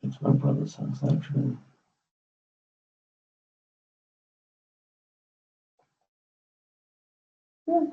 It's my brother's house, actually. Yeah.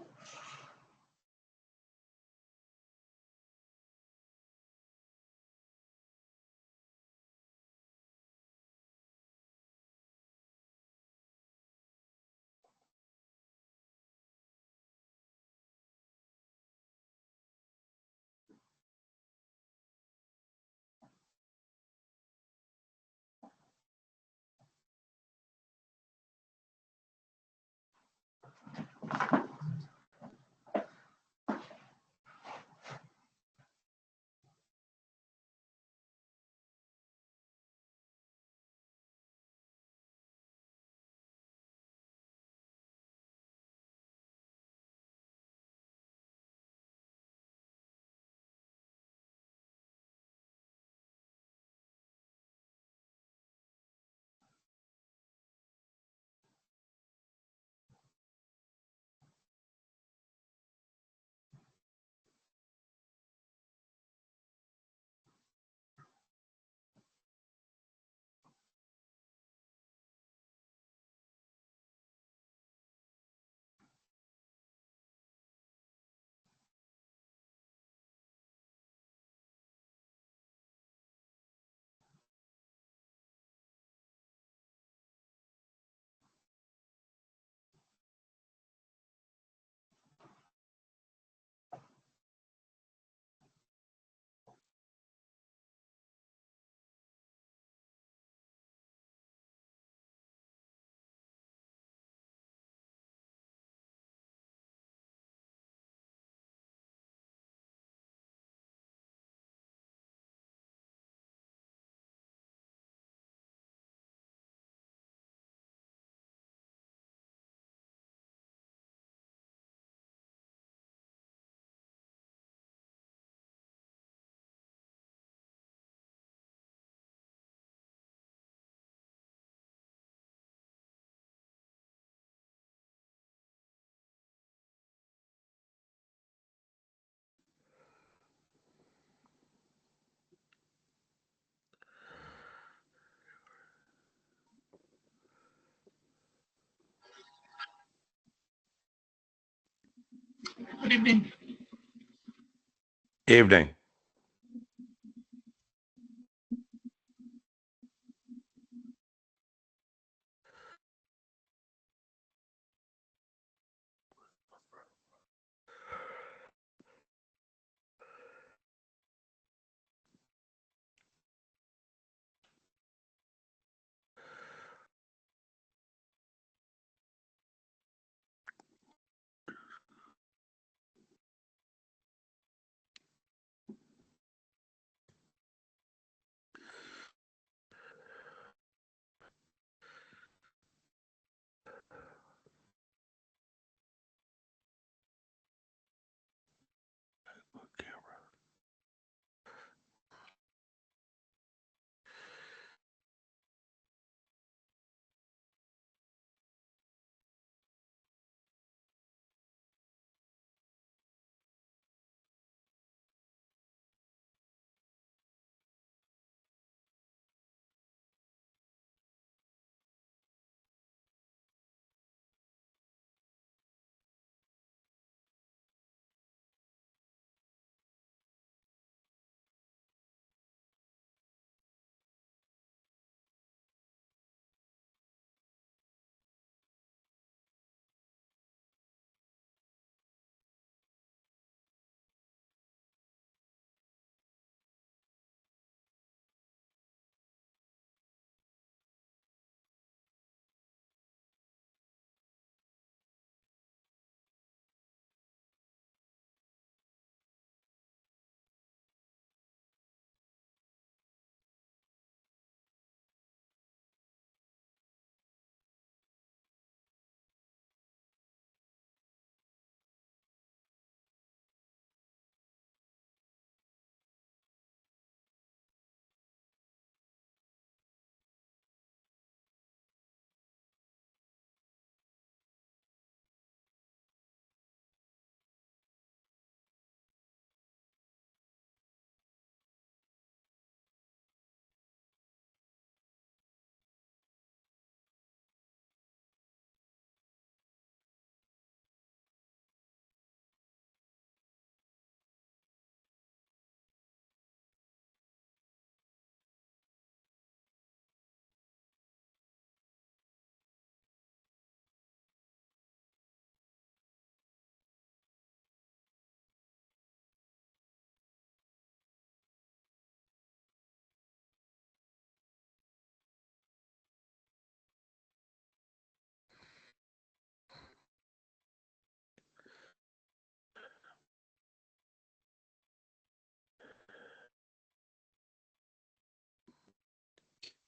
Good evening. Evening.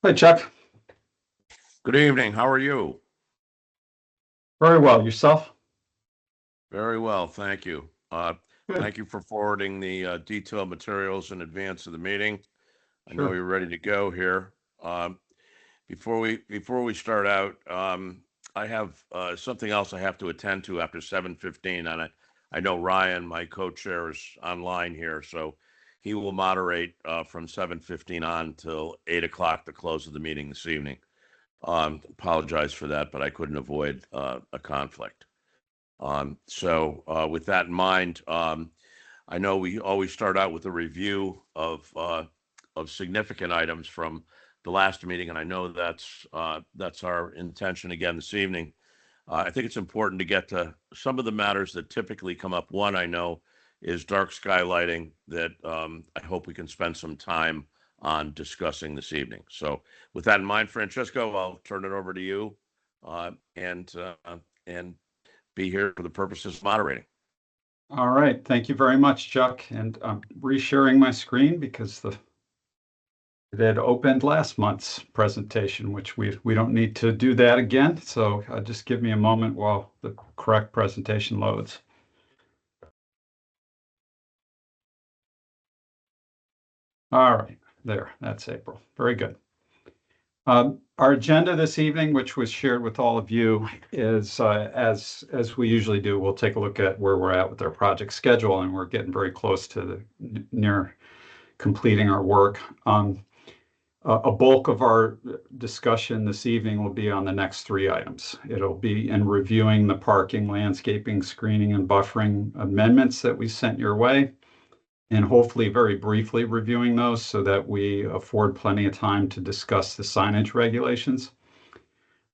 Hi, Chuck. Good evening. How are you? Very well. Yourself? Very well, thank you. Good. Thank you for forwarding the detailed materials in advance of the meeting. I know Sure. you're ready to go here. Um, before we start out, I have something else I have to attend to after 7:15, and I know Ryan, my co-chair, is online here, so he will moderate from 7:15 on till 8 o'clock, the close of the meeting this evening. Apologize for that, but I couldn't avoid a conflict. With that in mind, I know we always start out with a review of significant items from the last meeting, and I know that's our intention again this evening. I think it's important to get to some of the matters that typically come up. One I know is dark sky lighting that I hope we can spend some time on discussing this evening. So, with that in mind, Francesco, I'll turn it over to you, and be here for the purposes of moderating. All right. Thank you very much, Chuck. And I'm resharing my screen because it had opened last month's presentation, which we don't need to do that again. So just give me a moment while the correct presentation loads. All right. There. That's April. Very good. Our agenda this evening, which was shared with all of you, is as we usually do, we'll take a look at where we're at with our project schedule, and we're getting very close to near completing our work. A bulk of our discussion this evening will be on the next three items. It'll be in reviewing the parking, landscaping, screening, and buffering amendments that we sent your way, and hopefully very briefly reviewing those so that we afford plenty of time to discuss the signage regulations.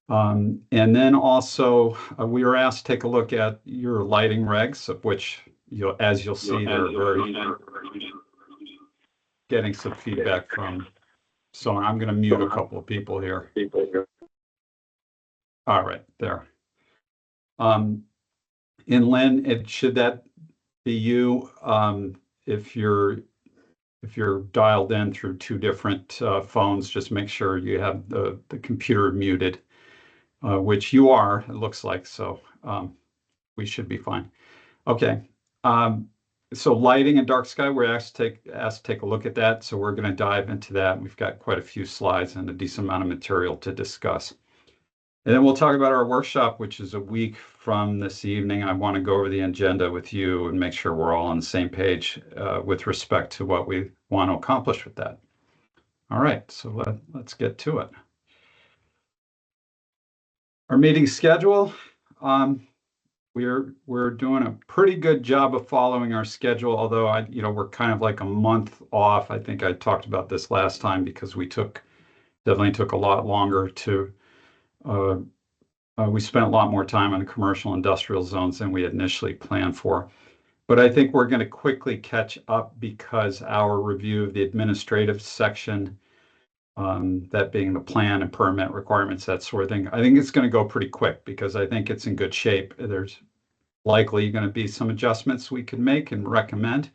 And then also we were asked to take a look at your lighting regs, of which as you'll see, they're very getting some feedback from. So I'm going to mute a couple of people here. All right, there. And Lynn, should that be you? If you're dialed in through two different phones, just make sure you have the computer muted, which you are, it looks like, so we should be fine. Okay. So lighting and dark sky, we're asked to take a look at that. So we're going to dive into that. We've got quite a few slides and a decent amount of material to discuss. And then we'll talk about our workshop, which is a week from this evening. I want to go over the agenda with you and make sure we're all on the same page with respect to what we want to accomplish with that. All right, so let's get to it. Our meeting schedule. We're doing a pretty good job of following our schedule, although we're kind of like a month off. I think I talked about this last time because we definitely took a lot longer to we spent a lot more time on the commercial industrial zones than we had initially planned for. But I think we're going to quickly catch up because our review of the administrative section, that being the plan and permit requirements, that sort of thing, I think it's going to go pretty quick because I think it's in good shape. There's likely going to be some adjustments we can make and recommend,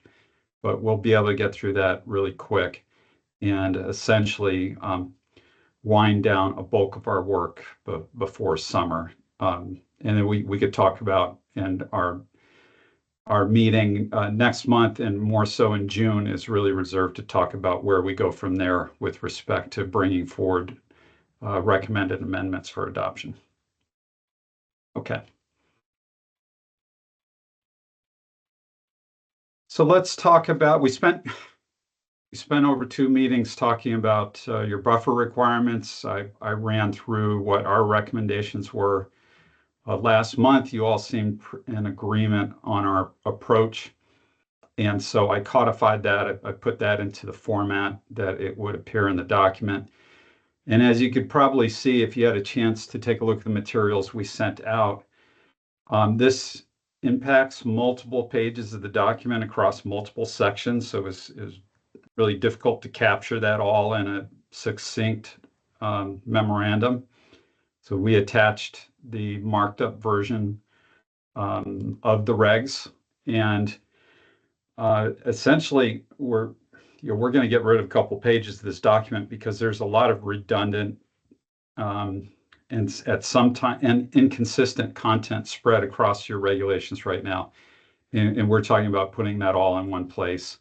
but we'll be able to get through that really quick and essentially wind down a bulk of our work before summer. And then we could talk about, and our meeting next month and more so in June is really reserved to talk about where we go from there with respect to bringing forward recommended amendments for adoption. Okay. So let's talk about, we spent over two meetings talking about your buffer requirements. I ran through what our recommendations were last month. You all seemed in agreement on our approach. And so I codified that. I put that into the format that it would appear in the document. And as you could probably see, if you had a chance to take a look at the materials we sent out, this impacts multiple pages of the document across multiple sections. So it was really difficult to capture that all in a succinct memorandum. So we attached the marked up version of the regs, and essentially we're going to get rid of a couple pages of this document because there's a lot of redundant and at some time and inconsistent content spread across your regulations right now. And we're talking about putting that all in one place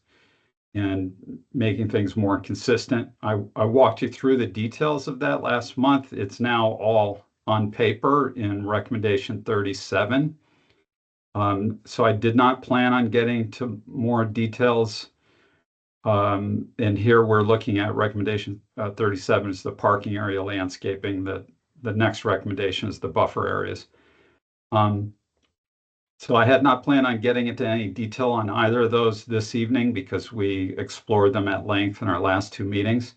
and making things more consistent. I walked you through the details of that last month. It's now all on paper in recommendation 37. So I did not plan on getting to more details. And here we're looking at recommendation 37 is the parking area landscaping. The next recommendation is the buffer areas. So I had not planned on getting into any detail on either of those this evening because we explored them at length in our last two meetings.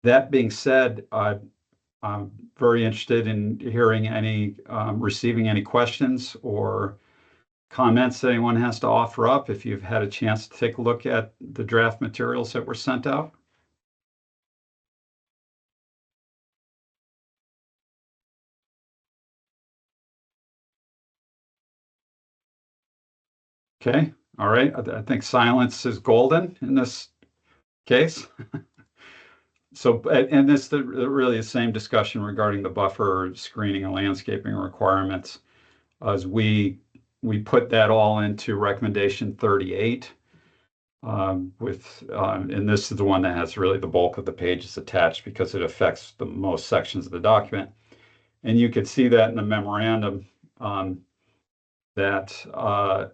That being said, I'm very interested in hearing receiving any questions or comments that anyone has to offer up if you've had a chance to take a look at the draft materials that were sent out. Okay, all right. I think silence is golden in this case. So, and this really the same discussion regarding the buffer screening and landscaping requirements as we put that all into recommendation 38 and this is the one that has really the bulk of the pages attached because it affects the most sections of the document. And you could see that in the memorandum that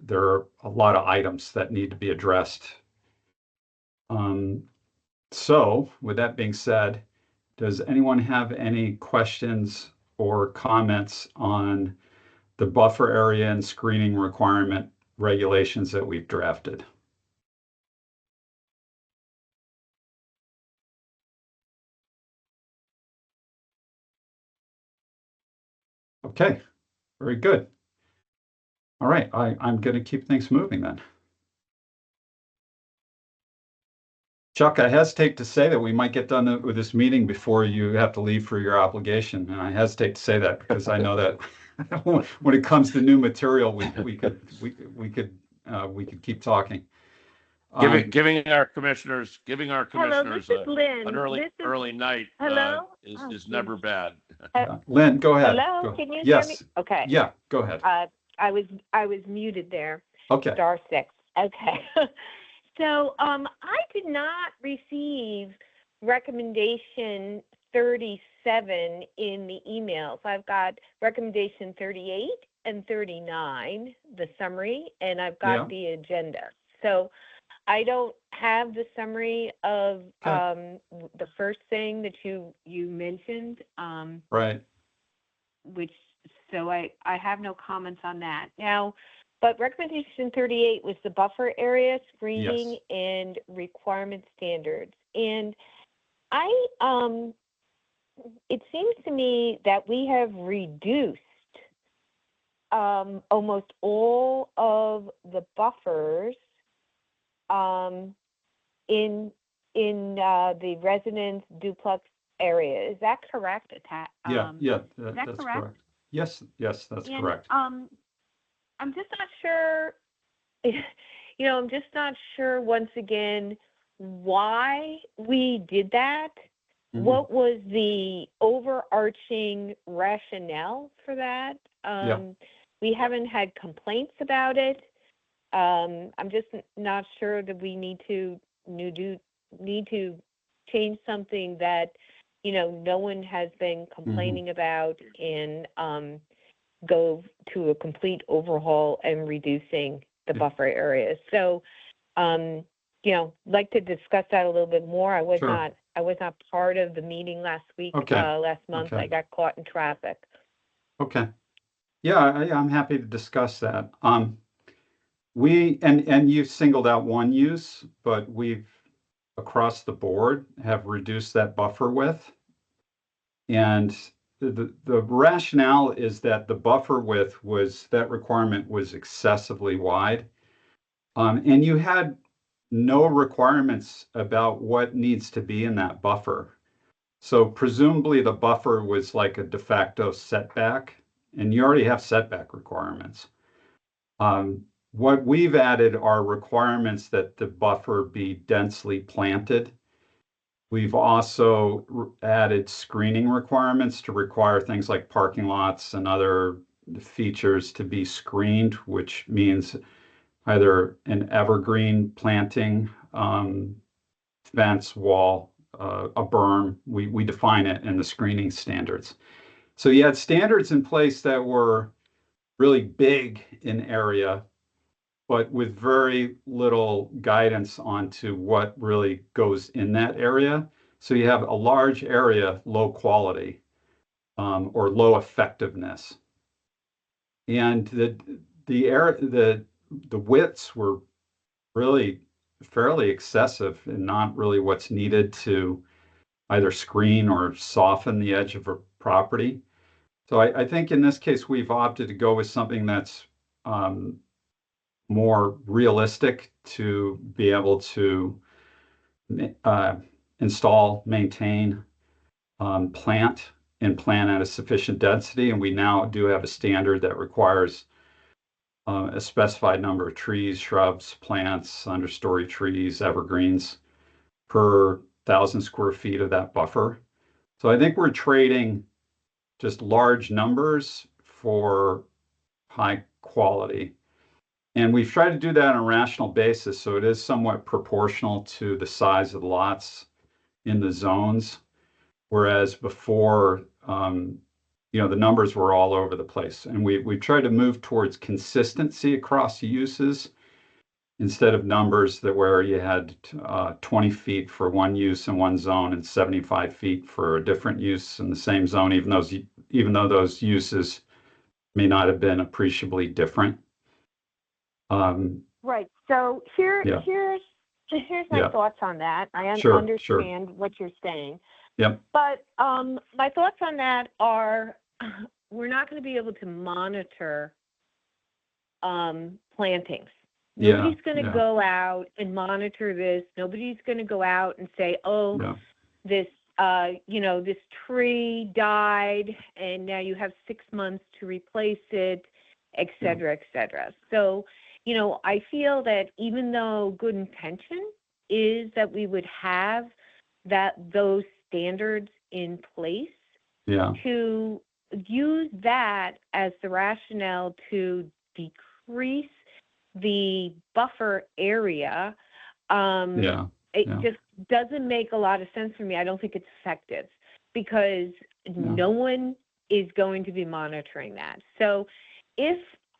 there are a lot of items that need to be addressed. So with that being said, does anyone have any questions or comments on the buffer area and screening requirement regulations that we've drafted? Okay, very good. All right, I'm going to keep things moving then. Chuck, I hesitate to say that we might get done with this meeting before you have to leave for your obligation. And I hesitate to say that because I know that when it comes to new material, we could keep talking. Giving our commissioners Hello, this is Lynn. an early night Hello? is never bad. Lynn, go ahead. Hello, can you yes. hear me? Okay. Yeah, go ahead. I was muted there. Okay. Star 6. Okay. So I did not receive recommendation 37 in the emails. I've got recommendation 38 and 39, the summary, and I've got the agenda. So I don't have the summary of the first thing that you mentioned. Right. So I have no comments on that. Now, but recommendation 38 was the buffer area screening and requirement standards. And it seems to me that we have reduced almost all of the buffers in the residence duplex area. Is that correct? That's correct. Yes, that's correct. I'm just not sure, I'm just not sure once again why we did that. Mm-hmm. What was the overarching rationale for that? We haven't had complaints about it. I'm just not sure that we need to change something that, no one has been complaining about and go to a complete overhaul and reducing the buffer areas. So, like to discuss that a little bit more. I was not part of the meeting last week, last month. I got caught in traffic. Okay. Yeah, I'm happy to discuss that. We and you singled out one use, but we've across the board have reduced that buffer width. And the rationale is that the buffer width that requirement was excessively wide. And you had no requirements about what needs to be in that buffer. So presumably the buffer was like a de facto setback, and you already have setback requirements. what we've added are requirements that the buffer be densely planted. We've also added screening requirements to require things like parking lots and other features to be screened, which means either an evergreen planting, fence, wall, a berm. We define it in the screening standards. So you had standards in place that were really big in area, but with very little guidance onto what really goes in that area. So you have a large area, low quality, or low effectiveness. And the widths were really fairly excessive and not really what's needed to either screen or soften the edge of a property. So I think in this case, we've opted to go with something that's more realistic to be able to install, maintain, plant, and plant at a sufficient density. And we now do have a standard that requires a specified number of trees, shrubs, plants, understory trees, evergreens per 1,000 square feet of that buffer. So I think we're trading just large numbers for high quality. And we've tried to do that on a rational basis, so it is somewhat proportional to the size of the lots in the zones, whereas before, the numbers were all over the place. And we tried to move towards consistency across uses instead of numbers that where you had 20 feet for one use in one zone and 75 feet for a different use in the same zone, even though those uses may not have been appreciably different. Right. So here's my Yeah. thoughts on that. I Sure. understand what you're saying. Yep. But my thoughts on that are we're not going to be able to monitor plantings. Nobody's going to go out and monitor this. Nobody's going to go out and say, this this tree died and now you have 6 months to replace it, et cetera, et cetera. So, I feel that even though good intention is that we would have those standards in place, to use that as the rationale to decrease the buffer area, just doesn't make a lot of sense for me. I don't think it's effective because no one is going to be monitoring that. So if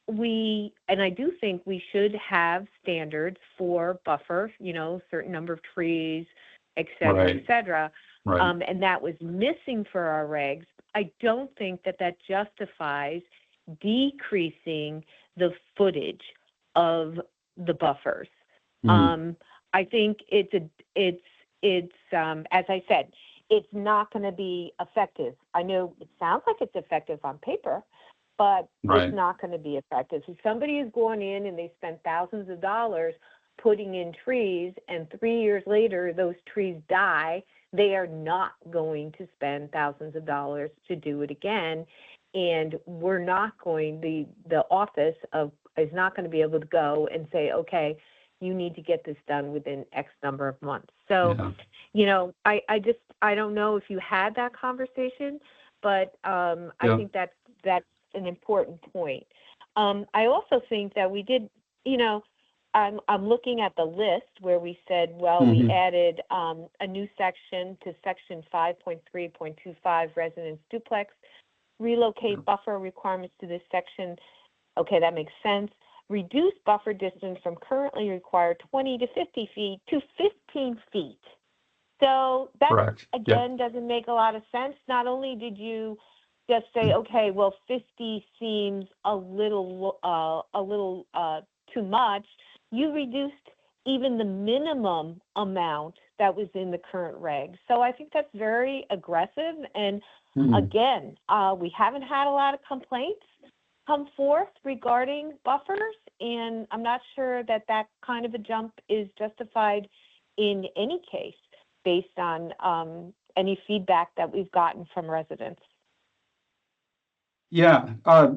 and I do think we should have standards for buffer, certain number of trees, et cetera, et cetera. Right. And that was missing for our regs. I don't think that justifies decreasing the footage of the buffers. I think it's as I said, it's not going to be effective. I know it sounds like it's effective on paper, but it's not going to be effective. If somebody is going in and they spend thousands of dollars putting in trees and 3 years later those trees die, they are not going to spend thousands of dollars to do it again. And we're not going, the office is not going to be able to go and say, okay, you need to get this done within X number of months. So, I don't know if you had that conversation, but I think that's an important point. I also think that we did, I'm looking at the list where we said, we added a new section to section 5.3.25 residence duplex, relocate buffer requirements to this section. Okay, that makes sense. Reduce buffer distance from currently required 20 to 50 feet to 15 feet. So that, again, doesn't make a lot of sense. Not only did you just say, okay, 50 seems a little too much, you reduced even the minimum amount that was in the current reg. So I think that's very aggressive. And again, we haven't had a lot of complaints come forth regarding buffers, and I'm not sure that kind of a jump is justified in any case based on any feedback that we've gotten from residents. Yeah.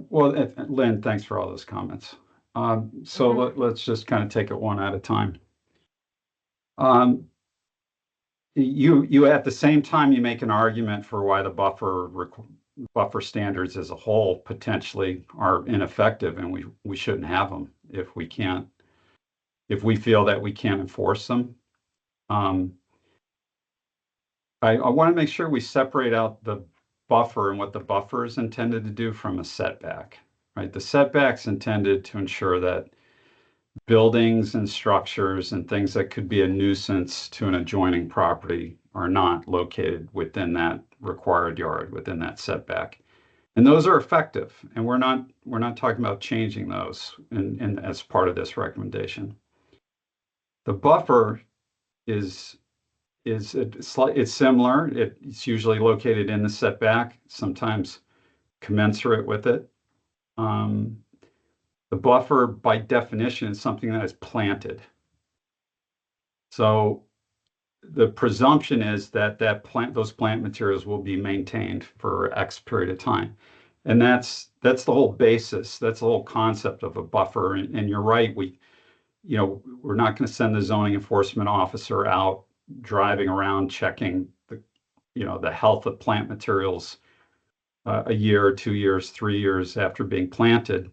Lynn, thanks for all those comments. So Mhm. let's just kind of take it one at a time. Um, you at the same time you make an argument for why the buffer standards as a whole potentially are ineffective, and we shouldn't have them if we feel that we can't enforce them. Um, I want to make sure we separate out the buffer and what the buffer is intended to do from a setback, right? The setback's intended to ensure that buildings and structures and things that could be a nuisance to an adjoining property are not located within that required yard, within that setback. And those are effective, and we're not talking about changing those as part of this recommendation. The buffer is it's similar. It's usually located in the setback, sometimes commensurate with it. Um, the buffer, by definition, is something that is planted. So the presumption is that those plant materials will be maintained for X period of time. And that's the whole basis. That's the whole concept of a buffer. And you're right. We're not going to send the zoning enforcement officer out driving around checking the health of plant materials a year, 2 years, 3 years after being planted.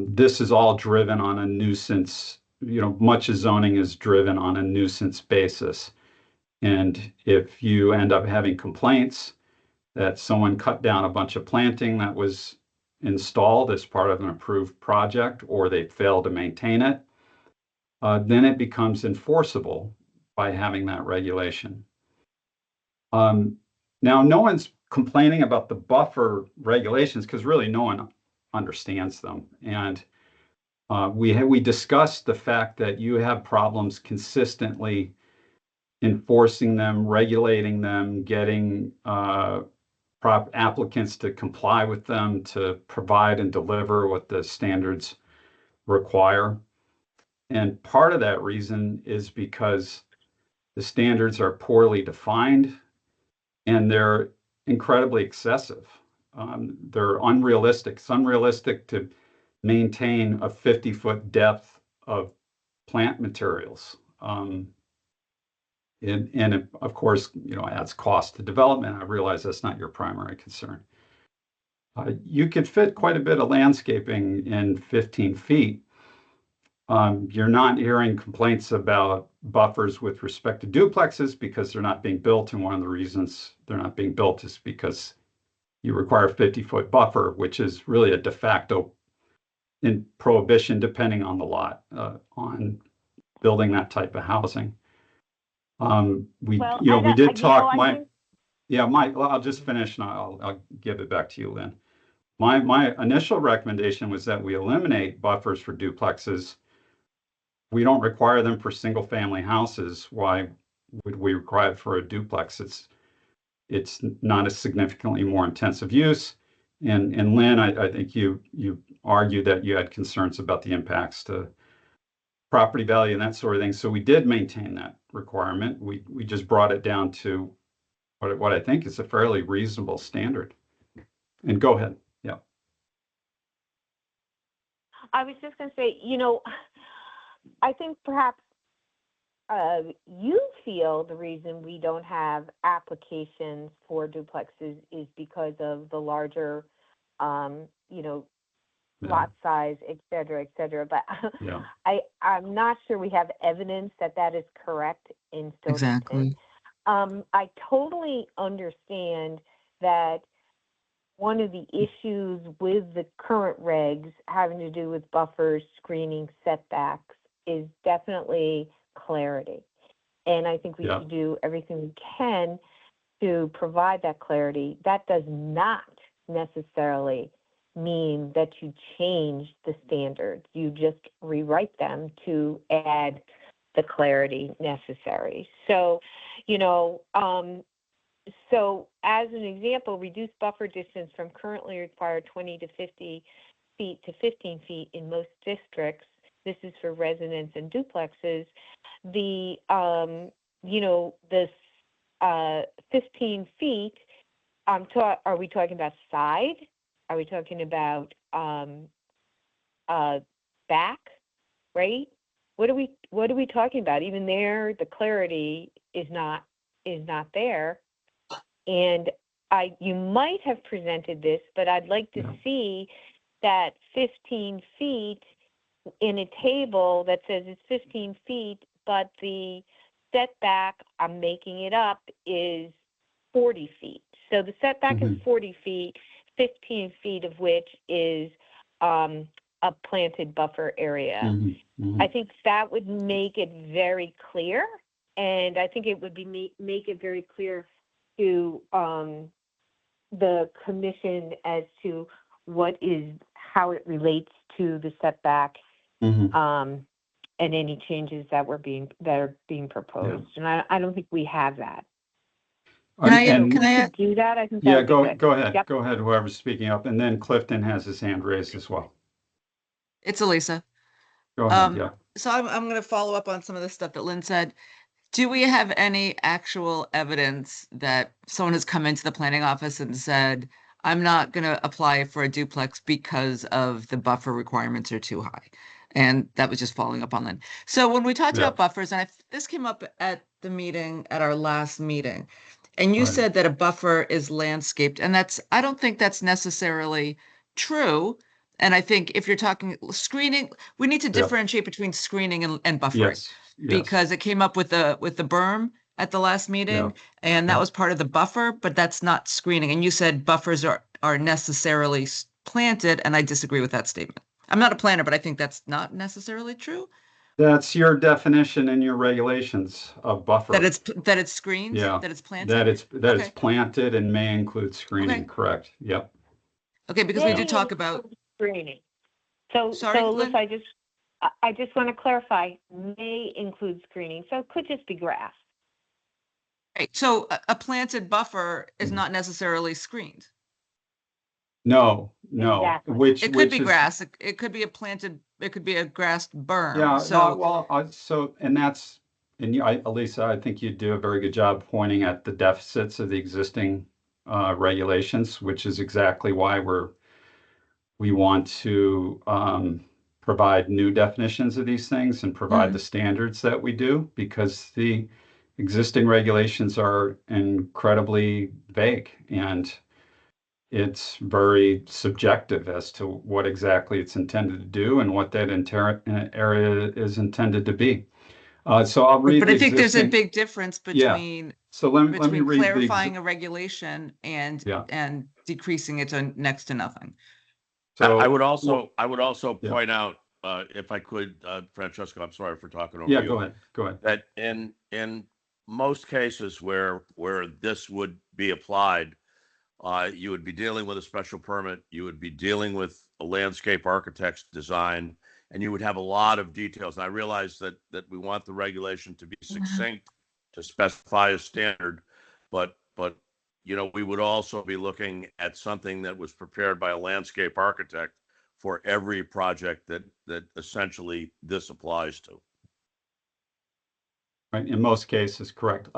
This is all driven on a nuisance. Much of zoning is driven on a nuisance basis. And if you end up having complaints that someone cut down a bunch of planting that was installed as part of an approved project, or they failed to maintain it, then it becomes enforceable by having that regulation. Now, no one's complaining about the buffer regulations because really no one understands them. And we discussed the fact that you have problems consistently enforcing them, regulating them, getting applicants to comply with them, to provide and deliver what the standards require. And part of that reason is because the standards are poorly defined and they're incredibly excessive. They're unrealistic. It's unrealistic to maintain a 50-foot depth of plant materials. And it, of course, adds cost to development. I realize that's not your primary concern. You could fit quite a bit of landscaping in 15 feet. You're not hearing complaints about buffers with respect to duplexes because they're not being built. And one of the reasons they're not being built is because you require a 50-foot buffer, which is really a de facto in prohibition, depending on the lot, on building that type of housing. Well, We did talk. I think I'll just finish and I'll give it back to you, Lynn. My initial recommendation was that we eliminate buffers for duplexes. We don't require them for single family houses. Why would we require it for a duplex? It's not a significantly more intensive use. And Lynn, I think you argued that you had concerns about the impacts to property value and that sort of thing. So we did maintain that requirement. We just brought it down to what I think is a fairly reasonable standard. And go ahead. Yeah. I was just going to say, I think perhaps you feel the reason we don't have applications for duplexes is because of the larger, Yeah. lot size, et cetera, et cetera. But Yeah. I'm not sure we have evidence that that is correct in Stonington. Exactly. I totally understand that one of the issues with the current regs having to do with buffers, screening, setbacks is definitely clarity. And I think we Yeah. should do everything we can to provide that clarity. That does not necessarily mean that you change the standards. You just rewrite them to add the clarity necessary. So, so as an example, reduce buffer distance from currently required 20 to 50 feet to 15 feet in most districts. This is for residents and duplexes. The, this 15 feet, are we talking about side? Are we talking about back, right? What are we talking about? Even there, the clarity is not there. And you might have presented this, but I'd like to see that 15 feet in a table that says it's 15 feet, but the setback, I'm making it up, is 40 feet. So the setback is 40 feet, 15 feet of which is a planted buffer area. I think that would make it very clear, and I think it would be make it very clear to the commission as to how it relates to the setback, and any changes that are being proposed. And I don't think we have that. Can I could do that? I think that would be good. Go ahead. Yep. Go ahead, whoever's speaking up. And then Clifton has his hand raised as well. It's Elisa. Go ahead, So I'm going to follow up on some of the stuff that Lynn said. Do we have any actual evidence that someone has come into the planning office and said, I'm not going to apply for a duplex because of the buffer requirements are too high? And that was just following up on Lynn. So when we talked about buffers, and this came up at the meeting, at our last meeting, and you said that a buffer is landscaped, and I don't think that's necessarily true. And I think if you're talking screening, we need to differentiate between screening and buffering. Yes. Because it came up with the berm at the last meeting, and that was part of the buffer, but that's not screening. And you said buffers are necessarily planted, and I disagree with that statement. I'm not a planner, but I think that's not necessarily true. That's your definition in your regulations of buffer. That it's screened, that it's planted. That it's planted and may include screening. Correct. Yep. Okay, because we do talk about screening. So Liz, I just want to clarify, may include screening, so it could just be grass. Right. So a planted buffer is not necessarily screened. No. Exactly. It could be grass. It could be it could be a grassed berm. Yeah. So, Elisa, I think you do a very good job pointing at the deficits of the existing regulations, which is exactly why we want to provide new definitions of these things and provide the standards that we do, because the existing regulations are incredibly vague and it's very subjective as to what exactly it's intended to do and what that area is intended to be. So I'll read. But I think there's a big difference between So let me read clarifying a regulation and decreasing it to next to nothing. So I would also point out, if I could, Francesco, I'm sorry for talking over you. Go ahead. That in most cases where this would be applied, you would be dealing with a special permit, you would be dealing with a landscape architect's design, and you would have a lot of details. And I realize that we want the regulation to be succinct, to specify a standard, but we would also be looking at something that was prepared by a landscape architect for every project that essentially this applies to. Right, in most cases, correct.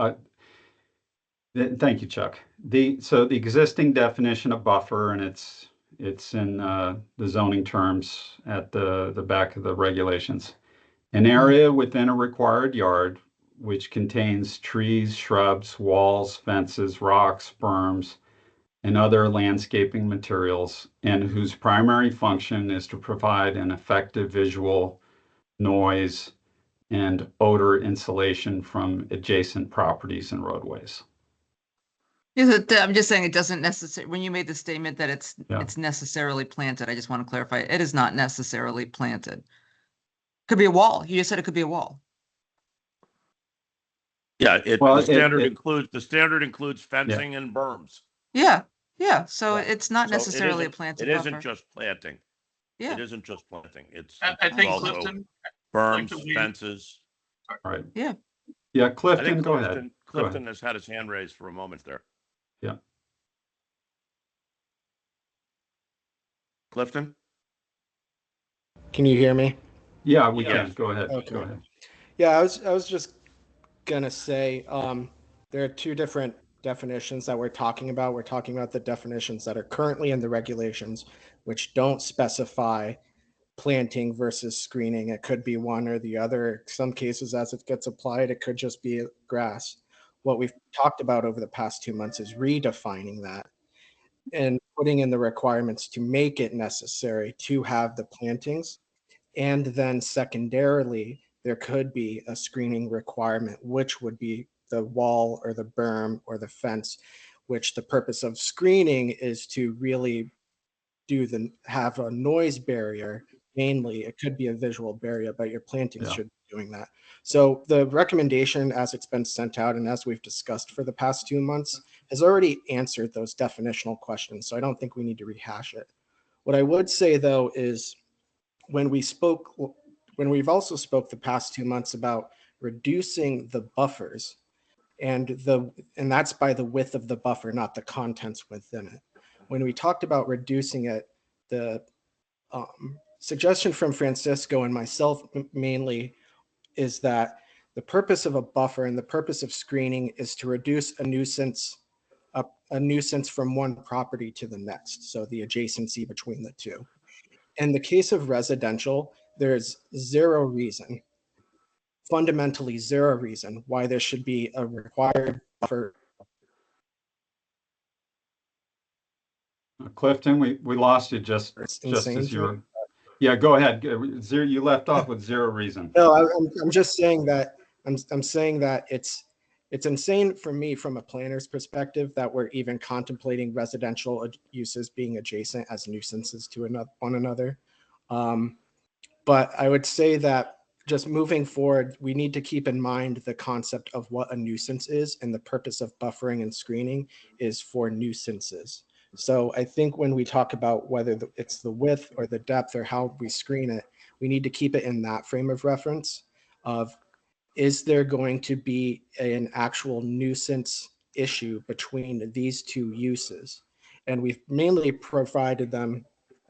Thank you, Chuck. So the existing definition of buffer, and it's in the zoning terms at the back of the regulations. An area within a required yard which contains trees, shrubs, walls, fences, rocks, berms, and other landscaping materials, and whose primary function is to provide an effective visual, noise, and odor insulation from adjacent properties and roadways. I'm just saying it doesn't necessarily, when you made the statement that it's necessarily planted, I just want to clarify, it is not necessarily planted. Could be a wall. You just said it could be a wall. Yeah, the standard includes fencing and berms. Yeah. So it's not necessarily a planted buffer. It isn't just planting. Yeah. It isn't just planting. I think also Clifton, berms, fences. Right. Yeah. Clifton, go ahead. Clifton has had his hand raised for a moment there. Yeah. Clifton? Can you hear me? Yeah, we can. Go ahead. Okay. Go ahead. Yeah, I was just gonna say there are two different definitions that we're talking about. We're talking about the definitions that are currently in the regulations, which don't specify planting versus screening. It could be one or the other. Some cases, as it gets applied, it could just be grass. What we've talked about over the past 2 months is redefining that and putting in the requirements to make it necessary to have the plantings. And then secondarily, there could be a screening requirement, which would be the wall or the berm or the fence, which the purpose of screening is to really have a noise barrier. Mainly, it could be a visual barrier, but your plantings Yeah. should be doing that. So the recommendation, as it's been sent out and as we've discussed for the past 2 months, has already answered those definitional questions. So I don't think we need to rehash it. What I would say though is when we've also spoke the past 2 months about reducing the buffers, and that's by the width of the buffer, not the contents within it. When we talked about reducing it, the suggestion from Francisco and myself mainly is that the purpose of a buffer and the purpose of screening is to reduce a nuisance from one property to the next, so the adjacency between the two. In the case of residential, there's fundamentally zero reason why there should be a required buffer. Clifton, we lost you just It's just insane as to you me. were. Yeah, go ahead. Zero. You left off with zero reason. No, I'm just saying that I'm saying that it's insane for me from a planner's perspective that we're even contemplating residential uses being adjacent as nuisances to one another. But I would say that just moving forward, we need to keep in mind the concept of what a nuisance is, and the purpose of buffering and screening is for nuisances. So I think when we talk about whether it's the width or the depth or how we screen it, we need to keep it in that frame of reference of, is there going to be an actual nuisance issue between these two uses? And we've mainly provided them,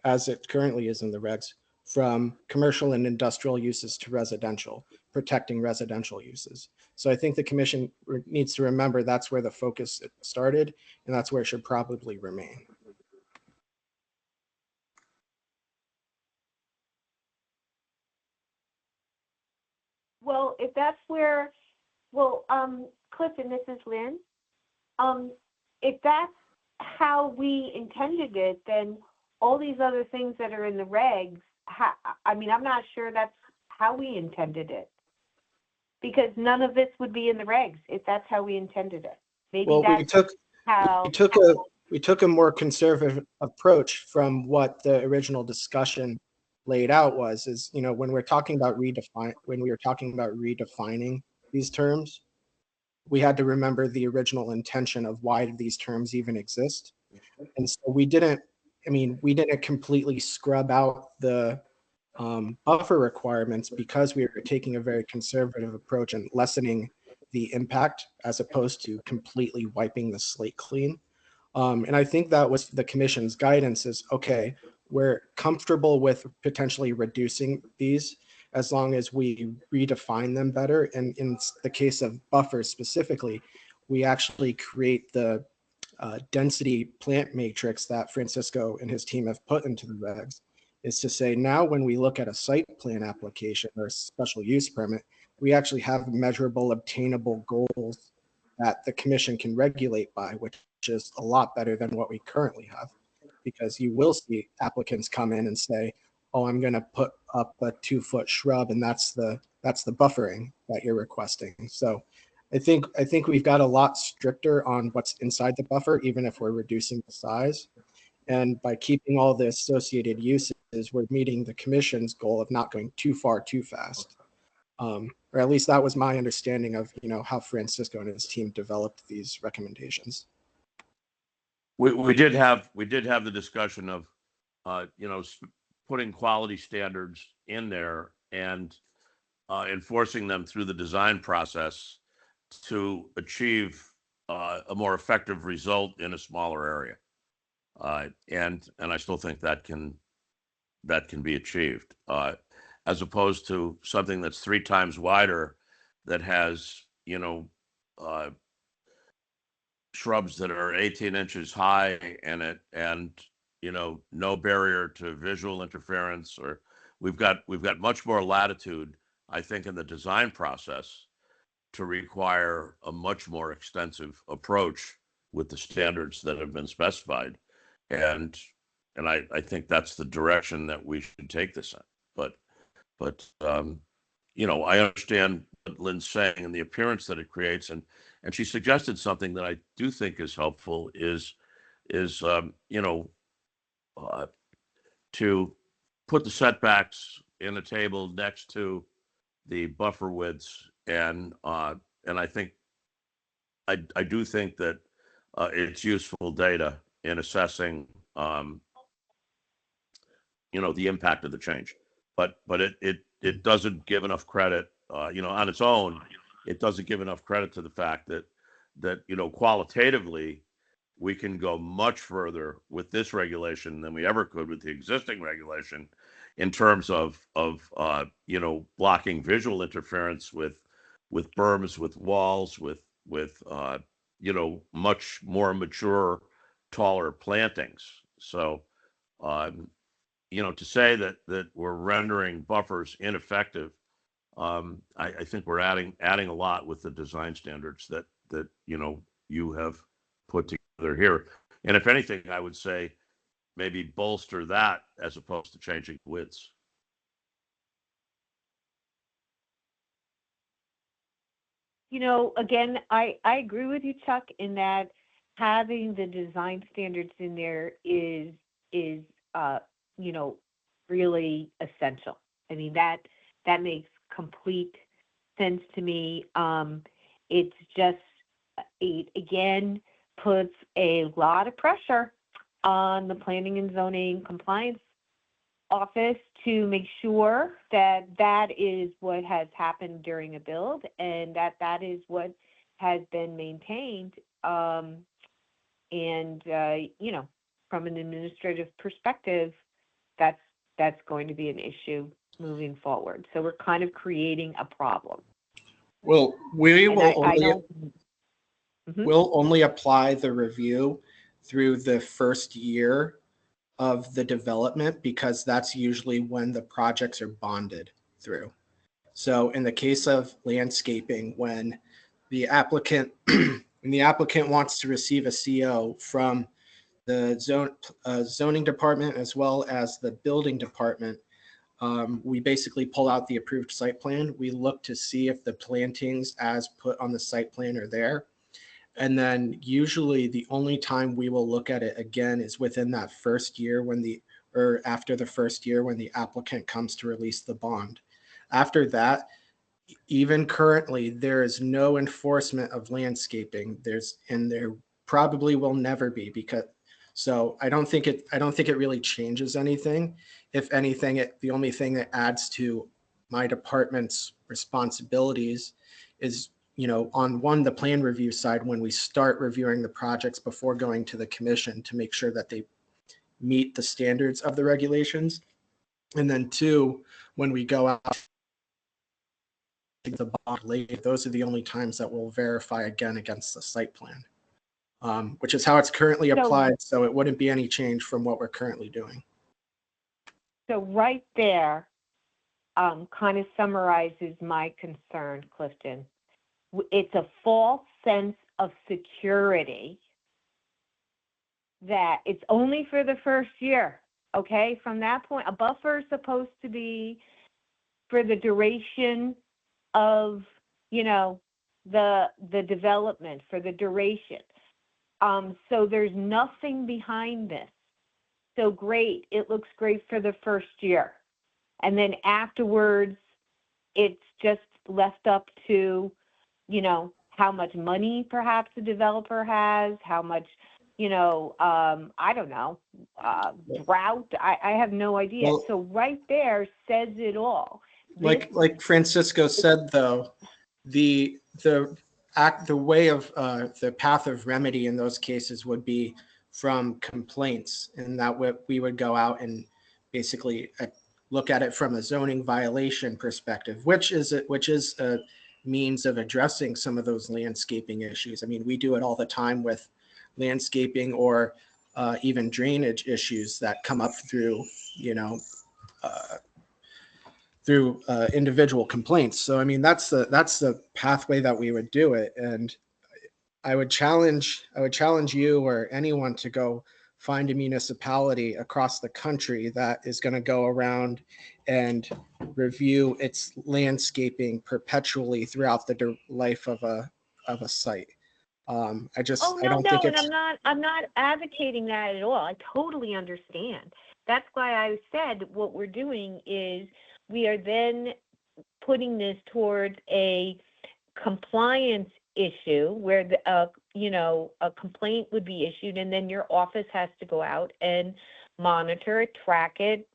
as it currently is in the regs, from commercial and industrial uses to residential, protecting residential uses. So I think the commission needs to remember that's where the focus started, and that's where it should probably remain. Well, if that's where, Clifton, this is Lynn. If that's how we intended it, then all these other things that are in the regs, I'm not sure that's how we intended it. Because none of this would be in the regs if that's how we intended it. Maybe Well, that's how. we took a more conservative approach from what the original discussion laid out is, when we were talking about redefining these terms, we had to remember the original intention of why these terms even exist. And so we didn't completely scrub out the buffer requirements because we were taking a very conservative approach and lessening the impact as opposed to completely wiping the slate clean. And I think that was the commission's guidance is, okay, we're comfortable with potentially reducing these as long as we redefine them better. And in the case of buffers specifically, we actually create the density plant matrix that Francisco and his team have put into the regs, is to say now when we look at a site plan application or a special use permit, we actually have measurable, obtainable goals that the commission can regulate by, which is a lot better than what we currently have. Because you will see applicants come in and say, oh, I'm going to put up a 2-foot shrub, and that's the buffering that you're requesting. So I think we've got a lot stricter on what's inside the buffer, even if we're reducing the size. And by keeping all the associated uses, we're meeting the commission's goal of not going too far too fast. Or at least that was my understanding of how Francisco and his team developed these recommendations. We did have the discussion of putting quality standards in there and enforcing them through the design process to achieve a more effective result in a smaller area. And I still think that can be achieved, as opposed to something that's 3 times wider that has shrubs that are 18 inches high and no barrier to visual interference or we've got much more latitude, I think, in the design process to require a much more extensive approach with the standards that have been specified. And I think that's the direction that we should take this in. But I understand what Lynn's saying and the appearance that it creates. And she suggested something that I do think is helpful is to put the setbacks in a table next to the buffer widths. And I think I do think that it's useful data in assessing the impact of the change. But it doesn't give enough credit, on its own. It doesn't give enough credit to the fact that qualitatively we can go much further with this regulation than we ever could with the existing regulation in terms of blocking visual interference with berms, with walls, with much more mature, taller plantings. So to say that we're rendering buffers ineffective, I think we're adding a lot with the design standards that you have put together here. And if anything, I would say maybe bolster that as opposed to changing widths. Again, I agree with you, Chuck, in that having the design standards in there is really essential. I mean, that makes complete sense to me. It's just, it again puts a lot of pressure on the planning and zoning compliance office to make sure that that is what has happened during a build and that is what has been maintained. From an administrative perspective, that's going to be an issue moving forward. So we're kind of creating a problem. Well, we And will I only, don't. Mhm. we'll only apply the review through the first year of the development because that's usually when the projects are bonded through. So in the case of landscaping, when the applicant wants to receive a CO from the zoning department as well as the building department, we basically pull out the approved site plan. We look to see if the plantings as put on the site plan are there. And then usually the only time we will look at it again is within that first year or after the first year when the applicant comes to release the bond. After that, even currently, there is no enforcement of landscaping. There probably will never be so I don't think it really changes anything. If anything, the only thing that adds to my department's responsibilities is, on the plan review side, when we start reviewing the projects before going to the commission to make sure that they meet the standards of the regulations. And then two, when we go out the bond later, those are the only times that we'll verify again against the site plan, which is how it's currently applied. So it wouldn't be any change from what we're currently doing. So right there kind of summarizes my concern, Clifton. It's a false sense of security that it's only for the first year. Okay, from that point, a buffer is supposed to be for the duration of, the development, for the duration. So there's nothing behind this. So great, it looks great for the first year. And then afterwards, it's just left up to, how much money perhaps the developer has, how much, I don't know, drought. I have no idea. Well, so right there says it all. Like Francisco said, though, the way of the path of remedy in those cases would be from complaints, and that we would go out and basically look at it from a zoning violation perspective, which is a means of addressing some of those landscaping issues. I mean, we do it all the time with landscaping or even drainage issues that come up through, individual complaints. So I mean, that's the pathway that we would do it. And I would challenge you or anyone to go find a municipality across the country that is going to go around and review its landscaping perpetually throughout the life of a site. Oh, I no, don't no, think and it's I'm not advocating that at all. I totally understand. That's why I said what we're doing is we are then putting this towards a compliance issue where a complaint would be issued, and then your office has to go out and monitor it, track it,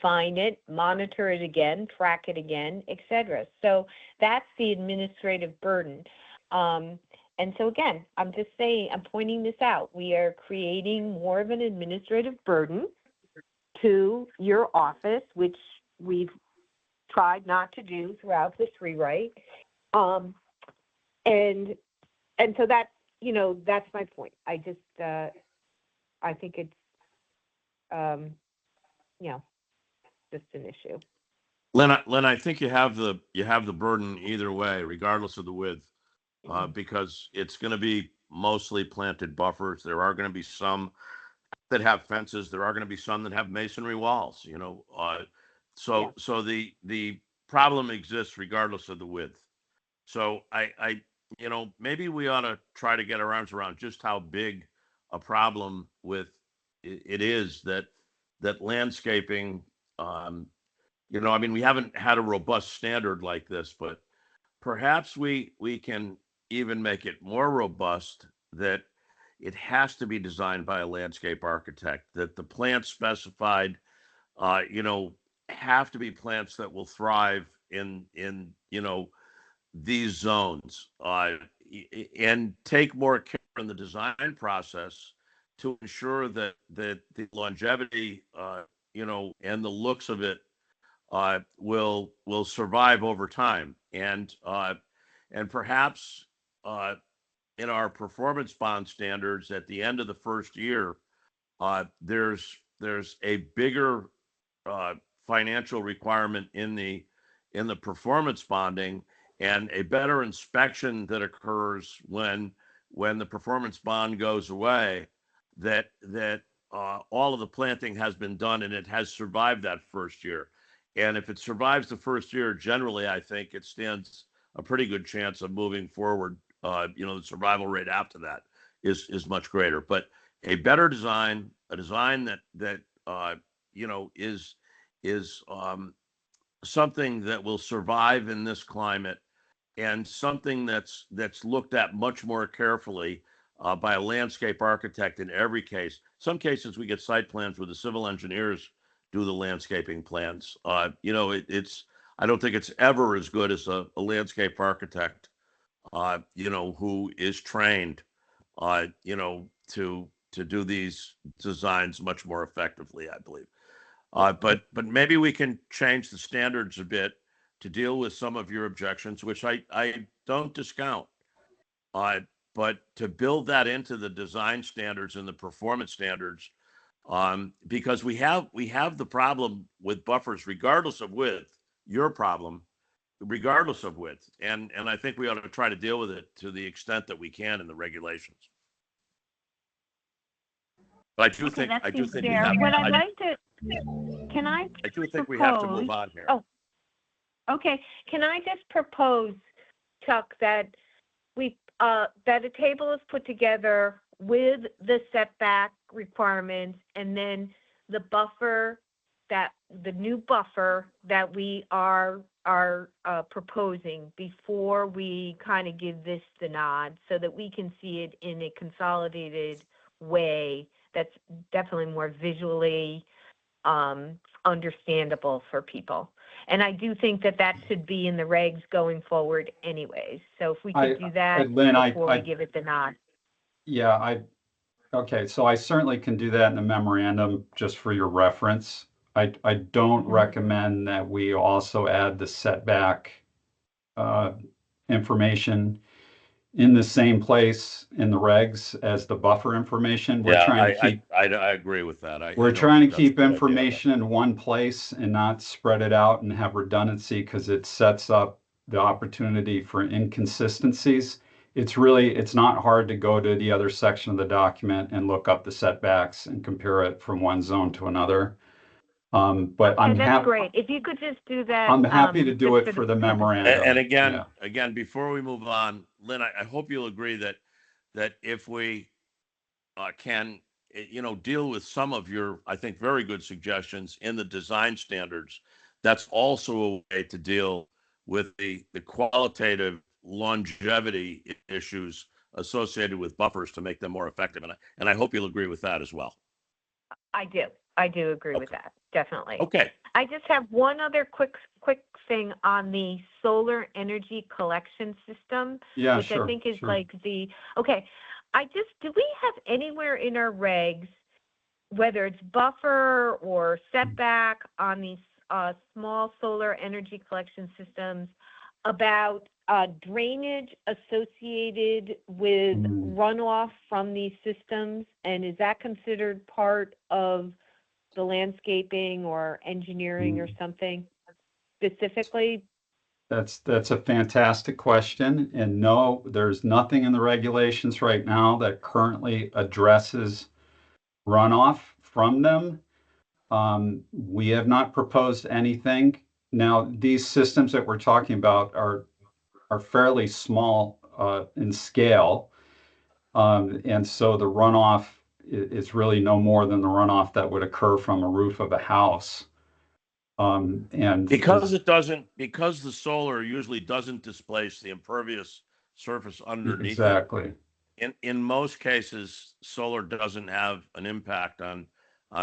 find it, monitor it again, track it again, etc. So that's the administrative burden. And so again, I'm just saying, I'm pointing this out. We are creating more of an administrative burden to your office, which we've tried not to do throughout this rewrite. And so that, that's my point. I just, I think it's, just an issue. Len, I think you have the burden either way, regardless of the width, because it's going to be mostly planted buffers. There are going to be some that have fences. There are going to be some that have masonry walls. So the problem exists regardless of the width. So I maybe we ought to try to get our arms around just how big a problem with it is that landscaping. I mean, we haven't had a robust standard like this, but perhaps we can even make it more robust, that it has to be designed by a landscape architect, that the plants specified, have to be plants that will thrive in these zones, and take more care in the design process to ensure that the longevity, and the looks of it will survive over time. And perhaps in our performance bond standards at the end of the first year, there's a bigger financial requirement in the performance bonding, and a better inspection that occurs when the performance bond goes away, that all of the planting has been done and it has survived that first year. And if it survives the first year, generally, I think it stands a pretty good chance of moving forward. The survival rate after that is much greater. But a better design, a design that is something that will survive in this climate, and something that's looked at much more carefully by a landscape architect in every case. Some cases we get site plans where the civil engineers do the landscaping plans. It's I don't think it's ever as good as a landscape architect, who is trained, to do these designs much more effectively, I believe. But maybe we can change the standards a bit to deal with some of your objections, which I don't discount. But to build that into the design standards and the performance standards, because we have the problem with buffers, regardless of width, your problem, regardless of width. And I think we ought to try to deal with it to the extent that we can in the regulations. But I do Okay, think we fair. have, What I'd like to, can I I do think we have to propose- move on here. Oh. Okay, can I just propose, Chuck, that that a table is put together with the setback requirements, and then the new buffer that we are proposing before we kind of give this the nod, so that we can see it in a consolidated way that's definitely more visually understandable for people. And I do think that should be in the regs going forward anyways. So if we could do that Lynn, before we give it the nod. Yeah, okay, so I certainly can do that in the memorandum just for your reference. I don't recommend that we also add the setback information in the same place in the regs as the buffer information. We're Yeah, trying to keep I agree with that. I we're don't trying to think that's a keep good idea. information in one place and not spread it out and have redundancy, because it sets up the opportunity for inconsistencies. It's not hard to go to the other section of the document and look up the setbacks and compare it from one zone to another. But And that's great. If you could just do that. I'm happy to do just it for the purpose- memorandum. And again, Yeah. again, before we move on, Lynn, I hope you'll agree that if we can, deal with some of your, I think, very good suggestions in the design standards, that's also a way to deal with the qualitative longevity issues associated with buffers to make them more effective. And I hope you'll agree with that as well. I do agree with that, definitely. Okay. I just have one other quick thing on the solar energy collection system, Yeah, which sure, I think is sure. like okay. Do we have anywhere in our regs, whether it's buffer or setback on these small solar energy collection systems, about drainage associated with runoff from these systems? And is that considered part of the landscaping or engineering or something specifically? That's a fantastic question. And no, there's nothing in the regulations right now that currently addresses runoff from them. We have not proposed anything. Now, these systems that we're talking about are fairly small in scale. And so the runoff is really no more than the runoff that would occur from a roof of a house. And because the solar usually doesn't displace the impervious surface underneath exactly. In most cases, solar doesn't have an impact on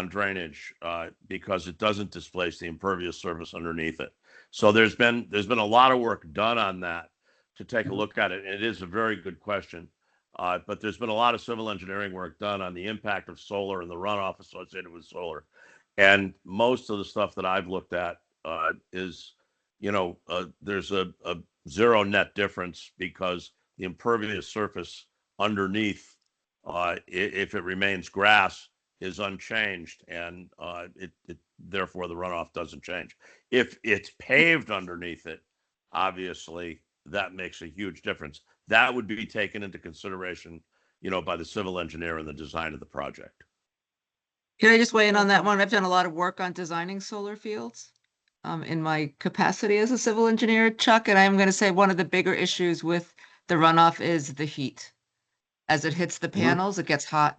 drainage because it doesn't displace the impervious surface underneath it. So there's been a lot of work done on that to take a look at it. And it is a very good question. But there's been a lot of civil engineering work done on the impact of solar and the runoff associated with solar. And most of the stuff that I've looked at is, there's a zero net difference because the impervious surface underneath, if it remains grass, is unchanged, and therefore the runoff doesn't change. If it's paved underneath it, obviously that makes a huge difference. That would be taken into consideration, by the civil engineer in the design of the project. Can I just weigh in on that one? I've done a lot of work on designing solar fields in my capacity as a civil engineer, Chuck, and I'm going to say one of the bigger issues with the runoff is the heat. As it hits the panels, it gets hot.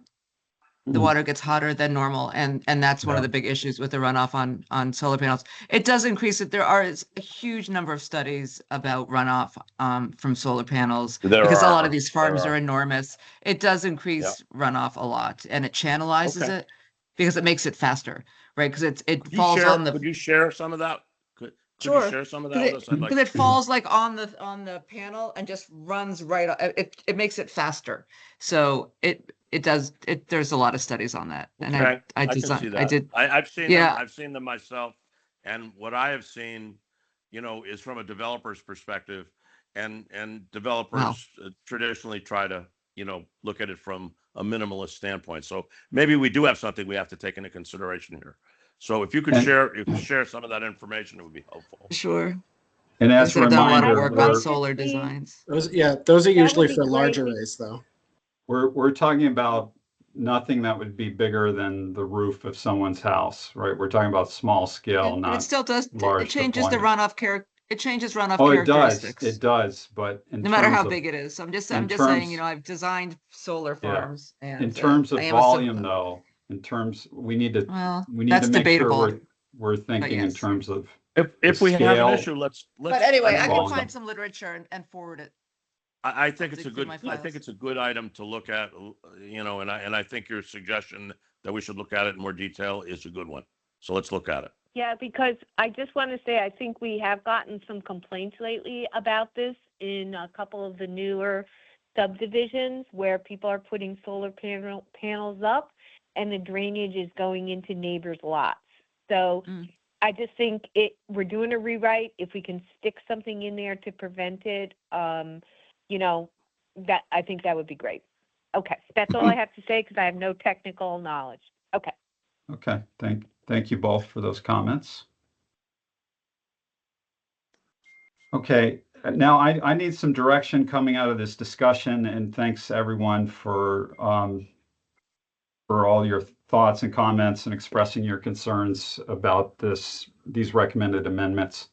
The water gets hotter than normal, and that's one of the big issues with the runoff on solar panels. It does increase it. There are a huge number of studies about runoff from solar panels because a lot of these farms are enormous. It does increase runoff a lot, and it channelizes it because it makes it faster, right? Because it falls on the. Could you share some of that? Could Sure. you share some of that with us? Because it falls like on the panel and just runs right. It makes it faster. So it does. There's a lot of studies on that, and I can see that. I did. I've seen Yeah. them. I've seen them myself, and what I have seen, is from a developer's perspective, and developers traditionally try to, look at it from a minimalist standpoint. So maybe we do have something we have to take into consideration here. So if you could share some of that information, it would be helpful. Sure. And as a I've done a lot of reminder, work on solar designs. Those are usually for large arrays, though. we're talking about nothing that would be bigger than the roof of someone's house, right? We're talking about small scale, But not it still does. large It changes the deployment. runoff character. It changes runoff Oh, it does. characteristics. It does. But in No matter terms how of, big it is. So I'm just saying, I've designed solar Yeah. farms, and in terms of I am a civil- volume, though, we need to Well, we need that's to make debatable. sure we're thinking in yes. terms of If we have an scale. issue, let's. But anyway, I can volume. find some literature and forward it. I think it's a Dig good. through my I think files. it's a good item to look at. And I think your suggestion that we should look at it in more detail is a good one. So let's look at it. Yeah, because I just want to say, I think we have gotten some complaints lately about this in a couple of the newer subdivisions where people are putting solar panels up and the drainage is going into neighbors' lots. So I just think we're doing a rewrite. If we can stick something in there to prevent it, I think that would be great. Okay, that's all I have to say because I have no technical knowledge. Okay. Okay, thank you both for those comments. Okay, now I need some direction coming out of this discussion, and thanks everyone for all your thoughts and comments and expressing your concerns about these recommended amendments.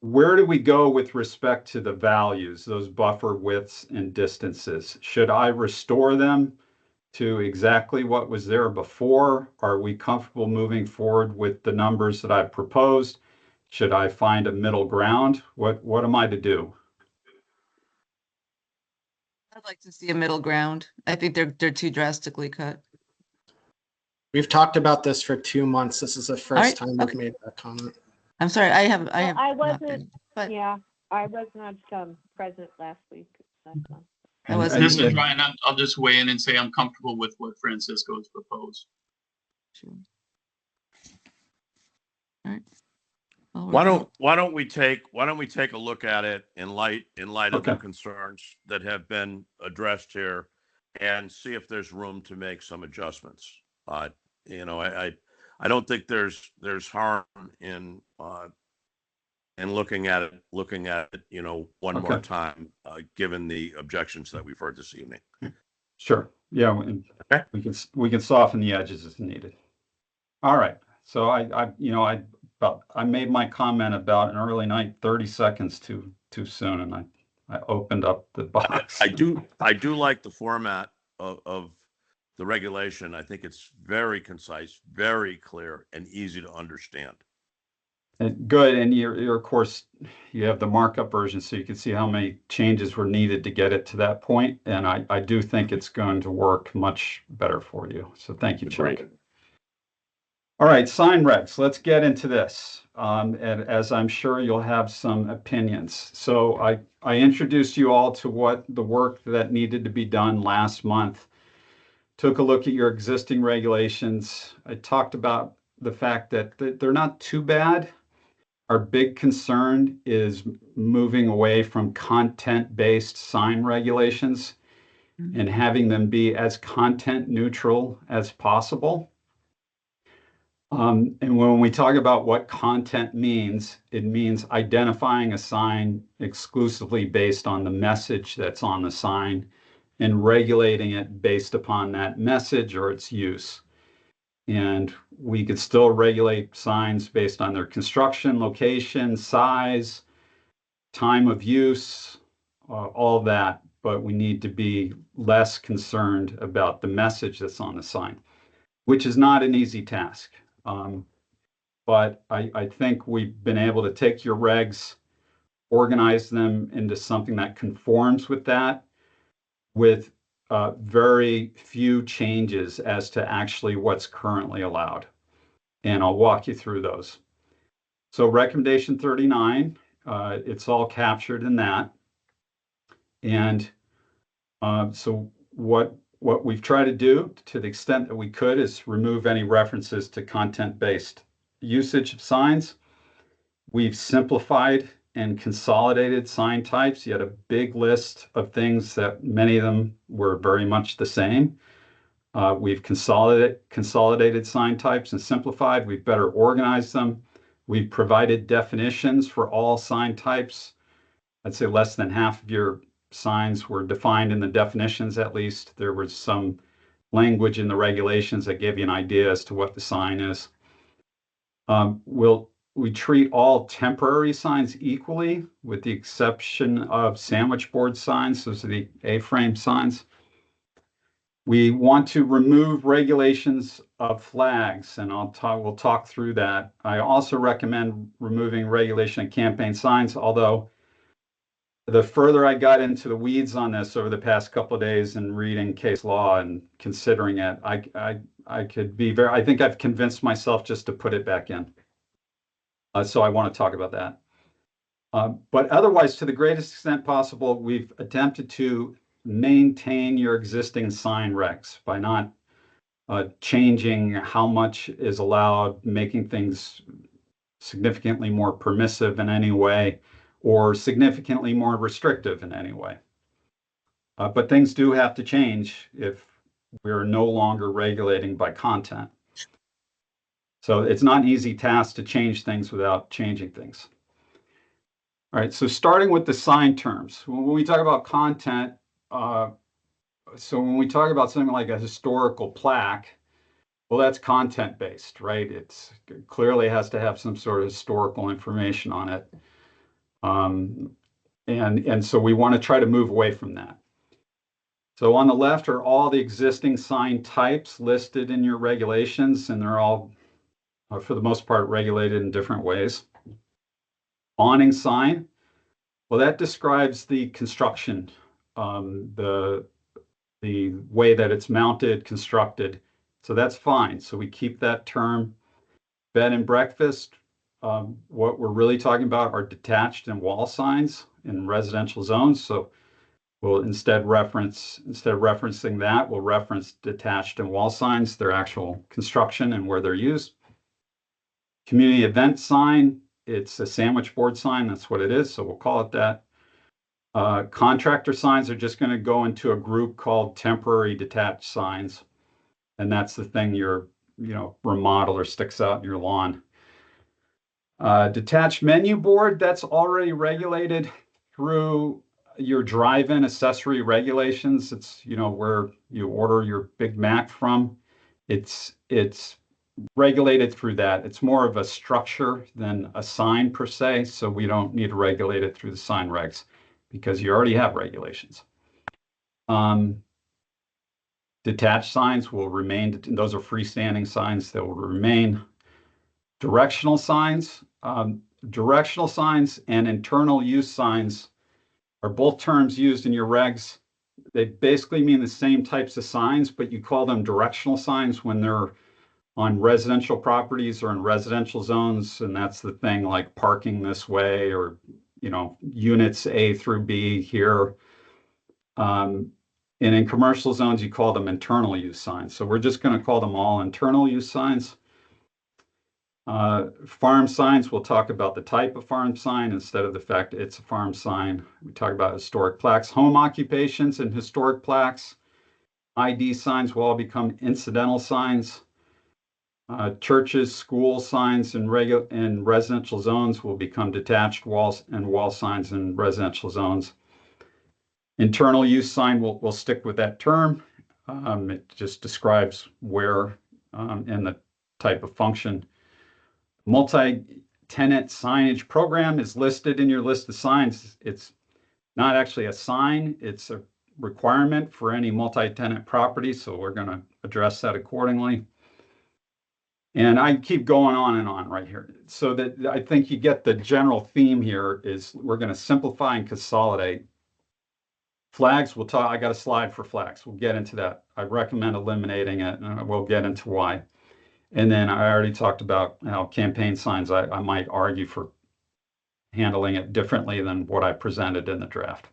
Where do we go with respect to the values, those buffer widths and distances? Should I restore them to exactly what was there before? Are we comfortable moving forward with the numbers that I've proposed? Should I find a middle ground? What am I to do? I'd like to see a middle ground. I think they're too drastically cut. We've talked about this for 2 months. This is the first right, time okay. we've made that comment. I'm sorry, I have I not wasn't, been, but yeah, I was not present last week. Last month. I wasn't. This is Ryan. I'll just weigh in and say I'm comfortable with what Francisco's proposed. Sure. All right. I'll Why work don't we take a look at it in light of the Okay. concerns that have been addressed here, and see if there's room to make some adjustments. You know, I don't think there's harm in looking at it, you know, one more Okay. time, given the objections that we've heard this evening. Sure. Yeah, and Okay. we can soften the edges as needed. All right. So I made my comment about an early night 30 seconds too soon, and I opened up the box. I do like the format of the regulation. I think it's very concise, very clear, and easy to understand. And good, and you're of course you have the markup version, so you can see how many changes were needed to get it to that point. And I do think it's going to work much better for you. So thank you, Chuck. Great. All right, sign regs. Let's get into this. And as I'm sure you'll have some opinions. So I introduced you all to what the work that needed to be done last month. Took a look at your existing regulations. I talked about the fact that they're not too bad. Our big concern is moving away from content-based sign regulations and having them be as content neutral as possible. And when we talk about what content means, it means identifying a sign exclusively based on the message that's on the sign and regulating it based upon that message or its use. And we could still regulate signs based on their construction, location, size, time of use, all that, but we need to be less concerned about the message that's on the sign, which is not an easy task. But I think we've been able to take your regs, organize them into something that conforms with that, with very few changes as to actually what's currently allowed. And I'll walk you through those. So recommendation 39, it's all captured in that. And so what we've tried to do to the extent that we could is remove any references to content-based usage of signs. We've simplified and consolidated sign types. You had a big list of things that many of them were very much the same. We've consolidated sign types and simplified. We've better organized them. We've provided definitions for all sign types. I'd say less than half of your signs were defined in the definitions, at least. There was some language in the regulations that gave you an idea as to what the sign is. We treat all temporary signs equally, with the exception of sandwich board signs. Those are the A-frame signs. We want to remove regulations of flags, and we'll talk through that. I also recommend removing regulation of campaign signs, although the further I got into the weeds on this over the past couple of days and reading case law and considering it, I think I've convinced myself just to put it back in. So I want to talk about that. But otherwise, to the greatest extent possible, we've attempted to maintain your existing sign regs by not changing how much is allowed, making things significantly more permissive in any way, or significantly more restrictive in any way. But things do have to change if we're no longer regulating by content. So it's not an easy task to change things without changing things. All right, so starting with the sign terms. When we talk about content, so when we talk about something like a historical plaque, well, that's content-based, right? It clearly has to have some sort of historical information on it. And so we want to try to move away from that. So on the left are all the existing sign types listed in your regulations, and they're all, for the most part, regulated in different ways. Awning sign, well, that describes the construction, the way that it's mounted, constructed. So that's fine. So we keep that term. Bed and breakfast, what we're really talking about are detached and wall signs in residential zones. So we'll instead referencing that, we'll reference detached and wall signs, their actual construction and where they're used. Community event sign, it's a sandwich board sign. That's what it is. So we'll call it that. Contractor signs are just going to go into a group called temporary detached signs. And that's the thing your remodel or sticks out in your lawn. Detached menu board, that's already regulated through your drive-in accessory regulations. It's, where you order your Big Mac from. It's regulated through that. It's more of a structure than a sign per se, so we don't need to regulate it through the sign regs because you already have regulations. Detached signs will remain, those are freestanding signs that will remain. Directional signs and internal use signs are both terms used in your regs. They basically mean the same types of signs, but you call them directional signs when they're on residential properties or in residential zones. And that's the thing like parking this way or, units A through B here. And in commercial zones, you call them internal use signs. So we're just going to call them all internal use signs. Farm signs, we'll talk about the type of farm sign instead of the fact it's a farm sign. We talk about historic plaques, home occupations and historic plaques. ID signs will all become incidental signs. Churches, school signs in residential zones will become detached walls and wall signs in residential zones. Internal use sign, we'll stick with that term. It just describes where and the type of function. Multi-tenant signage program is listed in your list of signs. It's not actually a sign, it's a requirement for any multi-tenant property, so we're going to address that accordingly. And I keep going on and on right here. So that I think you get the general theme here is we're going to simplify and consolidate. Flags, we'll talk, I got a slide for flags. We'll get into that. I recommend eliminating it, and we'll get into why. And then I already talked about how campaign signs, I might argue for handling it differently than what I presented in the draft.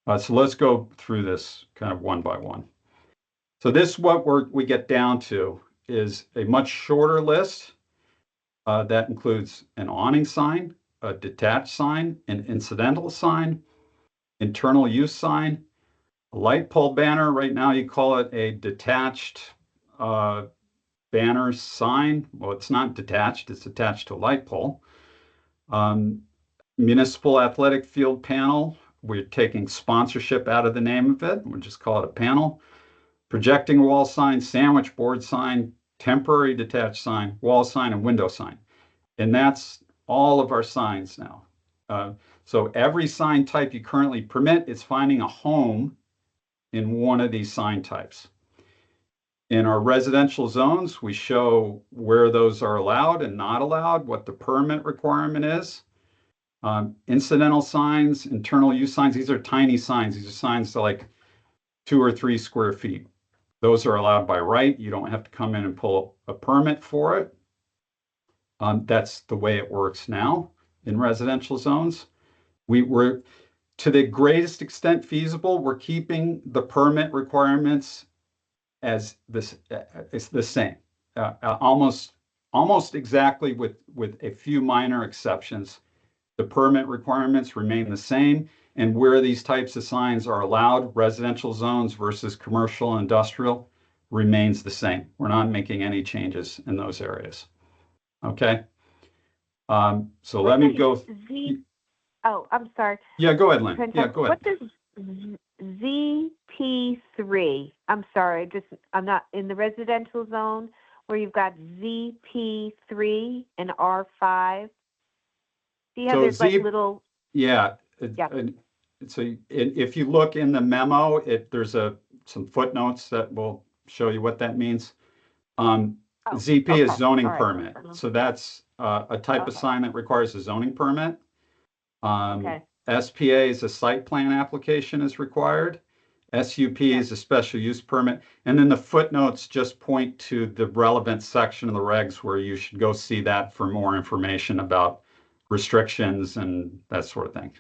So let's go through this kind of one by one. So this, what we get down to is a much shorter list that includes an awning sign, a detached sign, an incidental sign, internal use sign, a light pole banner. Right now you call it a detached banner sign. Well, it's not detached, it's attached to a light pole. Municipal athletic field panel, we're taking sponsorship out of the name of it. We'll just call it a panel. Projecting wall sign, sandwich board sign, temporary detached sign, wall sign, and window sign. And that's all of our signs now. So every sign type you currently permit is finding a home in one of these sign types. In our residential zones, we show where those are allowed and not allowed, what the permit requirement is. Incidental signs, internal use signs, these are tiny signs. These are signs to like 2 or 3 square feet. Those are allowed by right. You don't have to come in and pull a permit for it. That's the way it works now in residential zones. We're, to the greatest extent feasible, we're keeping the permit requirements as this, it's the same, almost exactly with a few minor exceptions. The permit requirements remain the same. and where these types of signs are allowed, residential zones versus commercial and industrial, remains the same. We're not making any changes in those areas. Okay. So let me go. Oh, I'm sorry. Yeah, go ahead, Lynn. Yeah, go ahead. What does ZP3? I'm sorry, I'm not in the residential zone where you've got ZP3 and R5. See how So there's like little. Yeah. Yeah. So if you look in the memo, there's some footnotes that will show you what that means. ZP is Okay. zoning All right. permit. So that's a type of sign that requires a zoning permit. Okay. SPA is a site plan application is required. SUP is a special use permit. And then the footnotes just point to the relevant section of the regs where you should go see that for more information about restrictions and that sort of thing.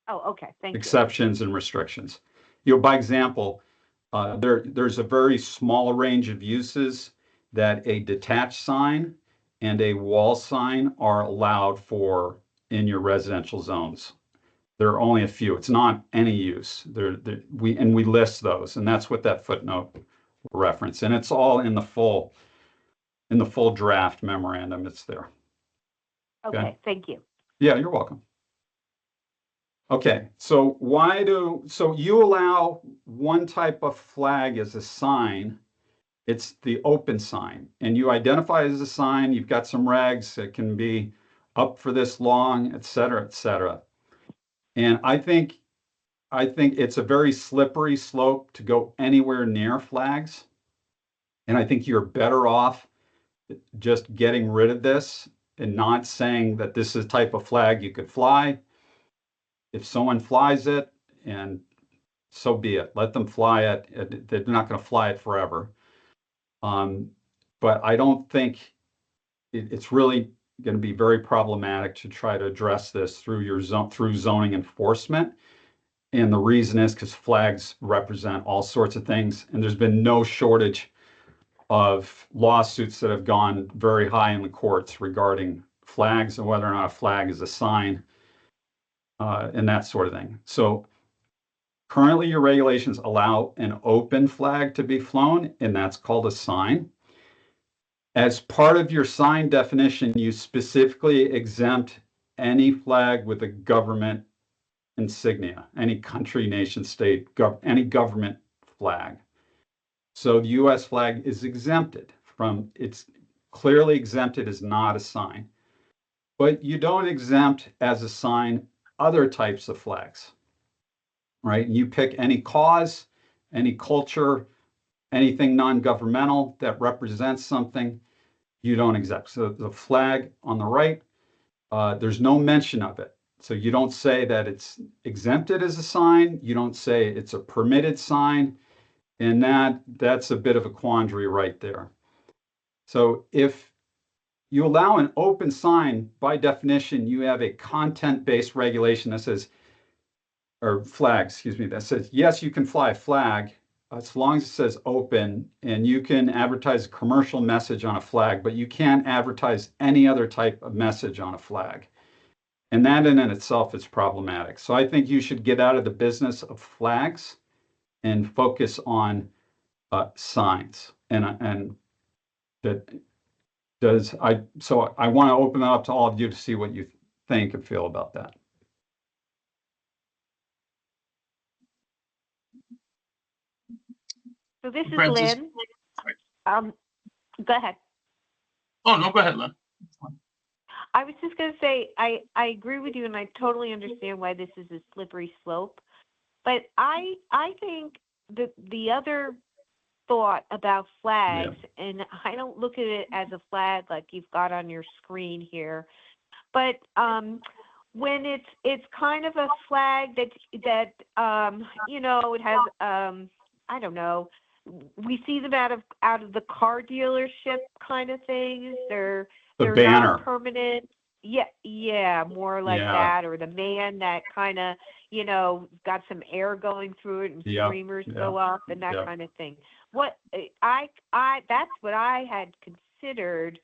Oh, okay. Thank you. Exceptions and restrictions. By example, there's a very small range of uses that a detached sign and a wall sign are allowed for in your residential zones. There are only a few. It's not any use. We list those, and that's what that footnote reference. And it's all in the full draft memorandum. It's there. Okay. Thank you. Yeah, you're welcome. Okay, so you allow one type of flag as a sign. It's the open sign, and you identify it as a sign. You've got some regs that can be up for this long, et cetera, et cetera. And I think it's a very slippery slope to go anywhere near flags. And I think you're better off just getting rid of this and not saying that this is a type of flag you could fly. If someone flies it, and so be it. Let them fly it. They're not going to fly it forever. But I don't think it's really going to be very problematic to try to address this through zoning enforcement. And the reason is because flags represent all sorts of things, and there's been no shortage of lawsuits that have gone very high in the courts regarding flags and whether or not a flag is a sign. And that sort of thing. So currently your regulations allow an open flag to be flown, and that's called a sign. As part of your sign definition, you specifically exempt any flag with a government insignia, any country, nation, state, any government flag. So the US flag is exempted from, it's clearly exempted as not a sign. But you don't exempt as a sign other types of flags, right? You pick any cause, any culture, anything non-governmental that represents something, you don't exempt. So the flag on the right, there's no mention of it. So you don't say that it's exempted as a sign. You don't say it's a permitted sign. And that's a bit of a quandary right there. So if you allow an open sign, by definition, you have a content-based regulation that says, or flag, excuse me, that says, yes, you can fly a flag as long as it says open, and you can advertise a commercial message on a flag, but you can't advertise any other type of message on a flag. And that in itself is problematic. So I think you should get out of the business of flags and focus on signs. And that does, so I want to open it up to all of you to see what you think and feel about that. So this is Francis? Lynn. Go ahead. Oh, no, go ahead, Lynn. I was just going to say, I agree with you, and I totally understand why this is a slippery slope. But I think that the other thought about flags, and I don't look at it as a flag like you've got on your screen here, but when it's kind of a flag that you know, it has I don't know. We see them out of the car dealership kind of things. They're banner. not permanent. Yeah, more like that, or the man that kind of, you know, got some air going through it and streamers go up and that kind of thing. What that's what I had considered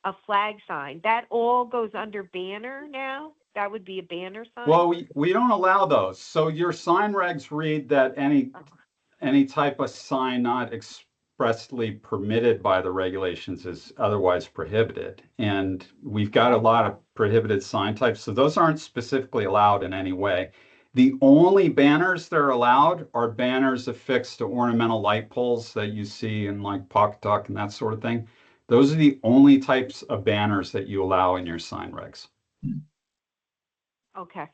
a flag sign. That all goes under banner now. That would be a banner sign? Well, we don't allow those. So your sign regs read that any type of sign not expressly permitted by the regulations is otherwise prohibited. And we've got a lot of prohibited sign types, so those aren't specifically allowed in any way. The only banners that are allowed are banners affixed to ornamental light poles that you see in like Pawcatuck and that sort of thing. Those are the only types of banners that you allow in your sign regs. Okay.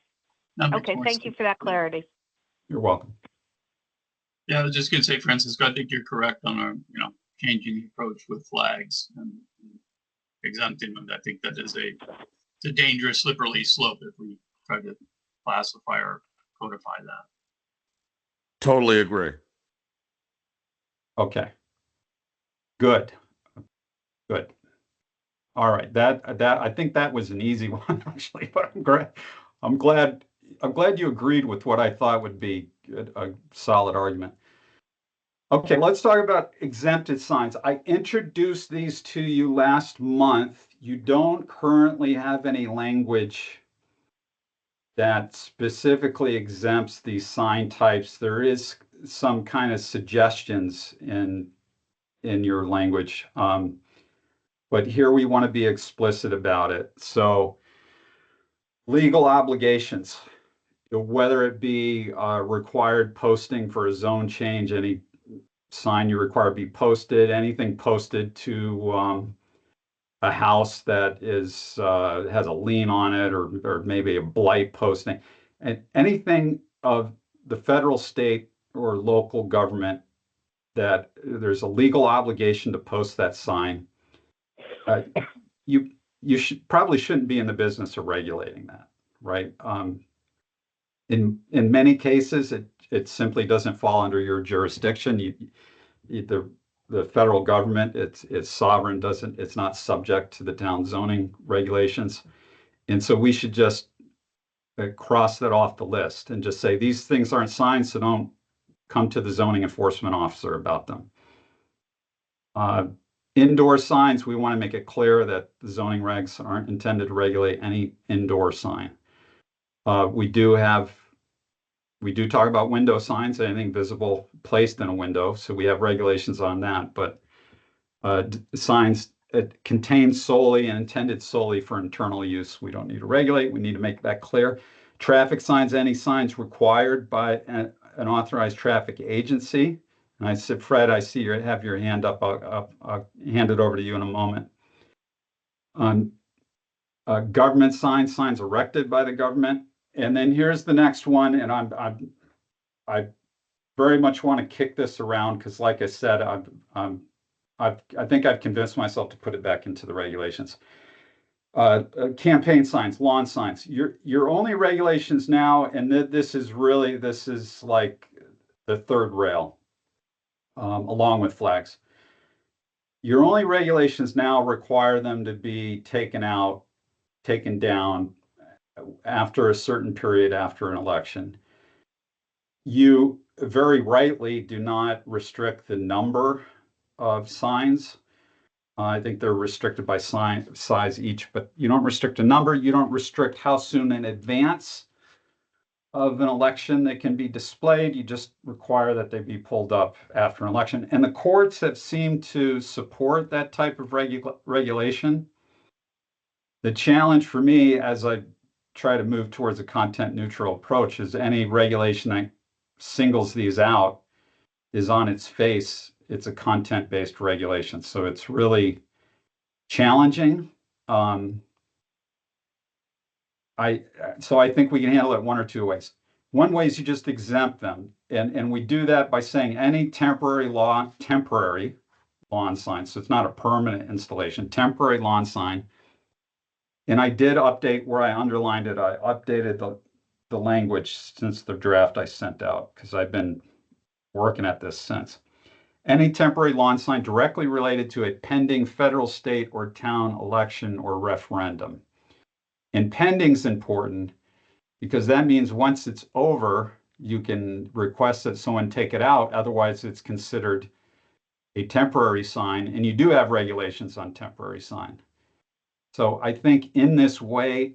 That makes Okay, more thank you sense. for that clarity. You're welcome. Yeah, I was just gonna say, Francisco, I think you're correct on our, changing the approach with flags and exempting them. I think that is it's a dangerous slippery slope if we try to classify or codify that. Totally agree. Okay. Good. Good. All right. That I think that was an easy one actually, but I'm glad you agreed with what I thought would be a solid argument. Okay, let's talk about exempted signs. I introduced these to you last month. You don't currently have any language that specifically exempts these sign types. There is some kind of suggestions in your language. But here we want to be explicit about it. So legal obligations, whether it be required posting for a zone change, any sign you require be posted, anything posted to a house that has a lien on it, or maybe a blight posting, and anything of the federal, state, or local government that there's a legal obligation to post that sign. You probably shouldn't be in the business of regulating that, right? In many cases, it simply doesn't fall under your jurisdiction. The federal government, it's sovereign, it's not subject to the town zoning regulations, and so we should just cross that off the list and just say these things aren't signs, so don't come to the zoning enforcement officer about them. Indoor signs, we want to make it clear that the zoning regs aren't intended to regulate any indoor sign. We do talk about window signs, anything visible placed in a window, so we have regulations on that, but signs contained solely and intended solely for internal use, we don't need to regulate. We need to make that clear. Traffic signs, any signs required by an authorized traffic agency. And I said, Fred, I see you have your hand up. I'll hand it over to you in a moment. Government signs erected by the government. And then here's the next one. And I very much want to kick this around because, like I said, I think I've convinced myself to put it back into the regulations. Campaign signs, lawn signs. Your only regulations now, and this is like the third rail. Along with flags. Your only regulations now require them to be taken down after a certain period after an election. You very rightly do not restrict the number of signs. I think they're restricted by size each, but you don't restrict a number. You don't restrict how soon in advance of an election that can be displayed. You just require that they be pulled up after an election. And the courts have seemed to support that type of regulation. The challenge for me as I try to move towards a content neutral approach is any regulation that singles these out is on its face, it's a content-based regulation. So it's really challenging. So I think we can handle it one or two ways. One way is you just exempt them. And we do that by saying any temporary lawn sign. So it's not a permanent installation, temporary lawn sign. And I did update where I underlined it. I updated the language since the draft I sent out because I've been working at this since. Any temporary lawn sign directly related to a pending federal, state, or town election or referendum. And pending is important because that means once it's over, you can request that someone take it out. Otherwise, it's considered a temporary sign, and you do have regulations on temporary sign. So I think in this way,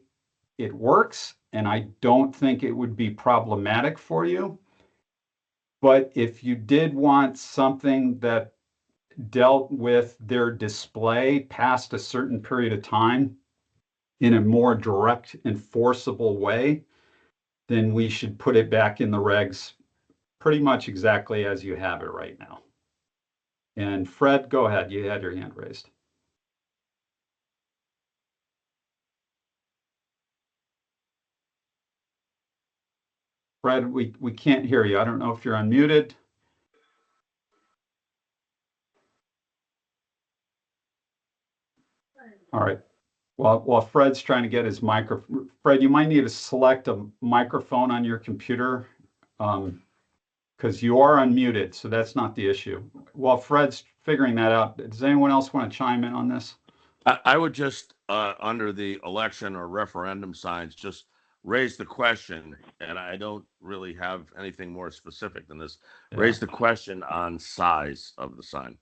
it works, and I don't think it would be problematic for you. But if you did want something that dealt with their display past a certain period of time in a more direct, enforceable way, then we should put it back in the regs pretty much exactly as you have it right now. And Fred, go ahead. You had your hand raised. Fred, we can't hear you. I don't know if you're unmuted. All right. Well, while Fred's trying to get his microphone, Fred, you might need to select a microphone on your computer because you are unmuted, so that's not the issue. While Fred's figuring that out, does anyone else want to chime in on this? I would just, under the election or referendum signs, just raise the question, and I don't really have anything more specific than this. Yeah. Raise the question on size of the sign.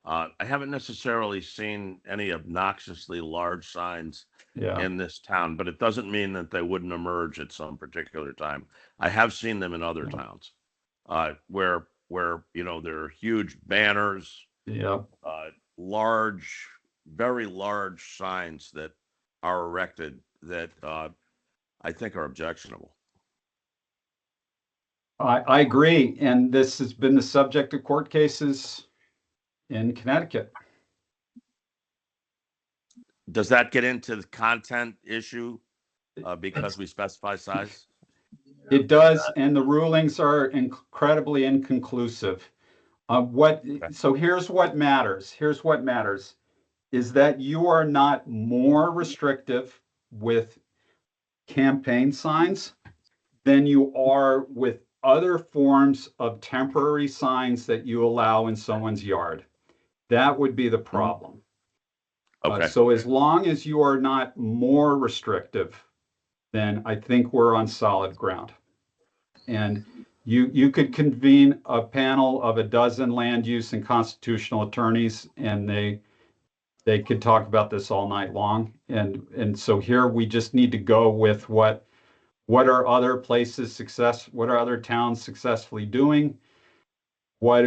I haven't necessarily seen any obnoxiously large signs Yeah. in this town, but it doesn't mean that they wouldn't emerge at some particular time. I have seen them in other towns, where there are huge banners, Yeah. large, very large signs that are erected that I think are objectionable. I agree. And this has been the subject of court cases in Connecticut. Does that get into the content issue because we specify size? It does, and the rulings are incredibly inconclusive. So here's what matters. Here's what matters is that you are not more restrictive with campaign signs than you are with other forms of temporary signs that you allow in someone's yard. That would be the problem. Okay. So as long as you are not more restrictive, then I think we're on solid ground. And you could convene a panel of a dozen land use and constitutional attorneys, and they could talk about this all night long. And so here we just need to go with what are other places what are other towns successfully doing? What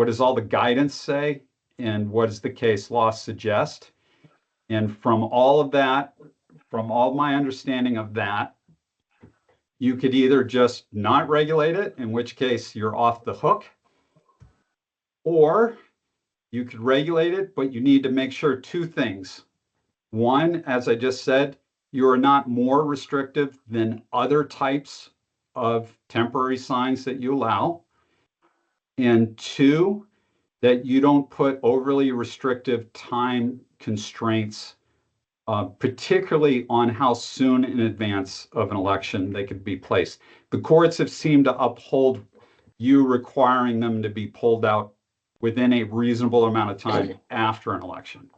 does all the guidance say? And what does the case law suggest? And from all of that, from all my understanding of that, you could either just not regulate it, in which case you're off the hook, or you could regulate it, but you need to make sure two things. One, as I just said, you are not more restrictive than other types of temporary signs that you allow. And two, that you don't put overly restrictive time constraints, particularly on how soon in advance of an election they could be placed. The courts have seemed to uphold you requiring them to be pulled out within a reasonable amount of time after an election.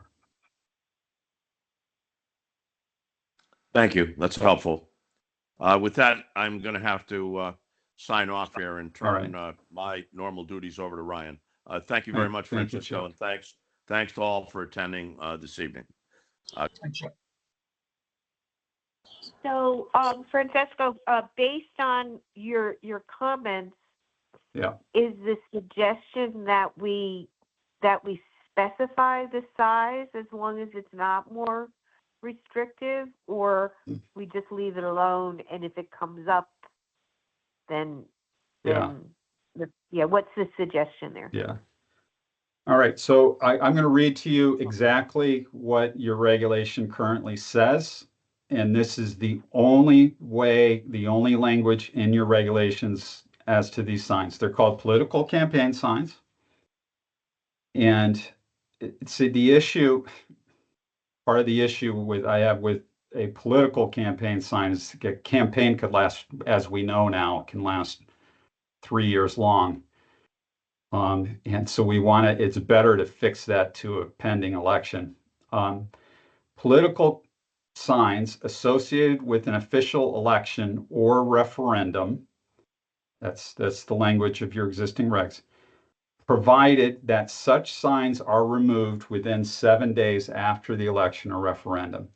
Thank you. That's helpful. With that, I'm going to have to sign off here and turn my normal duties over to Ryan. Thank you very much, Francisco, and thanks to all for attending this evening. So, Francesco, based on your comments, Yeah. is the suggestion that we specify the size as long as it's not more restrictive, or we just leave it alone, and if it comes up, then what's the suggestion there? Yeah. All right. So I'm going to read to you exactly what your regulation currently says. And this is the only language in your regulations as to these signs. They're called political campaign signs. And part of the issue I have with a political campaign sign is a campaign could last, as we know now, it can last 3 years long. And so it's better to fix that to a pending election. Political signs associated with an official election or referendum, that's the language of your existing regs, provided that such signs are removed within 7 days after the election or referendum.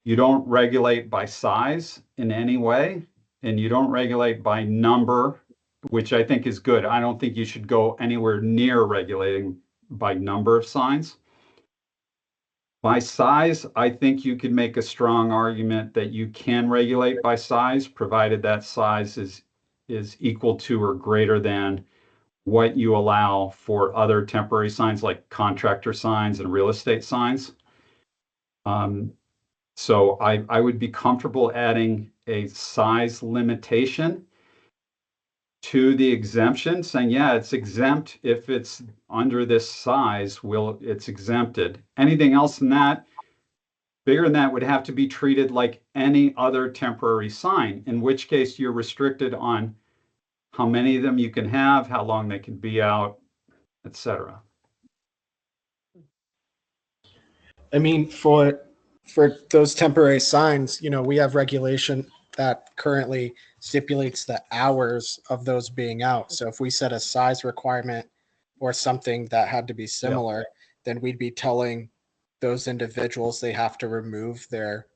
You don't regulate by size in any way, and you don't regulate by number, which I think is good. I don't think you should go anywhere near regulating by number of signs. By size, I think you could make a strong argument that you can regulate by size, provided that size is equal to or greater than what you allow for other temporary signs like contractor signs and real estate signs. So I would be comfortable adding a size limitation to the exemption, saying, yeah, it's exempt if it's under this size, it's exempted. Anything else than that, bigger than that, would have to be treated like any other temporary sign, in which case you're restricted on how many of them you can have, how long they can be out, etc. I mean, for those temporary signs, you know, we have regulation that currently stipulates the hours of those being out. So if we set a size requirement or something that had to be similar, then we'd be telling those individuals they have to remove their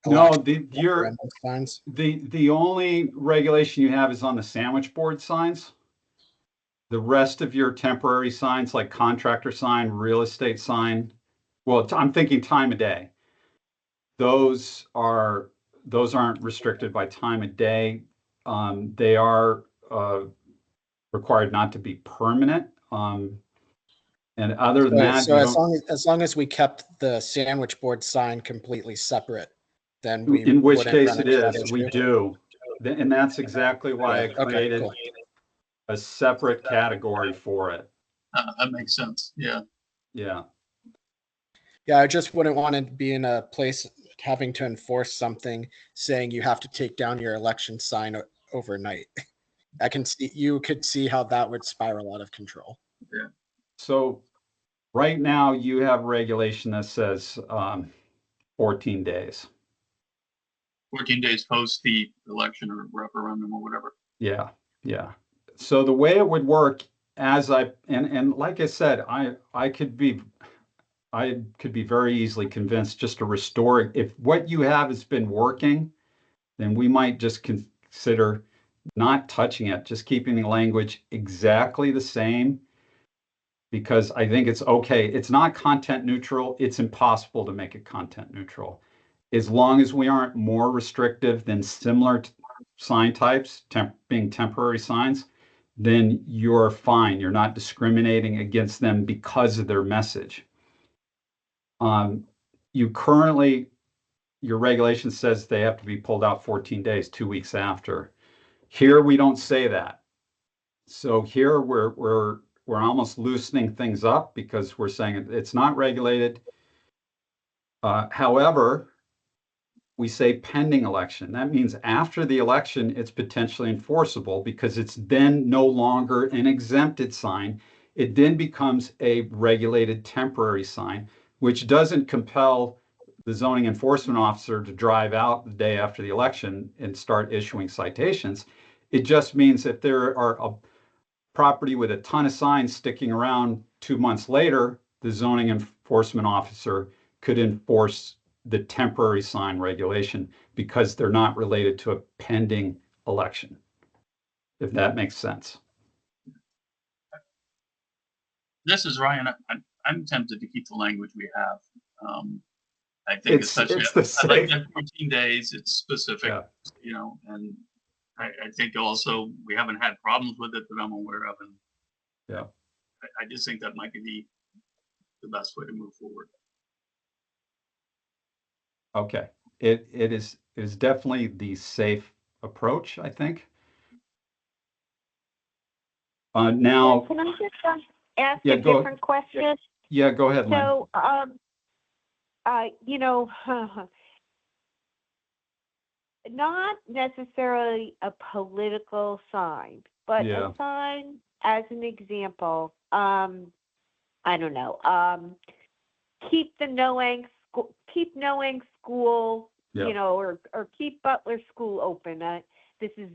No, referendum signs. the only regulation you have is on the sandwich board signs. The rest of your temporary signs, like contractor sign, real estate sign, well, I'm thinking time of day. Those aren't restricted by time of day. They are required not to be permanent. And other than that, So as long as we kept the sandwich board sign completely separate, then we in which wouldn't case run it into that is, we issue. do. And that's exactly why I Okay, created cool. a separate category for it. That makes sense. Yeah. Yeah. Yeah, I just wouldn't want to be in a place having to enforce something saying you have to take down your election sign overnight. You could see how that would spiral out of control. Yeah. So right now you have regulation that says 14 days. 14 days post the election or referendum or whatever. Yeah, yeah. So the way it would work, and like I said, I could be very easily convinced just to restore it. If what you have has been working, then we might just consider not touching it, just keeping the language exactly the same, because I think it's okay. It's not content neutral. It's impossible to make it content neutral. As long as we aren't more restrictive than similar sign types, being temporary signs, then you're fine. You're not discriminating against them because of their message. Your regulation says they have to be pulled out 14 days, 2 weeks after. Here we don't say that. So here we're almost loosening things up because we're saying it's not regulated. However, we say pending election. That means after the election, it's potentially enforceable because it's then no longer an exempted sign. It then becomes a regulated temporary sign, which doesn't compel the zoning enforcement officer to drive out the day after the election and start issuing citations. It just means if there are a property with a ton of signs sticking around 2 months later, the zoning enforcement officer could enforce the temporary sign regulation because they're not related to a pending election, if that makes sense. This is Ryan. I'm tempted to keep the language we have. I think especially it's the I like same. that 14 days. It's specific, Yeah. you know, and I think also we haven't had problems with it that I'm aware of, and Yeah. I just think that might be the best way to move forward. Okay. It is definitely the safe approach, I think. Now, Can I just ask Yeah, a go- different question? yeah, go ahead, Lynn. So, you know, not necessarily a political sign, but Yeah. a sign as an example. I don't know. Keep no angst school, Yeah. you know, or keep Butler School open. This is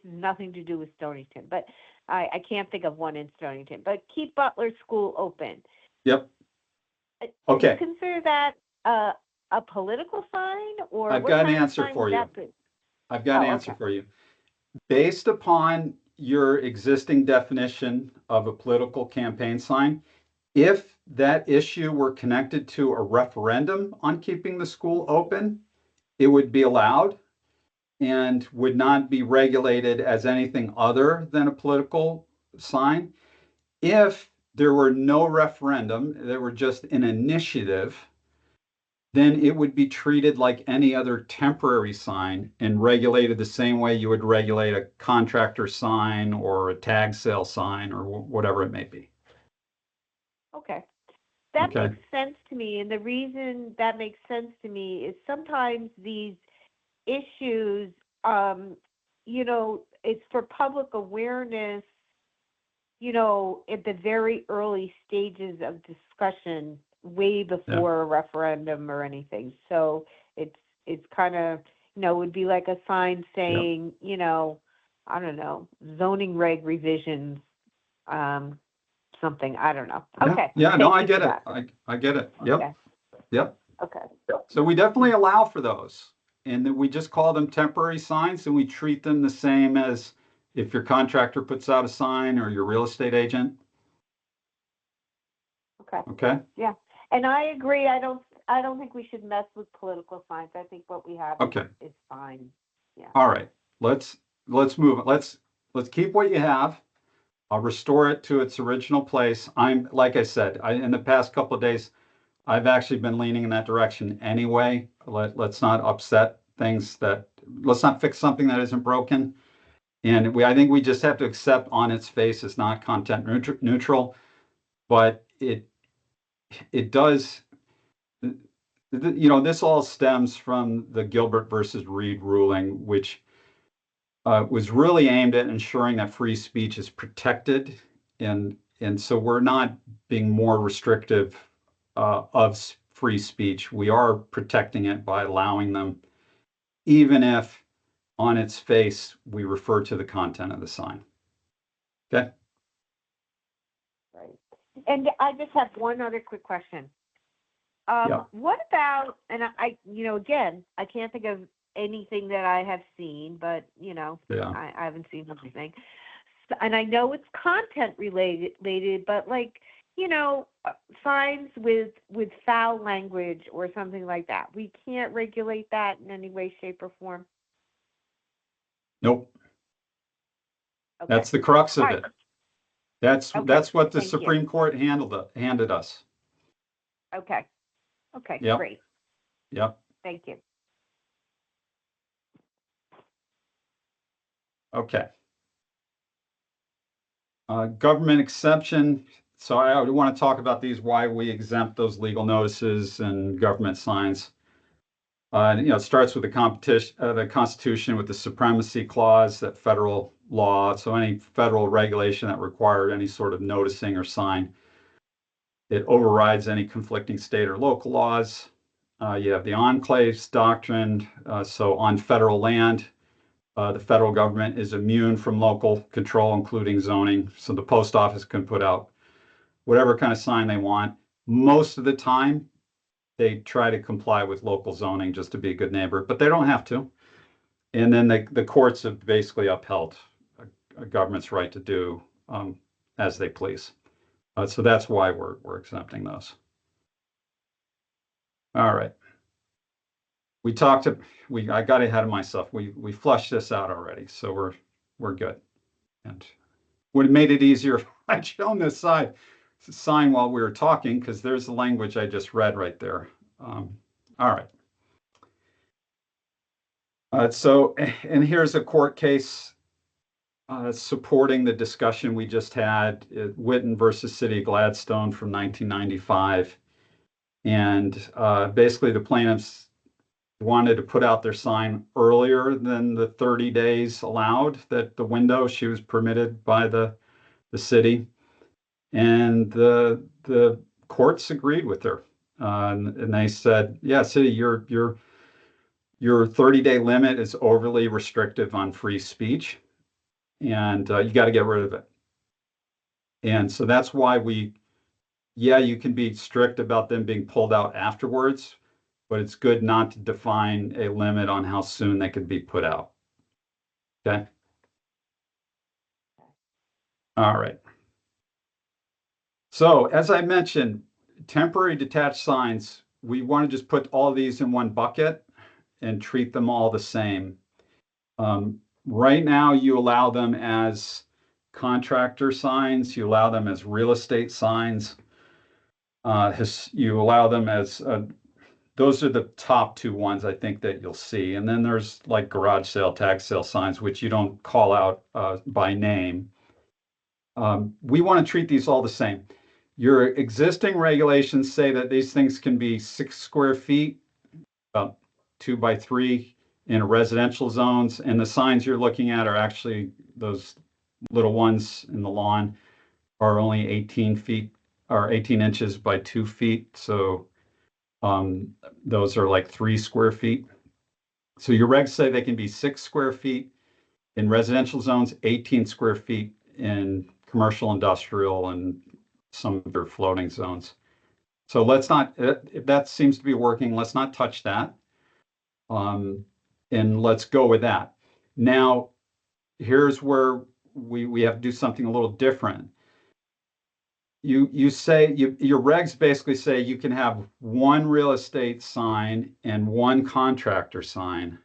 nothing to do with Stonington, but I can't think of one in Stonington. But keep Butler School open. Yep. Do Okay. you consider that a political sign, or I've what got an kind of answer sign for would you. that be? I've got an Oh, answer okay. for you. Based upon your existing definition of a political campaign sign, if that issue were connected to a referendum on keeping the school open, it would be allowed and would not be regulated as anything other than a political sign. If there were no referendum, there were just an initiative, then it would be treated like any other temporary sign and regulated the same way you would regulate a contractor sign or a tag sale sign or whatever it may be. Okay. That Okay. makes sense to me. And the reason that makes sense to me is sometimes these issues, it's for public awareness, at the very early stages of discussion, way before a referendum or anything. So it's kind of, it would be like a sign saying, I don't know, zoning reg revisions, something. I don't know. Okay. Yeah, no, Thank I you get for it. that. I get it. Yep. Okay. Yep. Okay. So we definitely allow for those. And then we just call them temporary signs and we treat them the same as if your contractor puts out a sign or your real estate agent. Okay. Okay. Yeah. And I agree. I don't think we should mess with political signs. I think what we have Okay. is fine. Yeah. All right. Let's move it. Let's keep what you have. I'll restore it to its original place. Like I said, in the past couple of days, I've actually been leaning in that direction anyway. Let's not upset things let's not fix something that isn't broken. And I think we just have to accept on its face it's not content neutral, but it does, this all stems from the Gilbert versus Reed ruling, which was really aimed at ensuring that free speech is protected. And so we're not being more restrictive of free speech. We are protecting it by allowing them, even if on its face we refer to the content of the sign. Okay. Right. And I just have one other quick question. Yeah. What about, and again, I can't think of anything that I have seen, but, Yeah. I haven't seen anything. And I know it's content related, but signs with foul language or something like that. We can't regulate that in any way, shape, or form. Nope. Okay. That's the crux of All it. right. That's Okay. what the Thank you. Supreme Court handed us. Okay. Okay. Yep. Great. Yep. Thank you. Okay. Government exception. So I want to talk about why we exempt those legal notices and government signs. It starts with the Constitution with the supremacy clause, that federal law. So any federal regulation that required any sort of noticing or sign, it overrides any conflicting state or local laws. You have the enclaves doctrine. So on federal land, the federal government is immune from local control, including zoning. So the post office can put out whatever kind of sign they want. Most of the time, they try to comply with local zoning just to be a good neighbor, but they don't have to. And then the courts have basically upheld a government's right to do as they please. So that's why we're exempting those. All right. I got ahead of myself. We flushed this out already, so we're good. And would have made it easier if I'd shown this sign while we were talking, because there's the language I just read right there. All right. And here's a court case supporting the discussion we just had, Witten versus City of Gladstone from 1995. And basically the plaintiffs wanted to put out their sign earlier than the 30 days allowed, that the window she was permitted by the city. And the courts agreed with her. And they said, yeah, city, your 30-day limit is overly restrictive on free speech, and you got to get rid of it. And so that's why you can be strict about them being pulled out afterwards, but it's good not to define a limit on how soon they could be put out. Okay. All right. So as I mentioned, temporary detached signs, we want to just put all these in one bucket and treat them all the same. Right now, you allow them as contractor signs, you allow them as real estate signs, you allow them as those are the top two ones I think that you'll see. And then there's like garage sale, tag sale signs, which you don't call out by name. We want to treat these all the same. Your existing regulations say that these things can be 6 square feet, about 2 by 3 in residential zones. And the signs you're looking at are actually those little ones in the lawn are only 18 feet or 18 inches by 2 feet. So those are like 3 square feet. So your regs say they can be 6 square feet in residential zones, 18 square feet in commercial, industrial, and some of their floating zones. So let's not, if that seems to be working, let's not touch that. And let's go with that. Now, here's where we have to do something a little different. You say your regs basically say you can have one real estate sign and one contractor sign.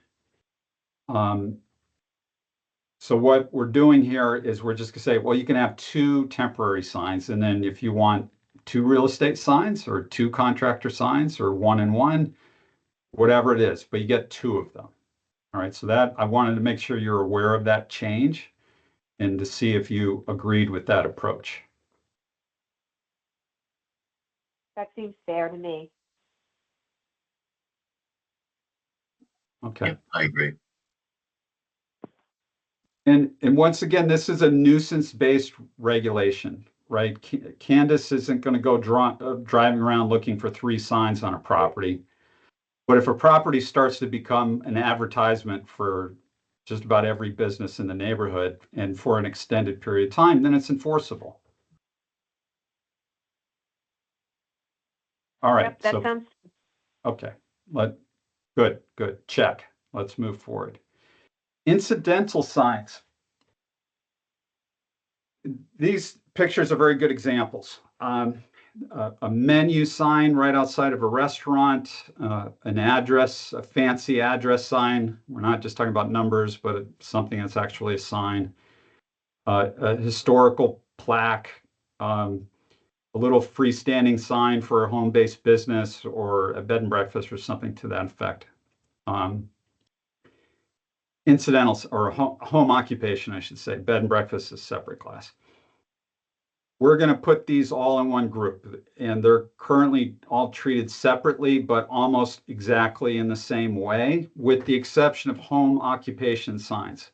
So what we're doing here is we're just gonna say, well, you can have 2 temporary signs, and then if you want 2 real estate signs or 2 contractor signs or 1 and 1, whatever it is, but you get 2 of them. All right, so that I wanted to make sure you're aware of that change and to see if you agreed with that approach. That seems fair to me. Okay. Yep, I agree. And once again, this is a nuisance-based regulation, right? Candace isn't going to go driving around looking for 3 signs on a property. But if a property starts to become an advertisement for just about every business in the neighborhood and for an extended period of time, then it's enforceable. All right. Yep, that sounds. Okay. Good. Check. Let's move forward. Incidental signs. These pictures are very good examples. A menu sign right outside of a restaurant, an address, a fancy address sign. We're not just talking about numbers, but something that's actually a sign. A historical plaque, a little freestanding sign for a home-based business or a bed and breakfast or something to that effect. Incidentals or home occupation, I should say. Bed and breakfast is a separate class. We're going to put these all in one group, and they're currently all treated separately, but almost exactly in the same way, with the exception of home occupation signs.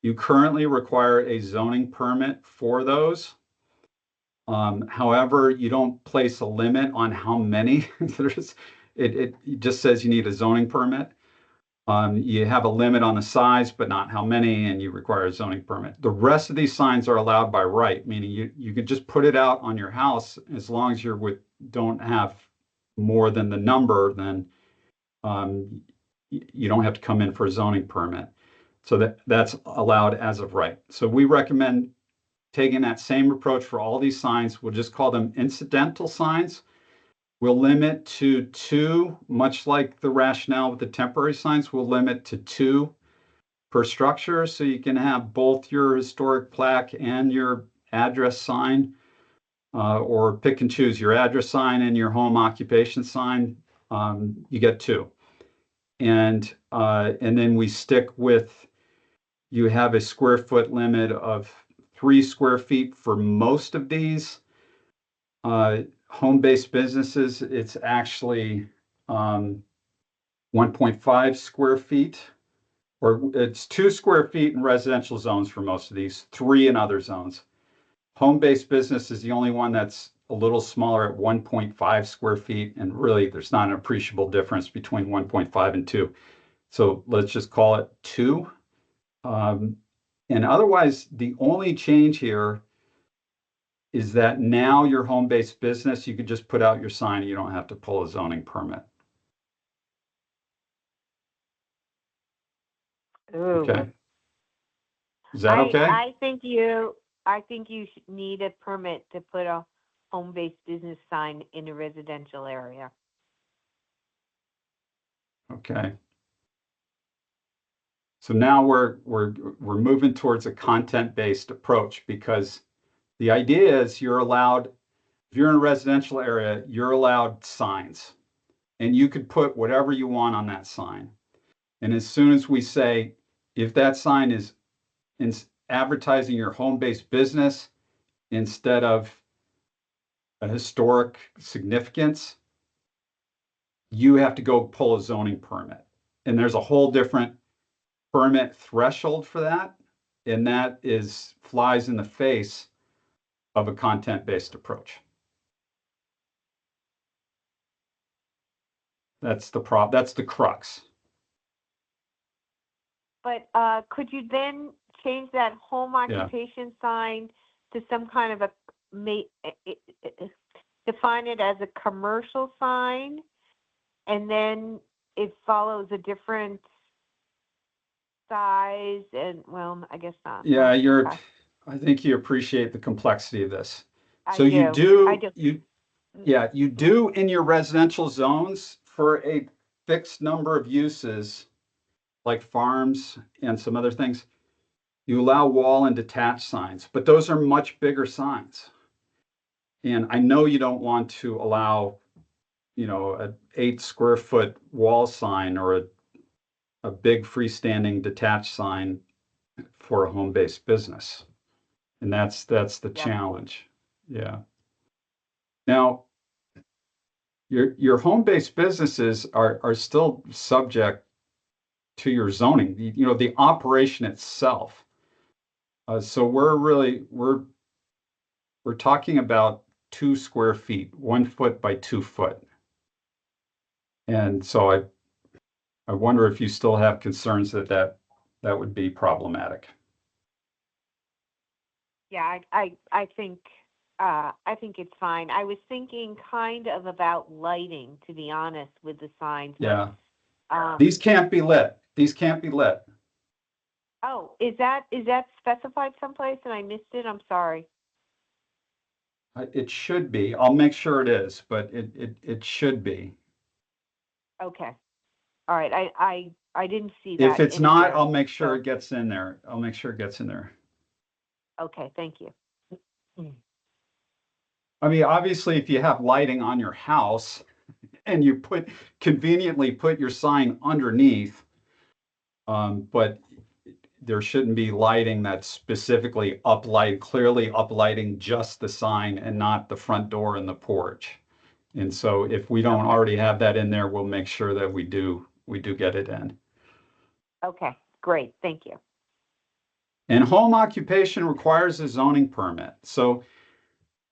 You currently require a zoning permit for those. However, you don't place a limit on how many. It just says you need a zoning permit. You have a limit on the size, but not how many, and you require a zoning permit. The rest of these signs are allowed by right, meaning you can just put it out on your house as long as don't have more than the number, then you don't have to come in for a zoning permit. So that's allowed as of right. So we recommend taking that same approach for all these signs. We'll just call them incidental signs. We'll limit to 2, much like the rationale with the temporary signs, we'll limit to 2 per structure. So you can have both your historic plaque and your address sign, or pick and choose your address sign and your home occupation sign. You get 2. And then we stick with, you have a square foot limit of 3 square feet for most of these. Home-based businesses, it's actually 1.5 square feet, or it's 2 square feet in residential zones for most of these, 3 in other zones. Home-based business is the only one that's a little smaller at 1.5 square feet, and really there's not an appreciable difference between 1.5 and 2. So let's just call it 2. And otherwise, the only change here is that now your home-based business, you could just put out your sign and you don't have to pull a zoning permit. Ooh. Okay. Is that okay? I think you need a permit to put a home-based business sign in a residential area. Okay. So now we're moving towards a content-based approach, because the idea is you're allowed, if you're in a residential area, you're allowed signs, and you could put whatever you want on that sign. And as soon as we say, if that sign is advertising your home-based business instead of a historic significance, you have to go pull a zoning permit. And there's a whole different permit threshold for that. And that flies in the face of a content-based approach. That's the that's the crux. But could you then change that home occupation sign to some kind of define it as a commercial sign, and then it follows a different size, and well, I guess not. Yeah, Okay. I think you appreciate the complexity of this. So I you do. you do in your residential zones for a fixed number of uses, like farms and some other things, you allow wall and detached signs, but those are much bigger signs. And I know you don't want to allow, an 8 square foot wall sign or a big freestanding detached sign for a home-based business. And that's the challenge. Yeah. Now, your home-based businesses are still subject to your zoning, the operation itself. So we're talking about 2 square feet, 1 foot by 2 foot. And so I wonder if you still have concerns that would be problematic. Yeah, I think it's fine. I was thinking kind of about lighting, to be honest, with the signs. Yeah. But, These can't be lit. These can't be lit. oh, is that specified someplace and I missed it? I'm sorry. It should be. I'll make sure it is, but it should be. Okay. All right. I didn't see that. If it's not, anywhere, I'll make sure so- it gets in there. I'll make sure it gets in there. Okay, thank you. I mean, obviously, if you have lighting on your house and you conveniently put your sign underneath, but there shouldn't be lighting that's specifically clearly uplighting just the sign and not the front door and the porch. And so if we don't already have that in there, we'll make sure that we do get it in. Okay, great. Thank you. And home occupation requires a zoning permit. So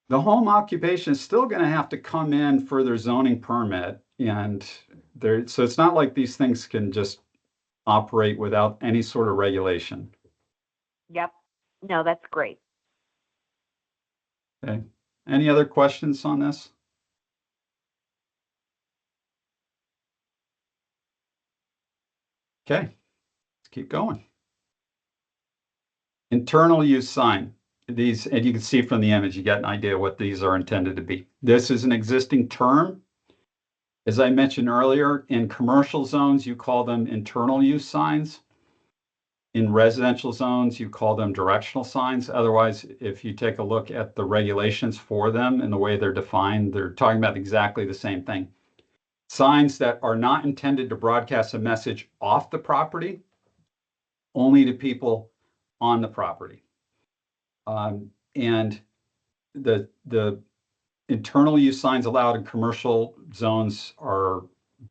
the home occupation is still going to have to come in for their zoning permit. And so it's not like these things can just operate without any sort of regulation. Yep. No, that's great. Okay. Any other questions on this? Okay, let's keep going. Internal use sign. These, and you can see from the image, you get an idea what these are intended to be. This is an existing term. As I mentioned earlier, in commercial zones, you call them internal use signs. In residential zones, you call them directional signs. Otherwise, if you take a look at the regulations for them and the way they're defined, they're talking about exactly the same thing. Signs that are not intended to broadcast a message off the property, only to people on the property. And the internal use signs allowed in commercial zones are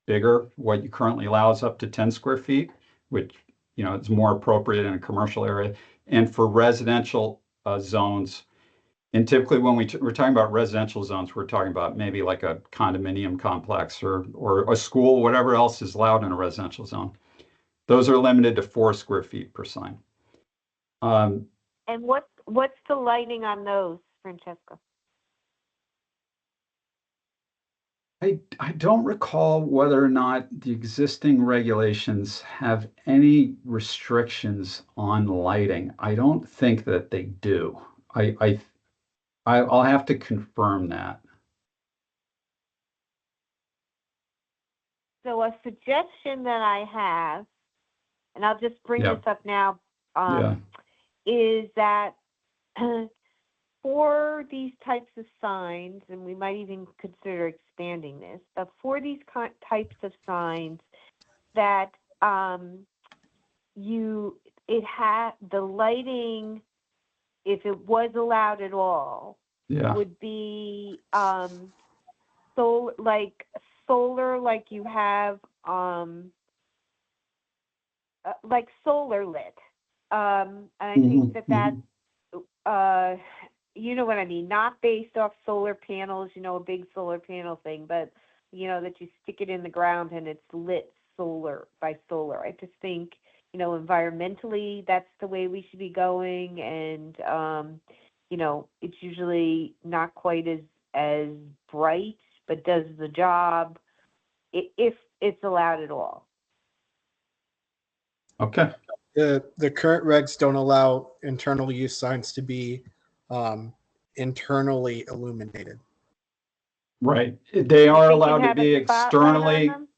bigger. What you currently allow is up to 10 square feet, which is more appropriate in a commercial area. And for residential zones, and typically when we're talking about residential zones, we're talking about maybe like a condominium complex or a school, whatever else is allowed in a residential zone. Those are limited to 4 square feet per sign. And what's the lighting on those, Francesca? I don't recall whether or not the existing regulations have any restrictions on lighting. I don't think that they do. I'll have to confirm that. So a suggestion that I have, and I'll just bring Yeah. this up now, Yeah. is that for these types of signs, and we might even consider expanding this, but for these types of signs that the lighting, if it was allowed at all, Yeah. would be solar, like you have like solar lit. And I think that you know what I mean, not based off solar panels, a big solar panel thing, but that you stick it in the ground and it's lit by solar. I just think, environmentally, that's the way we should be going. And, it's usually not quite as bright, but does the job if it's allowed at all. Okay. The current regs don't allow internal use signs to be internally illuminated. Right. They are You think allowed you'd to have be a spotlight on externally. them?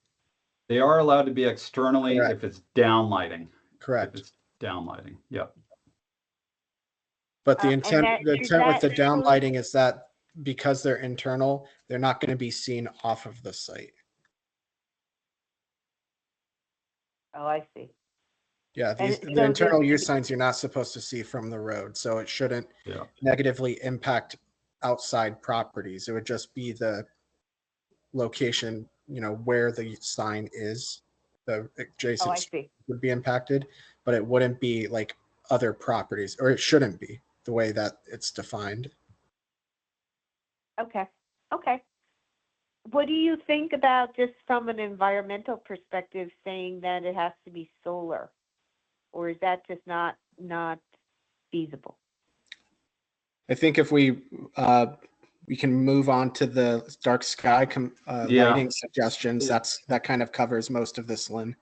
They are allowed to be externally Correct. if it's downlighting. If Correct. it's downlighting. Yep. But the And intent with the include- downlighting is that because they're internal, they're not going to be seen off of the site. Oh, I see. Yeah, And the so internal use signs you're not supposed to see from the road, so it shouldn't Yeah. negatively impact outside properties. It would just be the location, where the sign is. The Oh, I adjacent see. would be impacted, but it wouldn't be like other properties, or it shouldn't be the way that it's defined. Okay. What do you think about, just from an environmental perspective, saying that it has to be solar? Or is that just not feasible? I think if we can move on to the dark sky Yeah. lighting suggestions, that kind of covers most of this, Lynn.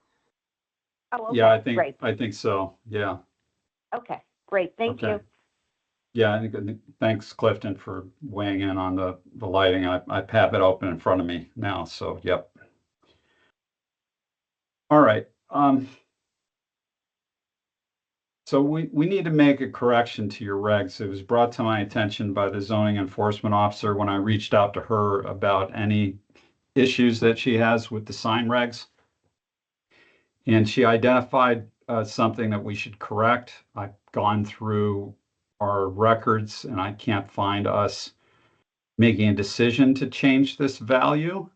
Oh, okay. Yeah, Great. I think so. Yeah. Okay, great. Thank you. Yeah, I think thanks, Clifton, for weighing in on the lighting. I have it open in front of me now, so yep. All right. So we need to make a correction to your regs. It was brought to my attention by the zoning enforcement officer when I reached out to her about any issues that she has with the sign regs. And she identified something that we should correct. I've gone through our records and I can't find us making a decision to change this value.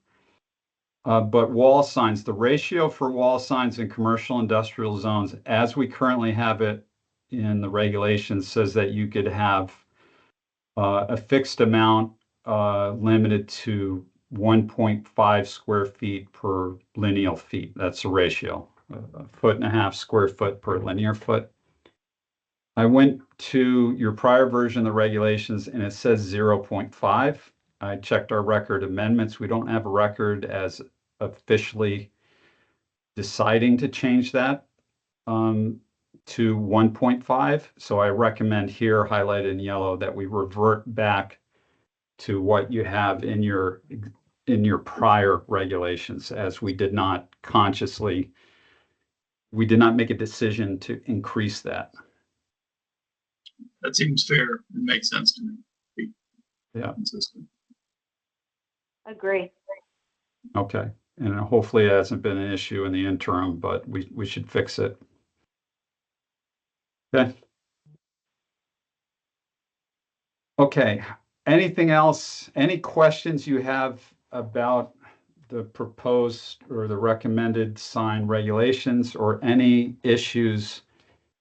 But wall signs, the ratio for wall signs in commercial industrial zones, as we currently have it in the regulations, says that you could have a fixed amount limited to 1.5 square feet per lineal feet. That's the ratio, a 1.5 square foot per linear foot. I went to your prior version of the regulations and it says 0.5. I checked our record amendments. We don't have a record as officially deciding to change that to 1.5. So I recommend here, highlighted in yellow, that we revert back to what you have in your prior regulations, as we did not make a decision to increase that. That seems fair. It makes sense to me. Be Yeah. consistent. Agree. Okay. And hopefully it hasn't been an issue in the interim, but we should fix it. Okay. Okay. Anything else? Any questions you have about the proposed or the recommended sign regulations, or any issues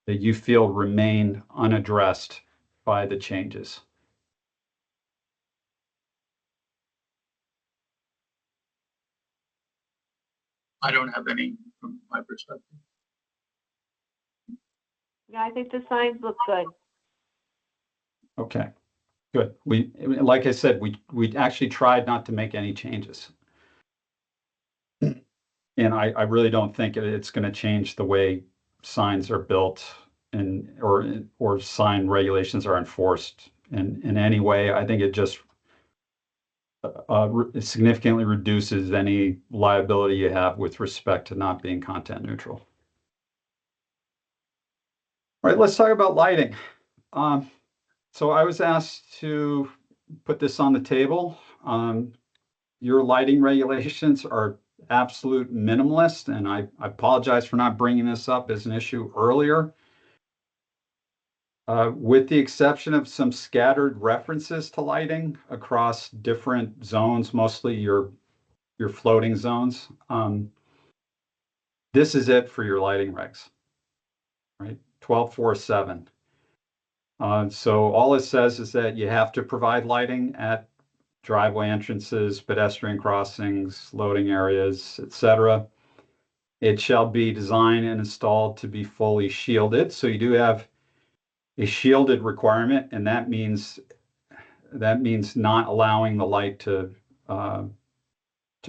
that you feel remain unaddressed by the changes? I don't have any from my perspective. Yeah, I think the signs look good. Okay, good. Like I said, we actually tried not to make any changes. And I really don't think it's going to change the way signs are built and or sign regulations are enforced in any way. I think it just significantly reduces any liability you have with respect to not being content neutral. All right, let's talk about lighting. So I was asked to put this on the table. Your lighting regulations are absolute minimalist, and I apologize for not bringing this up as an issue earlier. With the exception of some scattered references to lighting across different zones, mostly your floating zones, this is it for your lighting regs, right? 12.4.7. So all it says is that you have to provide lighting at driveway entrances, pedestrian crossings, loading areas, etc. It shall be designed and installed to be fully shielded. So you do have a shielded requirement, and that means not allowing the light to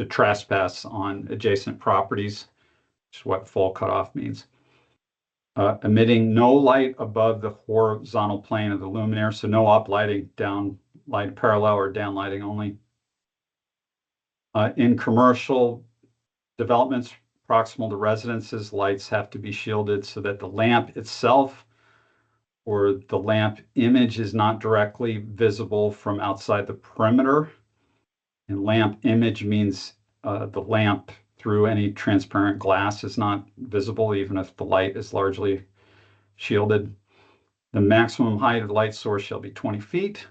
trespass on adjacent properties, which is what full cutoff means. Emitting no light above the horizontal plane of the luminaire, so no up lighting, down light parallel or down lighting only. In commercial developments proximal to residences, lights have to be shielded so that the lamp itself or the lamp image is not directly visible from outside the perimeter. And lamp image means the lamp through any transparent glass is not visible, even if the light is largely shielded. The maximum height of the light source shall be 20 feet.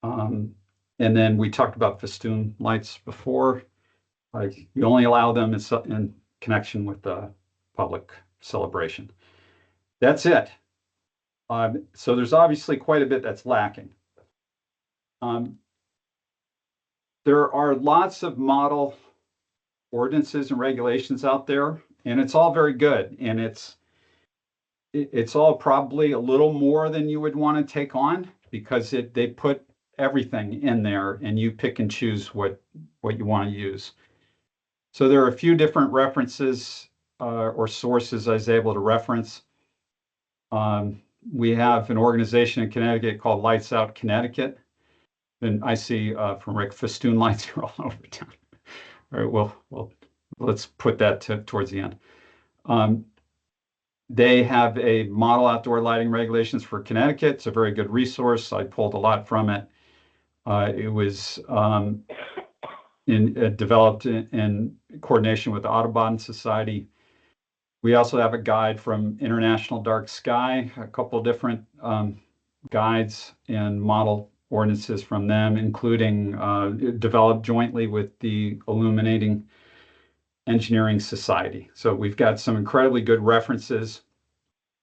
And then we talked about festoon lights before. You only allow them in connection with the public celebration. That's it. So there's obviously quite a bit that's lacking. There are lots of model ordinances and regulations out there, and it's all very good. And it's all probably a little more than you would want to take on because they put everything in there and you pick and choose what you want to use. So there are a few different references or sources I was able to reference. We have an organization in Connecticut called Lights Out Connecticut. And I see from Rick, festoon lights are all over town. All right, well, let's put that towards the end. They have a model outdoor lighting regulations for Connecticut. It's a very good resource. I pulled a lot from it. It was developed in coordination with the Audubon Society. We also have a guide from International Dark Sky, a couple of different guides and model ordinances from them, including developed jointly with the Illuminating Engineering Society. So we've got some incredibly good references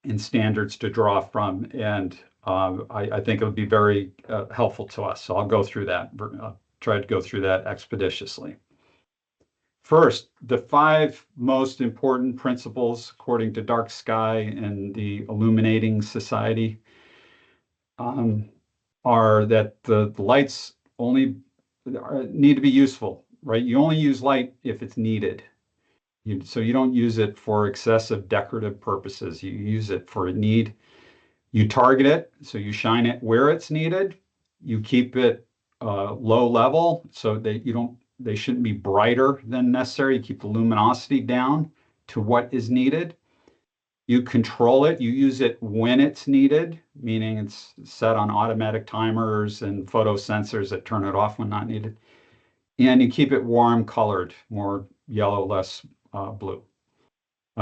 and standards to draw from, and I think it would be very helpful to us. So I'll go through that, try to go through that expeditiously. First, the 5 most important principles according to Dark Sky and the Illuminating Society are that the lights only need to be useful, right? You only use light if it's needed. So you don't use it for excessive decorative purposes. You use it for a need. You target it, so you shine it where it's needed. You keep it low level so that they shouldn't be brighter than necessary. You keep the luminosity down to what is needed. You control it. You use it when it's needed, meaning it's set on automatic timers and photo sensors that turn it off when not needed. And you keep it warm colored, more yellow, less blue.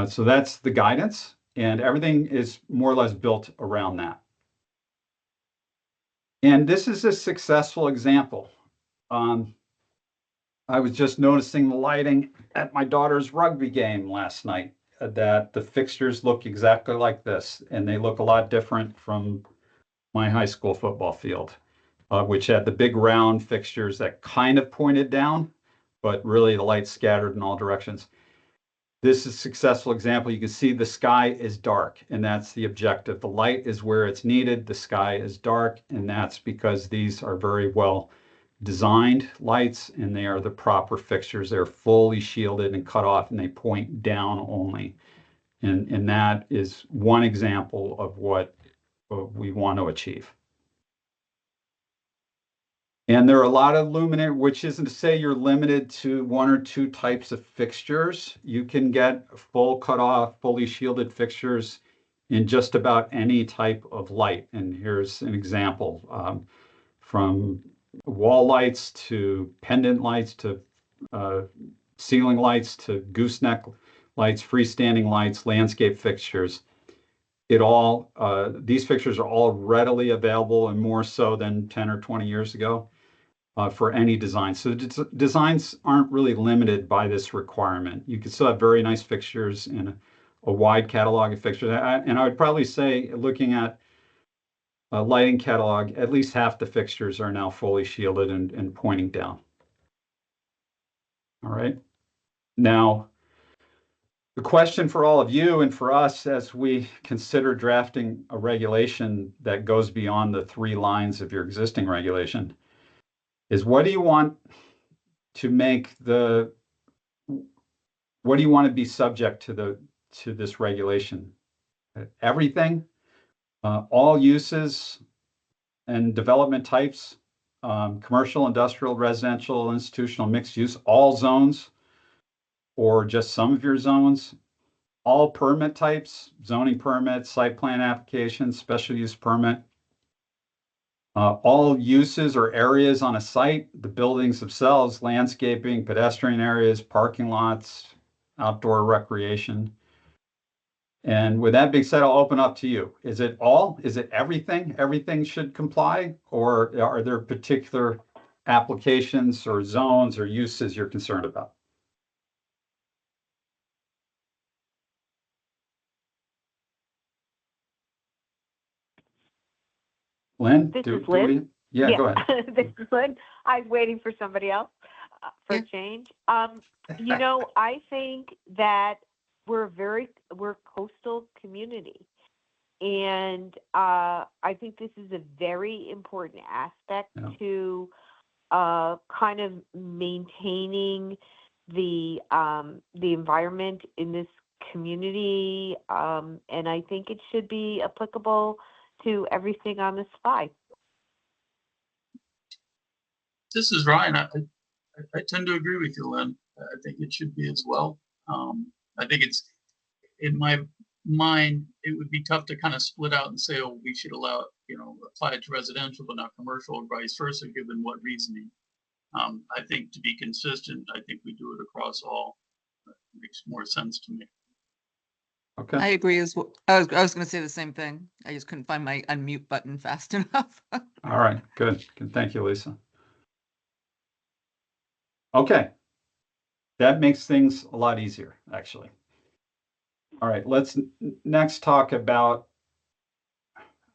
So that's the guidance, and everything is more or less built around that. And this is a successful example. I was just noticing the lighting at my daughter's rugby game last night, that the fixtures look exactly like this, and they look a lot different from my high school football field, which had the big round fixtures that kind of pointed down, but really the light scattered in all directions. This is a successful example. You can see the sky is dark, and that's the objective. The light is where it's needed. The sky is dark, and that's because these are very well designed lights, and they are the proper fixtures. They're fully shielded and cut off, and they point down only. And that is one example of what we want to achieve. And there are a lot of luminaire, which isn't to say you're limited to one or two types of fixtures. You can get full cut off, fully shielded fixtures in just about any type of light. And here's an example, from wall lights to pendant lights to ceiling lights to gooseneck lights, freestanding lights, landscape fixtures. These fixtures are all readily available, and more so than 10 or 20 years ago, for any design. So designs aren't really limited by this requirement. You can still have very nice fixtures in a wide catalog of fixtures. And I would probably say, looking at a lighting catalog, at least half the fixtures are now fully shielded and pointing down. All right. Now, the question for all of you and for us as we consider drafting a regulation that goes beyond the 3 lines of your existing regulation is, what do you want to be subject to this regulation? Everything, all uses and development types, commercial, industrial, residential, institutional, mixed use, all zones, or just some of your zones, all permit types, zoning permit, site plan application, special use permit, all uses or areas on a site, the buildings themselves, landscaping, pedestrian areas, parking lots, outdoor recreation. And with that being said, I'll open up to you. Is it all? Is it everything? Everything should comply? Or are there particular applications or zones or uses you're concerned about? Lynn? This is Lynn. Yeah, go ahead. This is Lynn. I was waiting for somebody else for a change. I think that we're a coastal community. And I think this is a very important aspect to kind of maintaining the environment in this community. And I think it should be applicable to everything on the slide. This is Ryan. I tend to agree with you, Lynn. I think it should be as well. I think it's, in my mind, it would be tough to kind of split out and say, oh, we should allow, apply it to residential but not commercial, or vice versa, given what reasoning. I think to be consistent, I think we do it across all. It makes more sense to me. Okay. I agree as well. I was going to say the same thing. I just couldn't find my unmute button fast enough. All right, good. Thank you, Lisa. Okay. That makes things a lot easier, actually. All right, let's next talk about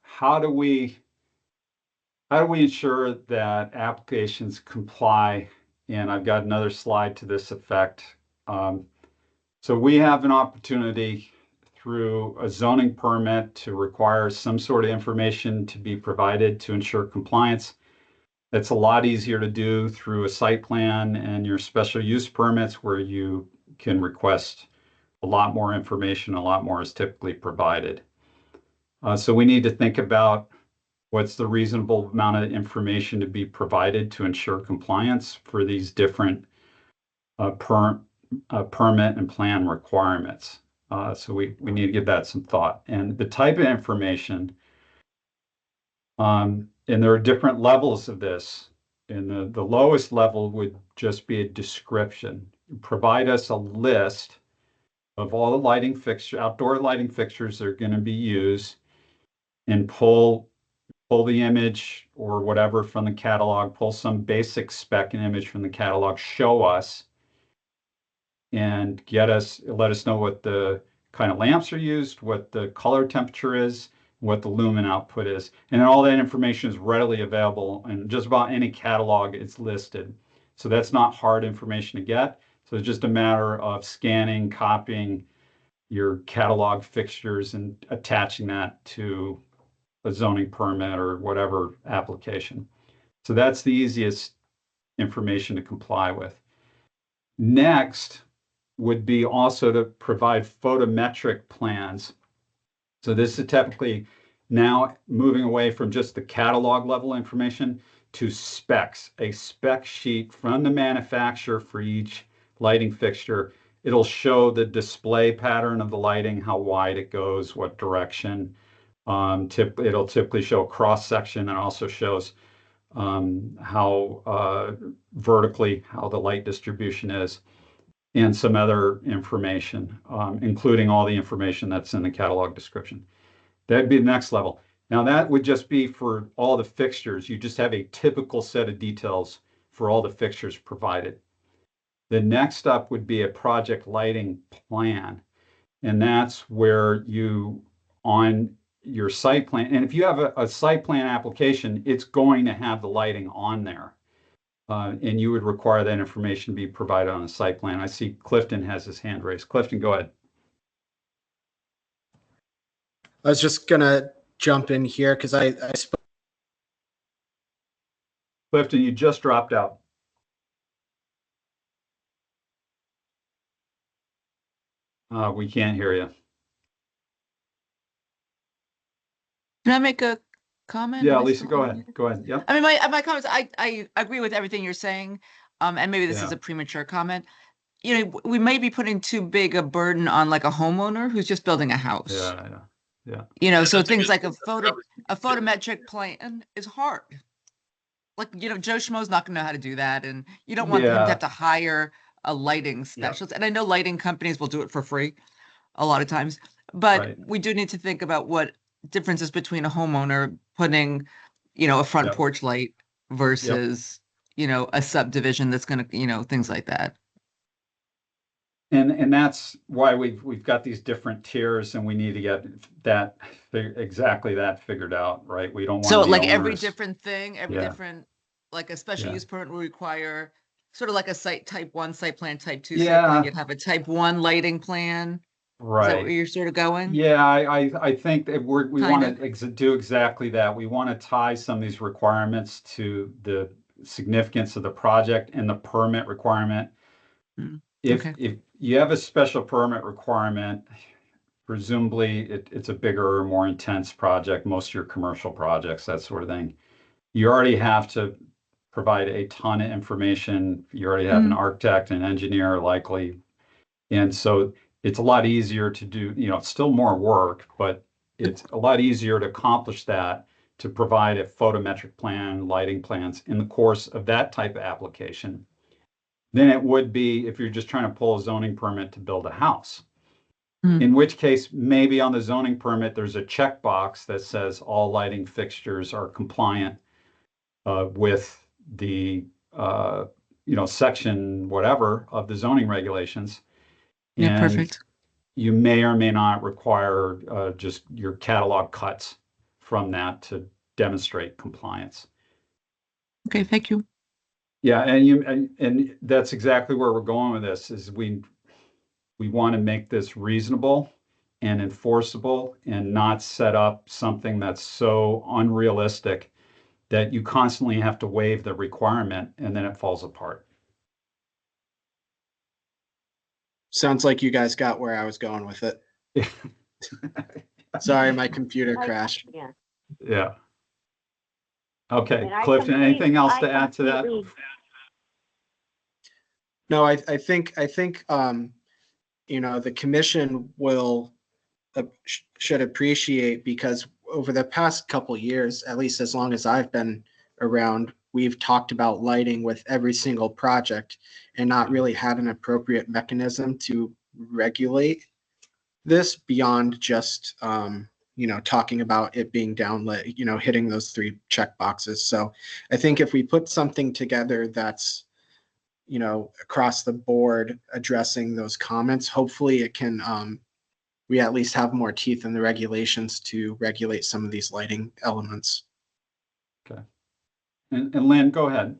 how do we ensure that applications comply? And I've got another slide to this effect. So we have an opportunity through a zoning permit to require some sort of information to be provided to ensure compliance. It's a lot easier to do through a site plan and your special use permits, where you can request a lot more information. A lot more is typically provided. So we need to think about what's the reasonable amount of information to be provided to ensure compliance for these different permit and plan requirements. So we need to give that some thought. And the type of information, and there are different levels of this. And the lowest level would just be a description. Provide us a list of all the lighting fixture, outdoor lighting fixtures that are going to be used, and pull the image or whatever from the catalog, pull some basic spec and image from the catalog, show us, and let us know what the kind of lamps are used, what the color temperature is, what the lumen output is. And all that information is readily available, and just about any catalog is listed. So that's not hard information to get. So it's just a matter of scanning, copying your catalog fixtures and attaching that to a zoning permit or whatever application. So that's the easiest information to comply with. Next would be also to provide photometric plans. So this is typically now moving away from just the catalog level information to specs, a spec sheet from the manufacturer for each lighting fixture. It'll show the display pattern of the lighting, how wide it goes, what direction. It'll typically show cross section, and also shows how vertically how the light distribution is, and some other information, including all the information that's in the catalog description. That'd be the next level. Now that would just be for all the fixtures. You just have a typical set of details for all the fixtures provided. The next up would be a project lighting plan. And that's where you, on your site plan, and if you have a site plan application, it's going to have the lighting on there. And you would require that information to be provided on a site plan. I see Clifton has his hand raised. Clifton, go ahead. I was just gonna jump in here because I spoke. Clifton, you just dropped out. We can't hear you. Can I make a comment? Yeah, Am I Lisa, still go on ahead. here? Go ahead. Yep. I mean, my comments, I agree with everything you're saying. And maybe this is Yeah. a premature comment. You know, we may be putting too big a burden on like a homeowner who's just building a house. Yeah. You know, Yeah, so that's a things good- like a photometric plan is hard. Like, you know, Joe Schmo's not gonna know how to do that, and you don't want him to Yeah. have to hire a lighting specialist. And I know lighting companies will do it for free a lot of times, but Right. we do need to think about what differences between a homeowner putting, you know, a front Yep. porch light versus, you know, a subdivision that's gonna, you know, things like that. And that's why we've got these different tiers, and we need to get that exactly that figured out, right? We don't want So to be like every onerous. different thing, every Yeah. different, like a special Yeah. use permit will require sort of like a site type 1 site plan, type 2 site Yeah. plan. You'd have a type 1 lighting plan. Is that where Right. you're sort of going? Yeah, I think that we want Kinda. to do exactly that. We want to tie some of these requirements to the significance of the project and the permit requirement. If you have a special permit requirement, presumably it's a bigger or more intense project, most of your commercial projects, that sort of thing. You already have to provide a ton of information. You already have an architect, an engineer likely. And so it's a lot easier to do, you know, it's still more work, but it's a lot easier to accomplish that, to provide a photometric plan, lighting plans in the course of that type of application, than it would be if you're just trying to pull a zoning permit to build a house. In which case, maybe on the zoning permit, there's a checkbox that says all lighting fixtures are compliant with the, you know, section whatever of the zoning regulations. Yeah, And perfect. you may or may not require just your catalog cuts from that to demonstrate compliance. Okay, thank you. Yeah, and that's exactly where we're going with this, is we want to make this reasonable and enforceable, and not set up something that's so unrealistic that you constantly have to waive the requirement and then it falls apart. Sounds like you guys got where I was going with it. Sorry, my computer crashed. Yeah. Yeah. Okay, And I Clifton, anything else to I add to that? completely- No, I think you know, the commission will should appreciate, because over the past couple years, at least as long as I've been around, we've talked about lighting with every single project and not really had an appropriate mechanism to regulate this beyond just you know, talking about it being downlit, you know, hitting those 3 check boxes. So I think if we put something together that's, you know, across the board addressing those comments, hopefully it can we at least have more teeth in the regulations to regulate some of these lighting elements. Okay. And Lynn, go ahead.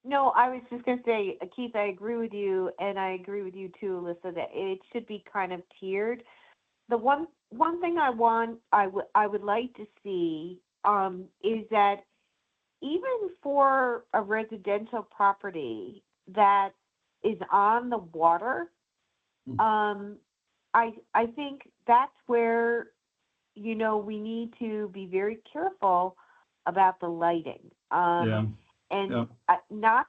No, I was just going to say, Keith, I agree with you, and I agree with you too, Alyssa, that it should be kind of tiered. The one thing I would like to see is that even for a residential property that is on the water, I think that's where, you know, we need to be very careful about the lighting. Yeah. And Yeah. not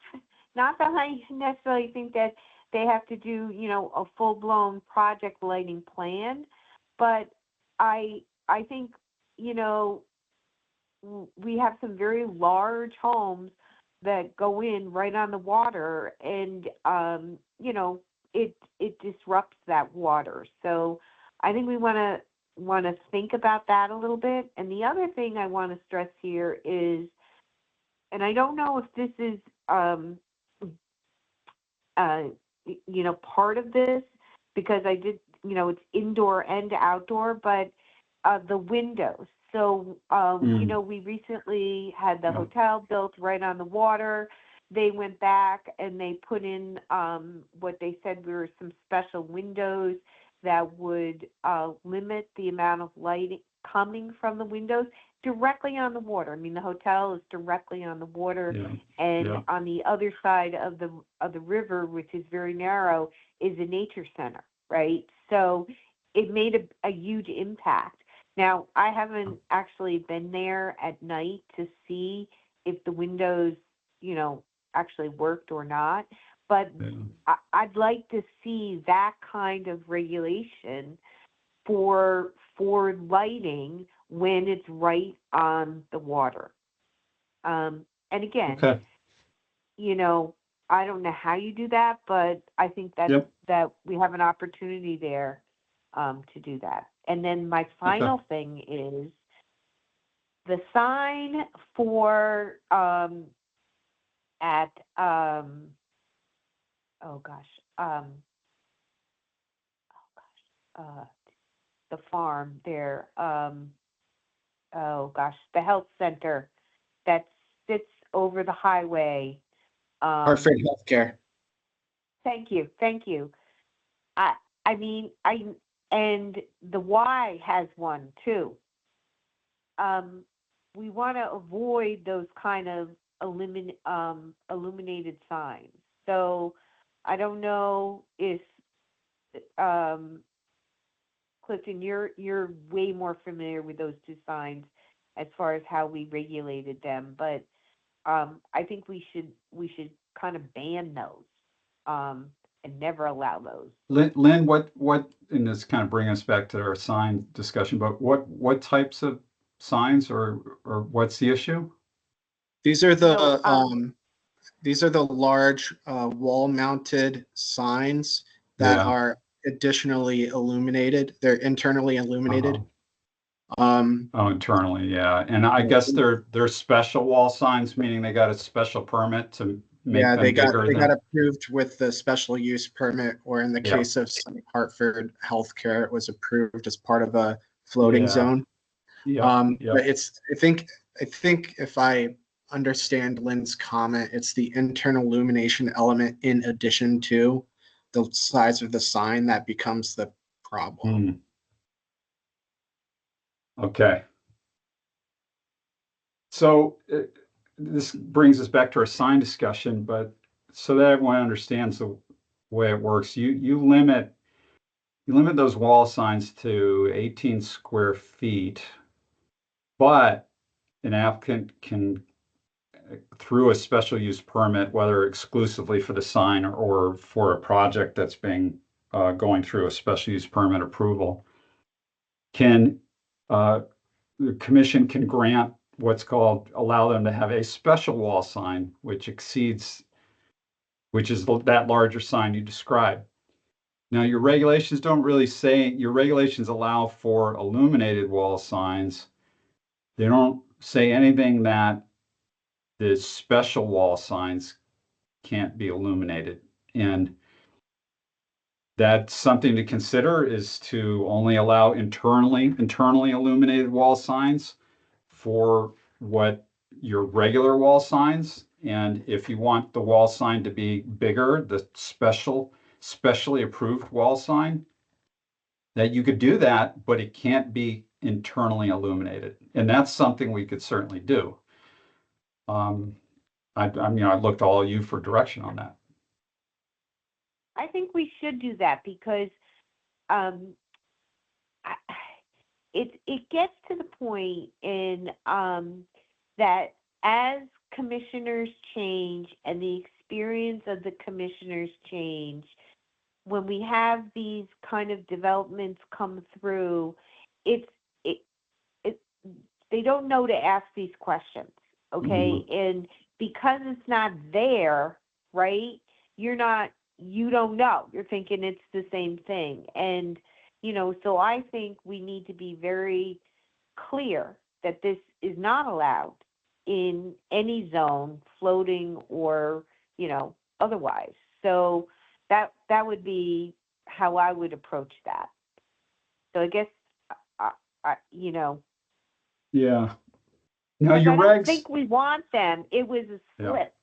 that I necessarily think that they have to do, you know, a full-blown project lighting plan, but I think, you know, we have some very large homes that go in right on the water, and you know, it disrupts that water. So I think we want to think about that a little bit. And the other thing I want to stress here is, and I don't know if this is you know, part of this, because I did, you know, it's indoor and outdoor, but the windows. So, you know, we recently had the Yeah. hotel built right on the water. They went back and they put in what they said were some special windows that would limit the amount of light coming from the windows directly on the water. I mean, the hotel is directly on the water, Yeah. and Yeah. on the other side of the river, which is very narrow, is a nature center, right? So it made a huge impact. Now, I haven't actually been there at night to see if the windows, you know, actually worked or not, but Yeah. I'd like to see that kind of regulation for lighting when it's right on the water. And again, Okay. you know, I don't know how you do that, but I think that Yep. that we have an opportunity there to do that. And then my final thing is the sign for at oh gosh, uh, the farm there, oh gosh, the health center that sits over the highway. Hartford Healthcare. Thank you, thank you. I I mean, and the Y has one too. We want to avoid those kind of illuminated signs. So I don't know if um, Clifton, you're way more familiar with those two signs as far as how we regulated them, but I think we should kind of ban those and never allow those. Lynn, what, and this kind of bring us back to our sign discussion, but what types of signs or what's the issue? These are So, the large wall-mounted signs that Yeah. are additionally illuminated. They're internally illuminated. Oh, internally, yeah. And I guess they're special wall signs, meaning they got a special permit to make Yeah, them they got bigger than. approved with the special use permit, or in the Yeah. case of Hartford Healthcare, it was approved as part of a floating Yeah. zone. Yeah. But I think if I understand Lynn's comment, it's the internal illumination element in addition to the size of the sign that becomes the problem. Okay. So this brings us back to our sign discussion, but so that everyone understands the way it works, you limit those wall signs to 18 square feet, but an applicant can, through a special use permit, whether exclusively for the sign or for a project that's being going through a special use permit approval, can the commission can grant what's called, allow them to have a special wall sign, which is that larger sign you described. Now, your regulations don't really say, your regulations allow for illuminated wall signs. They don't say anything that the special wall signs can't be illuminated. And that's something to consider, is to only allow internally illuminated wall signs for what your regular wall signs. And if you want the wall sign to be bigger, the specially approved wall sign, that you could do that, but it can't be internally illuminated. And that's something we could certainly do. I mean, I looked to all of you for direction on that. I think we should do that because um, it gets to the point in that as commissioners change and the experience of the commissioners change, when we have these kind of developments come through, it they don't know to ask these questions, okay? And because it's not there, right? You don't know. You're thinking it's the same thing. And, so I think we need to be very clear that this is not allowed in any zone, floating or, otherwise. So that would be how I would approach that. So I guess, Yeah. Now because your I don't regs. think we want them. It was a Yeah. slip.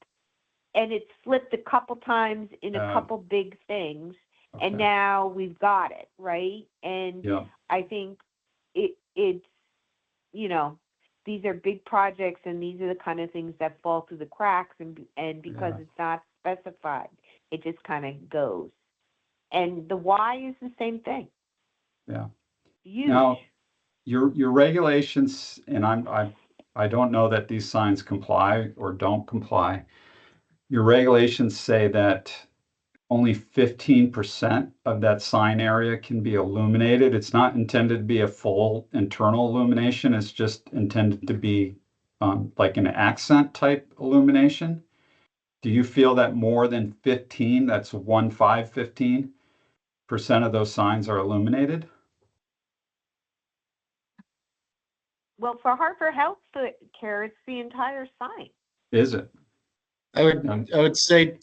And it slipped a couple times in a couple big things. Okay. And now we've got it, right? And Yeah. I think it's, these are big projects and these are the kind of things that fall through the cracks and because Yeah. it's not specified, it just kind of goes. And the why is the same thing. Yeah. Huge. Now, your regulations, and I don't know that these signs comply or don't comply. Your regulations say that only 15% of that sign area can be illuminated. It's not intended to be a full internal illumination. It's just intended to be like an accent type illumination. Do you feel that more than 15, that's 15% of those signs are illuminated? Well, for Hartford Health Care, it's the entire sign. Is it? I would say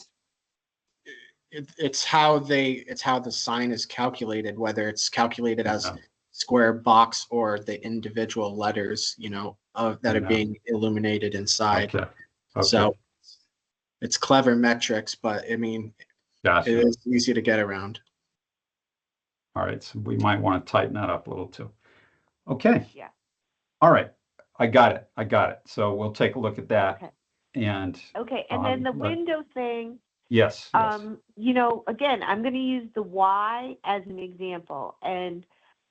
it's how the sign is calculated, whether it's calculated as Yeah. square box or the individual letters, that are Yeah. being illuminated inside. Okay. So it's clever metrics, but I mean, Gotcha. it is easy to get around. All right, so we might want to tighten that up a little too. Okay. Yeah. All right, I got it. So we'll take a look at that. Okay. And Okay, and then the window thing. yes. Again, I'm going to use the why as an example, and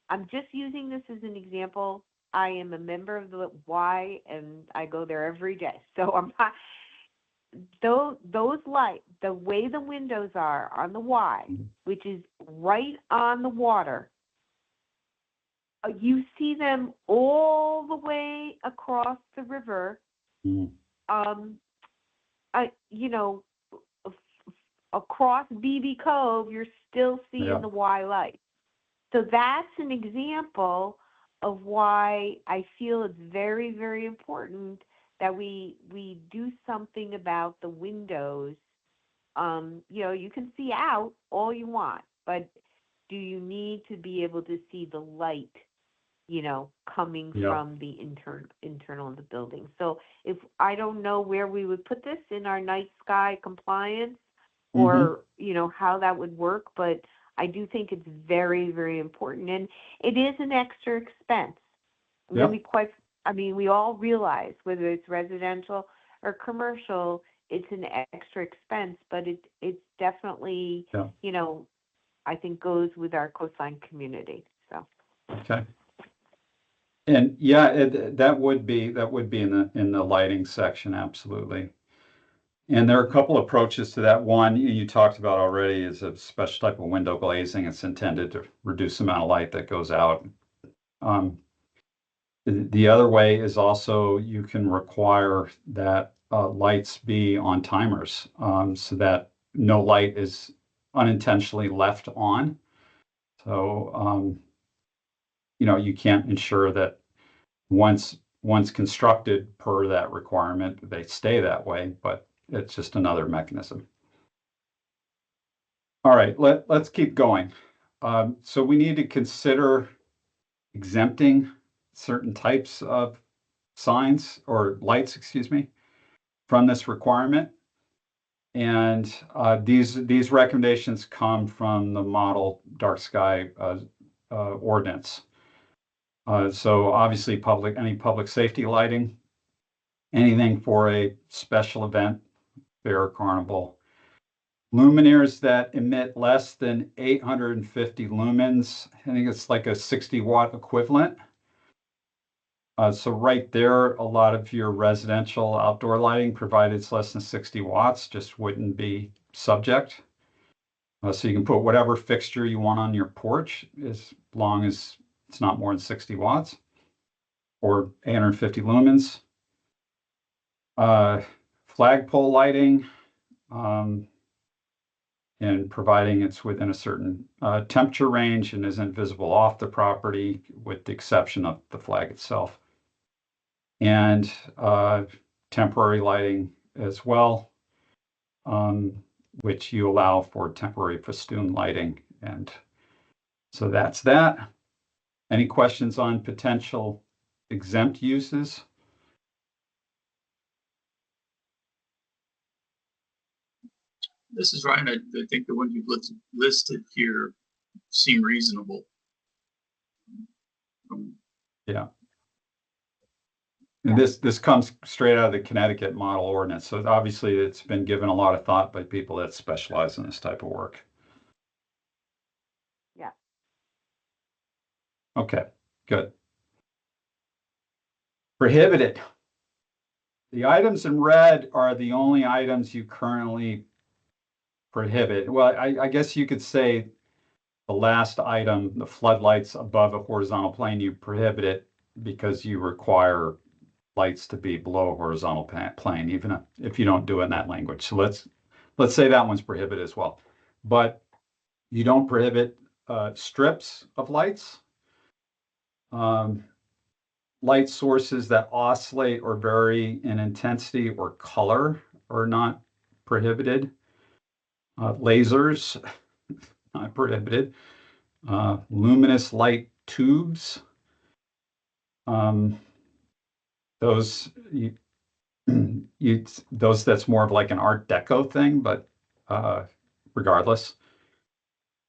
I'm just using this as an example. I am a member of the Y, and I go there every day. So I'm not, those lights, the way the windows are on the Y, which is right on the water, you see them all the way across the river. Across BB Cove, you're still seeing the Y light. So that's an example of why I feel it's very, very important that we do something about the windows. You can see out all you want, but do you need to be able to see the light, coming from the internal of the building? So if I don't know where we would put this in our night sky compliance or, how that would work, but I do think it's very, very important. And it is an extra expense. We all realize whether it's residential or commercial, it's an extra expense, but it's definitely, I think goes with our coastline community. So. Okay. And that would be in the lighting section, absolutely. And there are a couple approaches to that. One you talked about already is a special type of window glazing. It's intended to reduce the amount of light that goes out. The other way is also you can require that lights be on timers so that no light is unintentionally left on. So, you can't ensure that once constructed per that requirement, they stay that way, but it's just another mechanism. All right, let's keep going. So we need to consider exempting certain types of signs or lights, from this requirement. And these recommendations come from the model dark sky ordinance. So obviously any public safety lighting anything for a special event, fair, carnival. Luminaires that emit less than 850 lumens. I think it's like a 60-watt equivalent. So right there, a lot of your residential outdoor lighting, provided it's less than 60 watts, just wouldn't be subject. So you can put whatever fixture you want on your porch as long as it's not more than 60 watts or 850 lumens. Flagpole lighting, and providing it's within a certain temperature range and isn't visible off the property, with the exception of the flag itself. And temporary lighting as well, which you allow for temporary festoon lighting. And so that's that. Any questions on potential exempt uses? This is Ryan. I think the ones you've listed here seem reasonable. Yeah. And this comes straight out of the Connecticut model ordinance. So obviously it's been given a lot of thought by people that specialize in this type of work. Yeah. Okay, good. Prohibited. The items in red are the only items you currently prohibit. Well, I guess you could say the last item, the floodlights above a horizontal plane, you prohibit it because you require lights to be below a horizontal plane, even if you don't do it in that language. So let's say that one's prohibited as well. But you don't prohibit strips of lights. Light sources that oscillate or vary in intensity or color are not prohibited. Lasers, not prohibited. Luminous light tubes. Those those that's more of like an Art Deco thing, but regardless.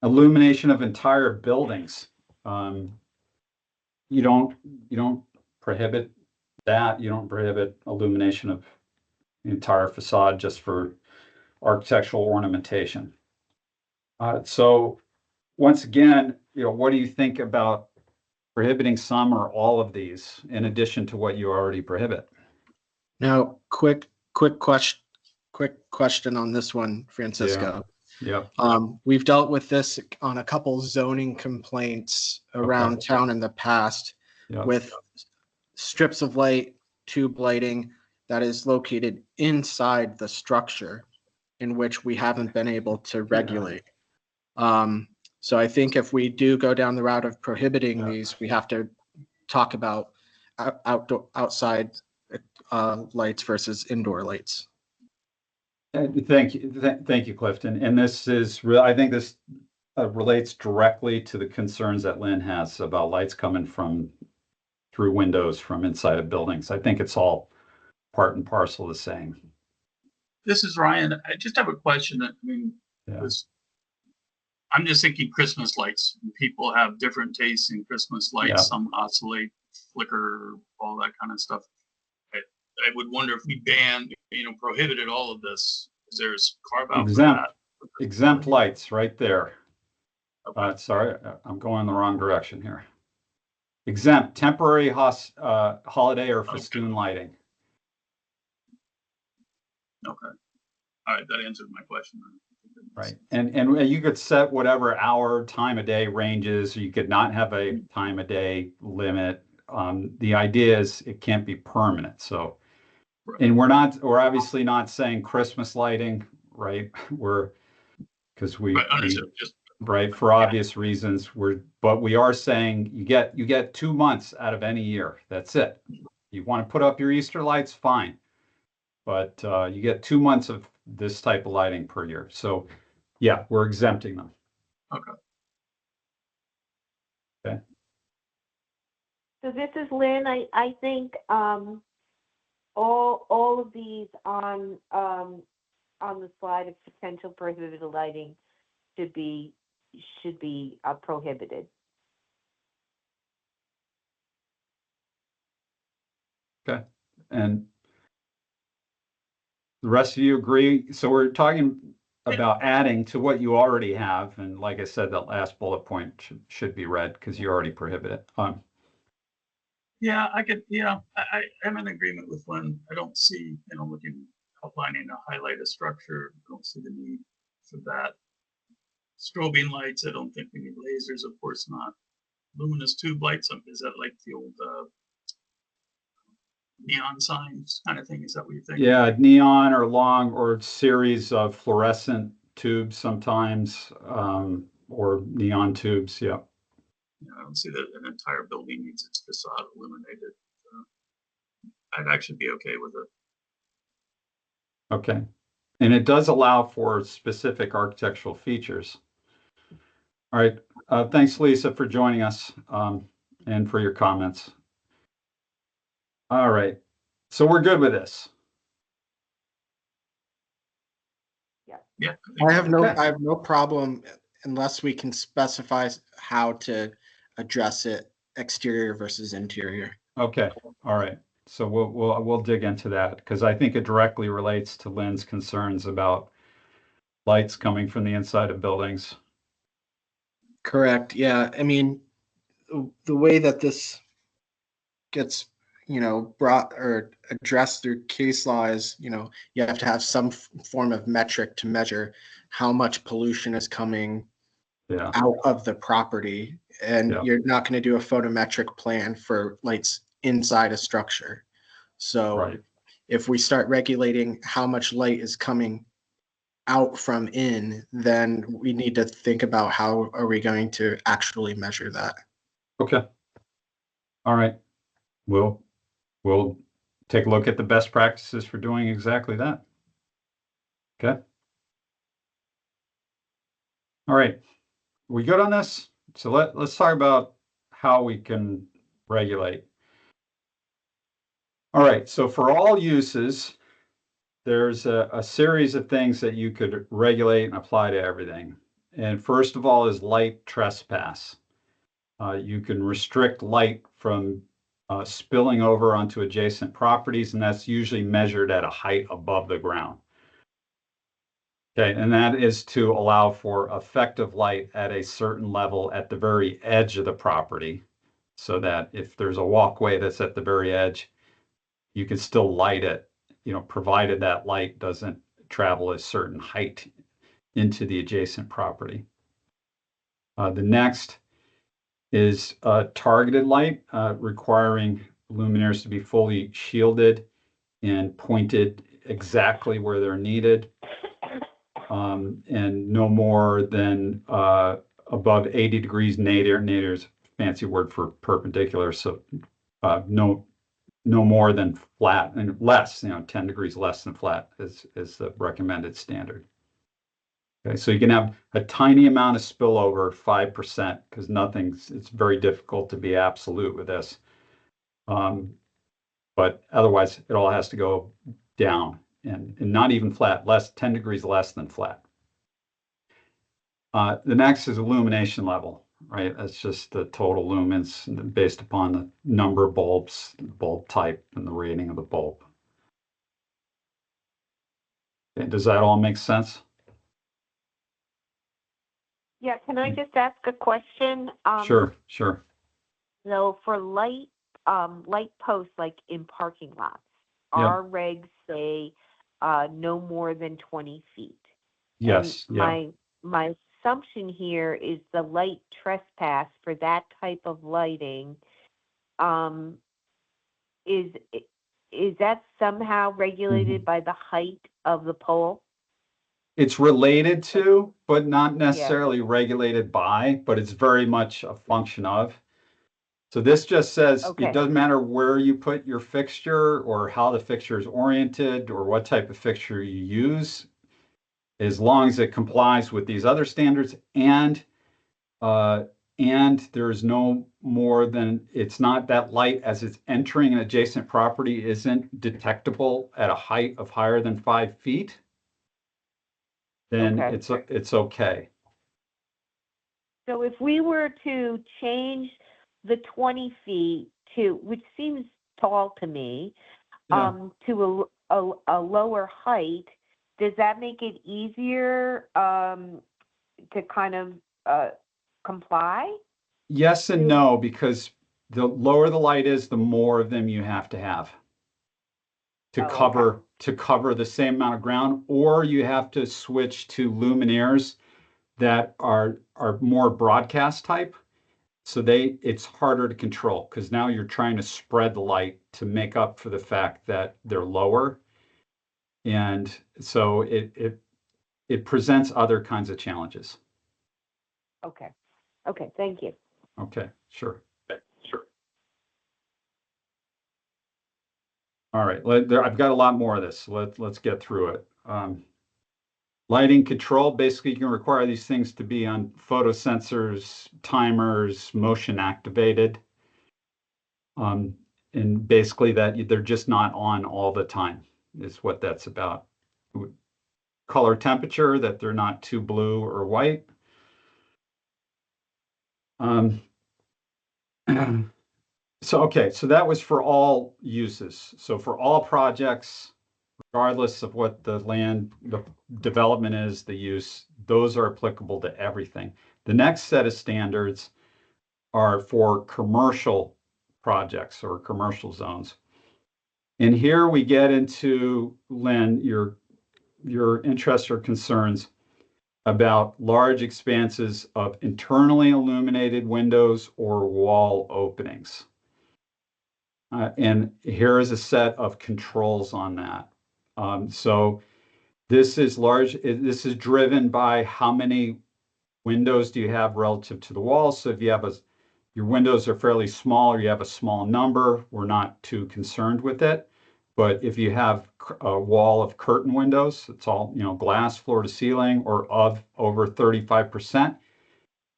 Illumination of entire buildings. You don't prohibit that. You don't prohibit illumination of the entire facade just for architectural ornamentation. So once again, what do you think about prohibiting some or all of these in addition to what you already prohibit? Now, quick question on this one, Francisco. Yeah. We've dealt with this on a couple zoning complaints around town in the past with strips of light, tube lighting that is located inside the structure in which we haven't been able to regulate. So I think if we do go down the route of prohibiting these, we have to talk about outside lights versus indoor lights. Thank you, Clifton. And this is real. I think this relates directly to the concerns that Lynn has about lights coming through windows from inside of buildings. I think it's all part and parcel the same. This is Ryan. I just have a question. I'm just thinking Christmas lights. People have different tastes in Christmas lights. Yeah. Some oscillate, flicker, all that kind of stuff. I would wonder if we banned, prohibited all of this. There's carve out for that. Exempt lights right there. Sorry, I'm going the wrong direction here. Exempt temporary holiday or festoon lighting. Okay. All right, that answered my question. Right. And you could set whatever hour, time of day ranges. You could not have a time of day limit. The idea is it can't be permanent. So, and we're obviously not saying Christmas lighting, right? Because for obvious reasons, but we are saying you get 2 months out of any year. That's it. You want to put up your Easter lights, fine. But you get 2 months of this type of lighting per year. So yeah, we're exempting them. Okay. So this is Lynn. I think all of these on the slide of potential prohibited lighting should be prohibited. Okay. And The rest of you agree? So we're talking about adding to what you already have. And like I said, that last bullet point should be read because you already prohibit it. Yeah, I'm in agreement with Lynn. I don't see, looking, outlining to highlight a structure. I don't see the need for that. Strobing lights, I don't think we need lasers, of course not. Luminous tube lights, is that like the old neon signs kind of thing? Is that what you're thinking? Yeah, neon or long or series of fluorescent tubes sometimes, or neon tubes. Yeah. I don't see that an entire building needs its facade illuminated. I'd actually be okay with it. Okay. And it does allow for specific architectural features. All right. Thanks, Lisa, for joining us, and for your comments. All right. So we're good with this. Yeah. I have Okay. I have no problem unless we can specify how to address it, exterior versus interior. Okay. All right. So we'll dig into that because I think it directly relates to Lynn's concerns about lights coming from the inside of buildings. Correct. Yeah. I mean, the way that this gets, brought or addressed through case law is, you have to have some form of metric to measure how much pollution is coming Yeah. out of the property. And Yeah. you're not going to do a photometric plan for lights inside a structure. So Right. if we start regulating how much light is coming out from in, then we need to think about how are we going to actually measure that. Okay. All right. We'll take a look at the best practices for doing exactly that. Okay. All right. We good on this? So let's talk about how we can regulate. All right. So for all uses, there's a series of things that you could regulate and apply to everything. And first of all is light trespass. You can restrict light from spilling over onto adjacent properties, and that's usually measured at a height above the ground. Okay, and that is to allow for effective light at a certain level at the very edge of the property, so that if there's a walkway that's at the very edge, you can still light it, provided that light doesn't travel a certain height into the adjacent property. The next is targeted light, requiring luminaires to be fully shielded and pointed exactly where they're needed, and no more than above 80 degrees nadir. Nadir is a fancy word for perpendicular, so no more than flat, and less, 10 degrees less than flat is the recommended standard. Okay, so you can have a tiny amount of spillover, 5%, because it's very difficult to be absolute with this. But otherwise, it all has to go down and not even flat, 10 degrees less than flat. The next is illumination level, right? That's just the total lumens based upon the number of bulbs, the bulb type, and the rating of the bulb. Okay, does that all make sense? Yeah, can I just ask a question? Sure. So for light posts, like in parking lots, Yep. our regs say no more than 20 feet. Yes. And Yeah. my assumption here is the light trespass for that type of lighting, is that somehow regulated by the height of the pole? It's related to, but not necessarily regulated by, but it's very much a function of. So this just says Okay. It doesn't matter where you put your fixture or how the fixture is oriented or what type of fixture you use, as long as it complies with these other standards and there's no more than, it's not that light as it's entering an adjacent property isn't detectable at a height of higher than 5 feet, then Okay. it's okay. So if we were to change the 20 feet to, which seems tall to me, Yeah. to a lower height, does that make it easier to kind of comply? Yes and no, because the lower the light is, the more of them you have to have to cover the same amount of ground, or you have to switch to luminaires that are more broadcast type. So it's harder to control because now you're trying to spread the light to make up for the fact that they're lower. And so it presents other kinds of challenges. Okay. Okay, thank you. Okay, sure. All right, I've got a lot more of this. So let's get through it. Lighting control, basically you can require these things to be on photosensors, timers, motion activated. And basically that they're just not on all the time is what that's about. Color temperature, that they're not too blue or white. So that was for all uses. So for all projects, regardless of what the development is, the use, those are applicable to everything. The next set of standards are for commercial projects or commercial zones. And here we get into, Lynn, your interests or concerns about large expanses of internally illuminated windows or wall openings. And here is a set of controls on that. So this is this is driven by how many windows do you have relative to the walls. So if you have your windows are fairly small or you have a small number, we're not too concerned with it. But if you have a wall of curtain windows, it's all, glass floor to ceiling or of over 35%,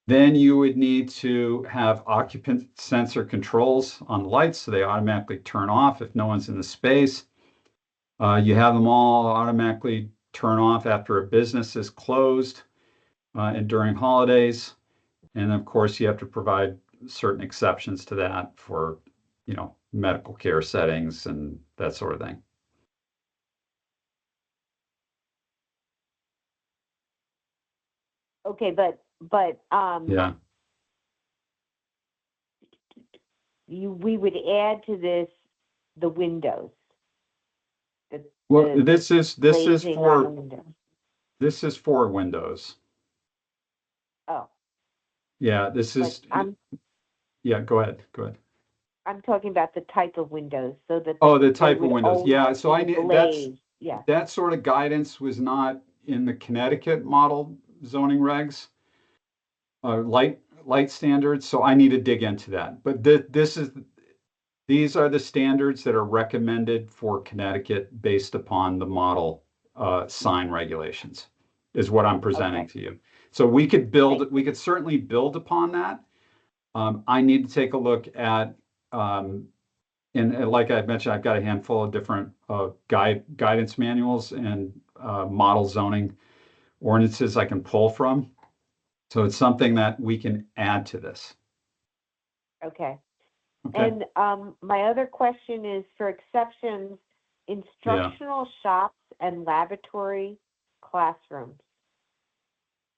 then you would need to have occupant sensor controls on the lights so they automatically turn off if no one's in the space. You have them all automatically turn off after a business is closed and during holidays. And of course, you have to provide certain exceptions to that for, medical care settings and that sort of thing. Okay, but Yeah. we would add to this the windows. Well, this is glazing on the windows. This is for windows. Oh, Yeah, this is. Yeah, go ahead. I'm talking about the type of windows, so that the type of windows. Yeah, so I need glazed. Yeah. That sort of guidance was not in the Connecticut model zoning regs, light standards. So I need to dig into that. But these are the standards that are recommended for Connecticut based upon the model sign regulations, is what I'm presenting to you. So we could certainly build upon that. I need to take a look at, and like I mentioned, I've got a handful of different guidance manuals and model zoning ordinances I can pull from. So it's something that we can add to this. Okay. And my other question is for exceptions, instructional shops and laboratory classrooms.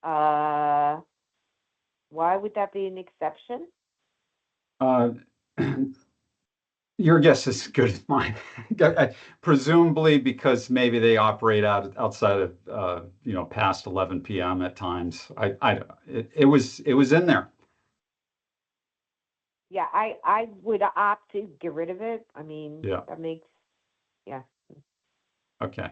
Why would that be an exception? Your guess is as good as mine. Presumably because maybe they operate outside of past 11 p.m. at times. It was in there. Yeah, I would opt to get rid of it. I mean, that makes, Okay.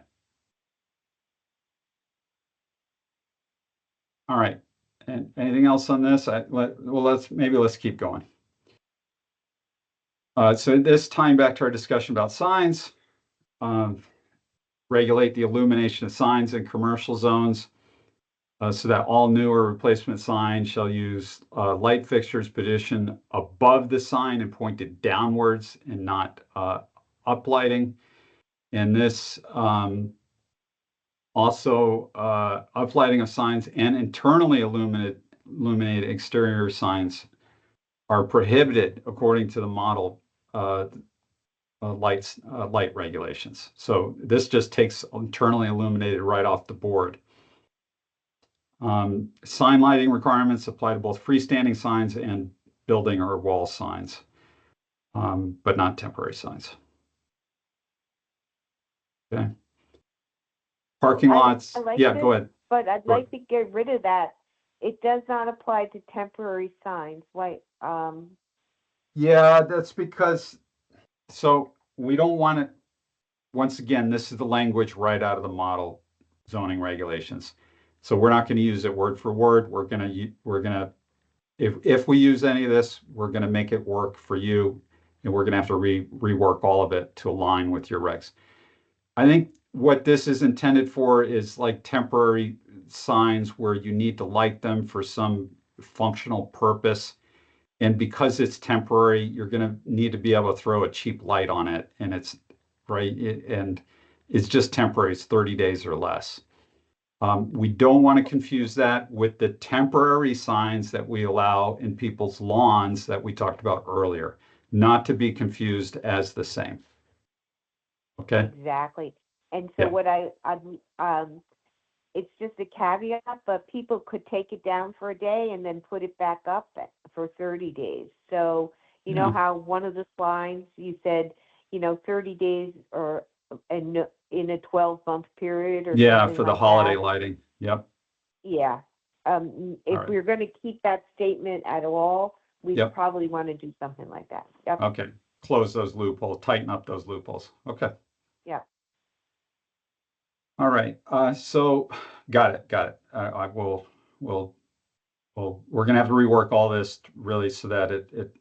All right. And anything else on this? Let's keep going. So this tying back to our discussion about signs, regulate the illumination of signs in commercial zones so that all new or replacement signs shall use light fixtures positioned above the sign and pointed downwards and not uplighting. And this also uplighting of signs and internally illuminated exterior signs are prohibited according to the model light regulations. So this just takes internally illuminated right off the board. Sign lighting requirements apply to both freestanding signs and building or wall signs, but not temporary signs. Okay. Parking lots. I like Yeah, this, go ahead. but I'd Go like to get rid of that. It does not apply to temporary signs. Why? Yeah, that's because, so we don't want to, once again, this is the language right out of the model zoning regulations. So we're not going to use it word for word. We're going to, if we use any of this, we're going to make it work for you, and we're going to have to rework all of it to align with your regs. I think what this is intended for is like temporary signs where you need to light them for some functional purpose. And because it's temporary, you're going to need to be able to throw a cheap light on it. And it's right. And it's just temporary. It's 30 days or less. We don't want to confuse that with the temporary signs that we allow in people's lawns that we talked about earlier, not to be confused as the same. Okay. Exactly. And so Yeah. what it's just a caveat, but people could take it down for a day and then put it back up for 30 days. So, you know Yeah. how one of the slides you said, 30 days or in a 12-month period or Yeah, something for the like holiday that. lighting. Yep. Yeah. If right. we're going to keep that statement at all, we Yep. probably want to do something like that. Yep. Okay. Close those loopholes, tighten up those loopholes. Okay. Yeah. All right. So got it. We're going to have to rework all this really so that it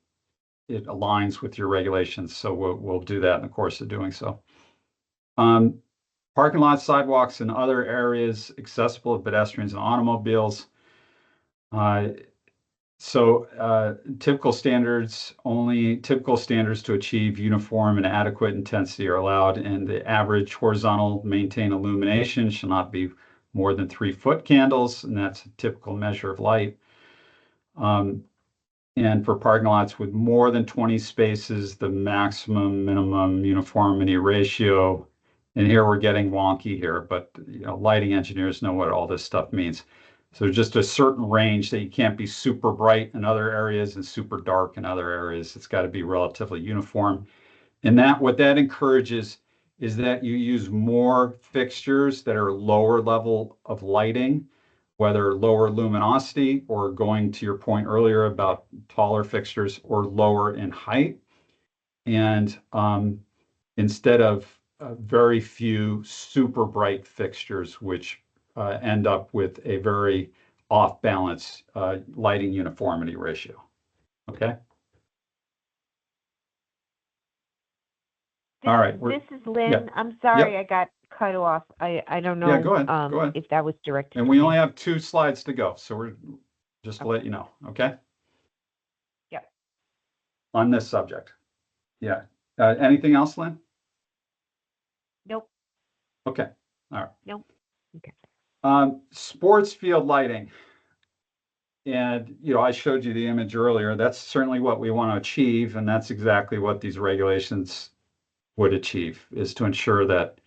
aligns with your regulations. So we'll do that in the course of doing so. Parking lots, sidewalks, and other areas accessible to pedestrians and automobiles. Typical standards to achieve uniform and adequate intensity are allowed, and the average horizontal maintained illumination shall not be more than 3-foot candles, and that's a typical measure of light. And for parking lots with more than 20 spaces, the maximum minimum uniformity ratio, and here we're getting wonky here, but lighting engineers know what all this stuff means. So just a certain range that you can't be super bright in other areas and super dark in other areas. It's got to be relatively uniform. And what that encourages is that you use more fixtures that are lower level of lighting, whether lower luminosity or going to your point earlier about taller fixtures or lower in height. And instead of very few super bright fixtures, which end up with a very off-balance lighting uniformity ratio. Okay. All right. This is Lynn. Yeah. I'm sorry Yep. I got cut off. I don't know Yeah, go ahead. Go ahead. if that was directed And to we me. only have 2 slides to go, so we're just to let you know. Okay. Yep. On this subject. Yeah. Anything else, Lynn? Nope. Okay. All right. Nope. Okay. Sports field lighting. And, I showed you the image earlier. That's certainly what we want to achieve. And that's exactly what these regulations would achieve, is to ensure that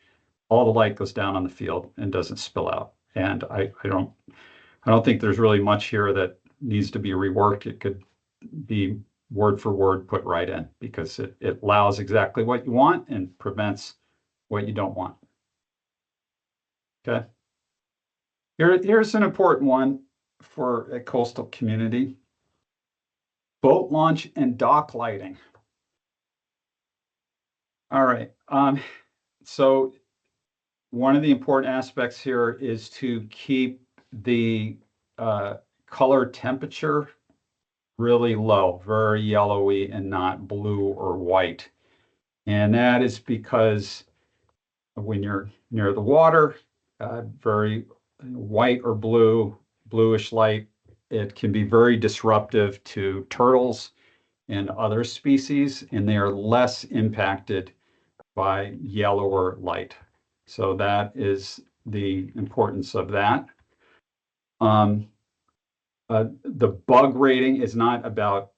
all the light goes down on the field and doesn't spill out. And I don't think there's really much here that needs to be reworked. It could be word for word put right in, because it allows exactly what you want and prevents what you don't want. Okay. Here's an important one for a coastal community: boat launch and dock lighting. All right. So one of the important aspects here is to keep the color temperature really low, very yellowy and not blue or white. And that is because when you're near the water, very white or bluish light, it can be very disruptive to turtles and other species, and they are less impacted by yellower light. So that is the importance of that. The bug rating is not about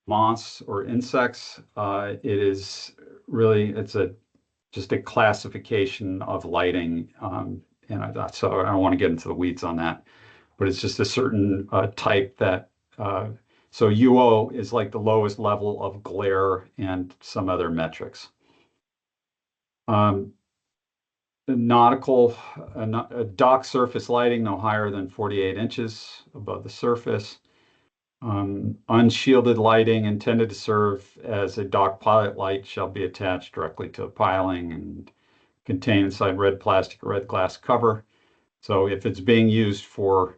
moths or insects. It is really, just a classification of lighting. So I don't want to get into the weeds on that, but it's just a certain type that, so UO is like the lowest level of glare and some other metrics. Nautical, dock surface lighting no higher than 48 inches above the surface. Unshielded lighting intended to serve as a dock pilot light shall be attached directly to a piling and contain inside red plastic or red glass cover. So if it's being used for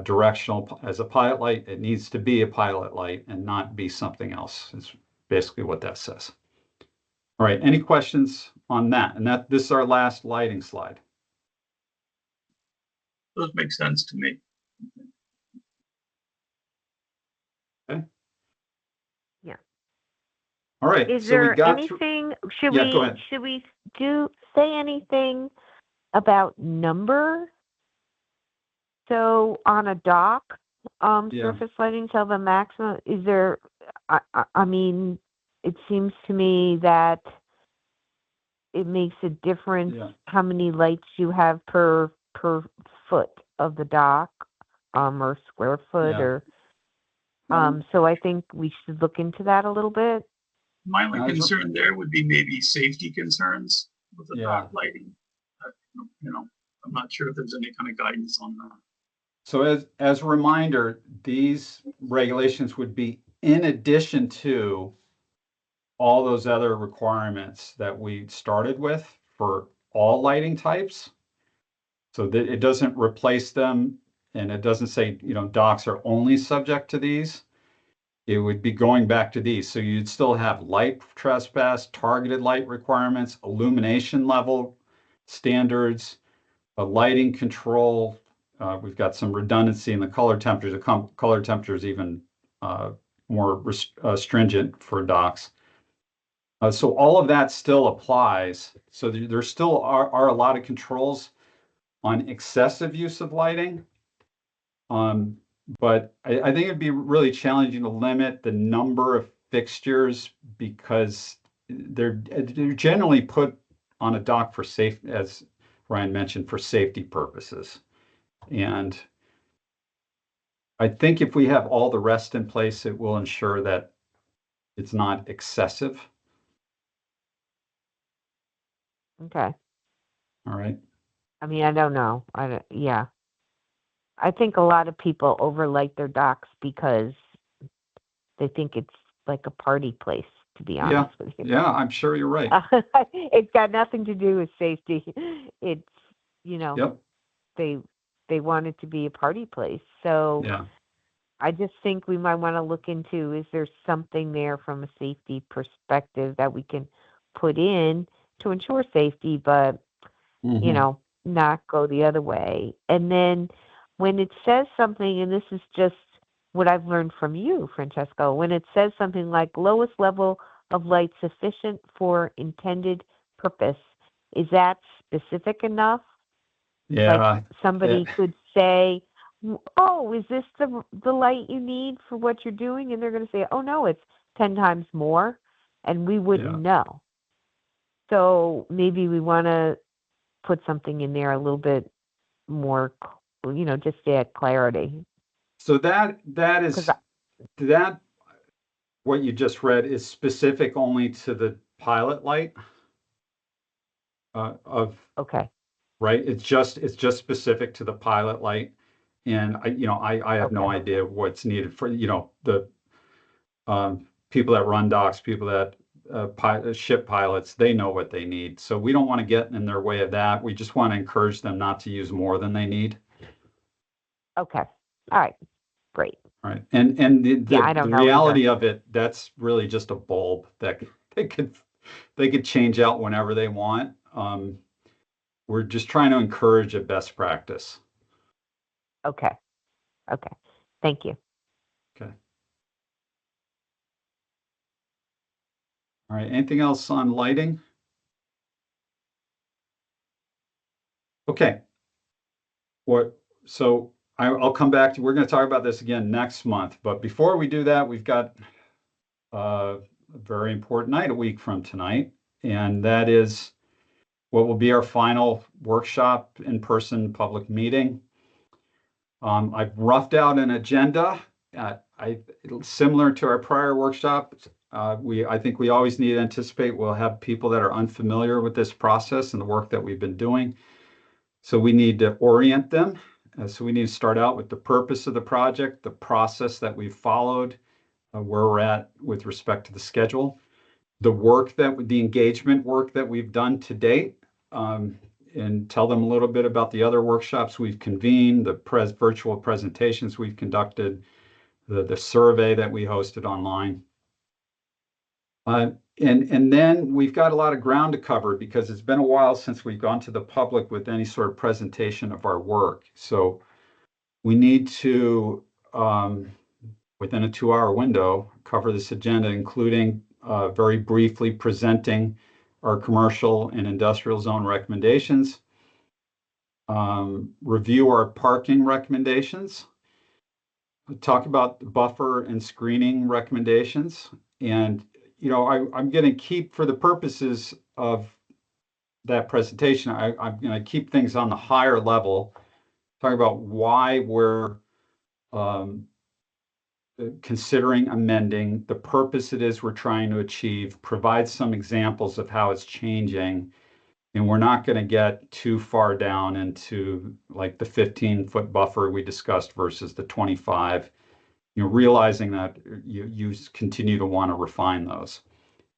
directional as a pilot light, it needs to be a pilot light and not be something else. Is basically what that says. All right, any questions on that? And this is our last lighting slide. Those make sense to me. Okay. Yeah. All right. Is so we there got anything? go ahead. Should we say anything about number? So on a dock, surface lighting till the maximum. Is there? I mean, it seems to me that it makes a difference how many lights you have per foot of the dock, or square foot, or. So I think we should look into that a little bit. My only concern there would be maybe safety concerns with the dock lighting. I'm not sure if there's any kind of guidance on that. So as a reminder, these regulations would be in addition to all those other requirements that we started with for all lighting types. So that it doesn't replace them, and it doesn't say, docks are only subject to these. It would be going back to these. So you'd still have light trespass, targeted light requirements, illumination level standards, a lighting control. We've got some redundancy in the color temperatures. The color temperature is even more stringent for docks. So all of that still applies. So there still are a lot of controls on excessive use of lighting. But I think it'd be really challenging to limit the number of fixtures because they're generally put on a dock for safety, as Ryan mentioned, for safety purposes. And I think if we have all the rest in place, it will ensure that it's not excessive. Okay. All right. I mean, I don't know. I think a lot of people overlight their docks because they think it's like a party place, to be honest with you. Yeah, I'm sure you're right. It's got nothing to do with safety. It's, they want it to be a party place. So I just think we might want to look into, is there something there from a safety perspective that we can put in to ensure safety, but, not go the other way. And then when it says something, and this is just what I've learned from you, Francesco, when it says something like lowest level of light sufficient for intended purpose, is that specific enough? Yeah. Like somebody could say, oh, is this the light you need for what you're doing? And they're going to say, oh, no, it's 10 times more. And we wouldn't know. So maybe we want to put something in there a little bit more, just to add clarity. So that what you just read is specific only to the pilot light okay. Right? It's just specific to the pilot light. And I have no idea what's needed for, the people that run docks, people that ship pilots, they know what they need. So we don't want to get in their way of that. We just want to encourage them not to use more than they need. Okay. All right. Great. All right. And the reality of it, that's really just a bulb that they could change out whenever they want. We're just trying to encourage a best practice. Okay. Thank you. Okay. All right. Anything else on lighting? Okay. So I'll come back to, we're going to talk about this again next month. But before we do that, we've got a very important night a week from tonight, and that is what will be our final workshop in-person public meeting. I've roughed out an agenda. Similar to our prior workshops, I think we always need to anticipate we'll have people that are unfamiliar with this process and the work that we've been doing. So we need to orient them. So we need to start out with the purpose of the project, the process that we've followed, where we're at with respect to the schedule, the engagement work that we've done to date, and tell them a little bit about the other workshops we've convened, the virtual presentations we've conducted, the survey that we hosted online. And then we've got a lot of ground to cover because it's been a while since we've gone to the public with any sort of presentation of our work. So we need to, within a 2-hour window, cover this agenda, including very briefly presenting our commercial and industrial zone recommendations, review our parking recommendations, talk about the buffer and screening recommendations. And, I'm going to keep, for the purposes of that presentation, I'm going to keep things on the higher level, talk about why we're considering amending, the purpose it is we're trying to achieve, provide some examples of how it's changing. And we're not going to get too far down into like the 15-foot buffer we discussed versus the 25, realizing that you continue to want to refine those.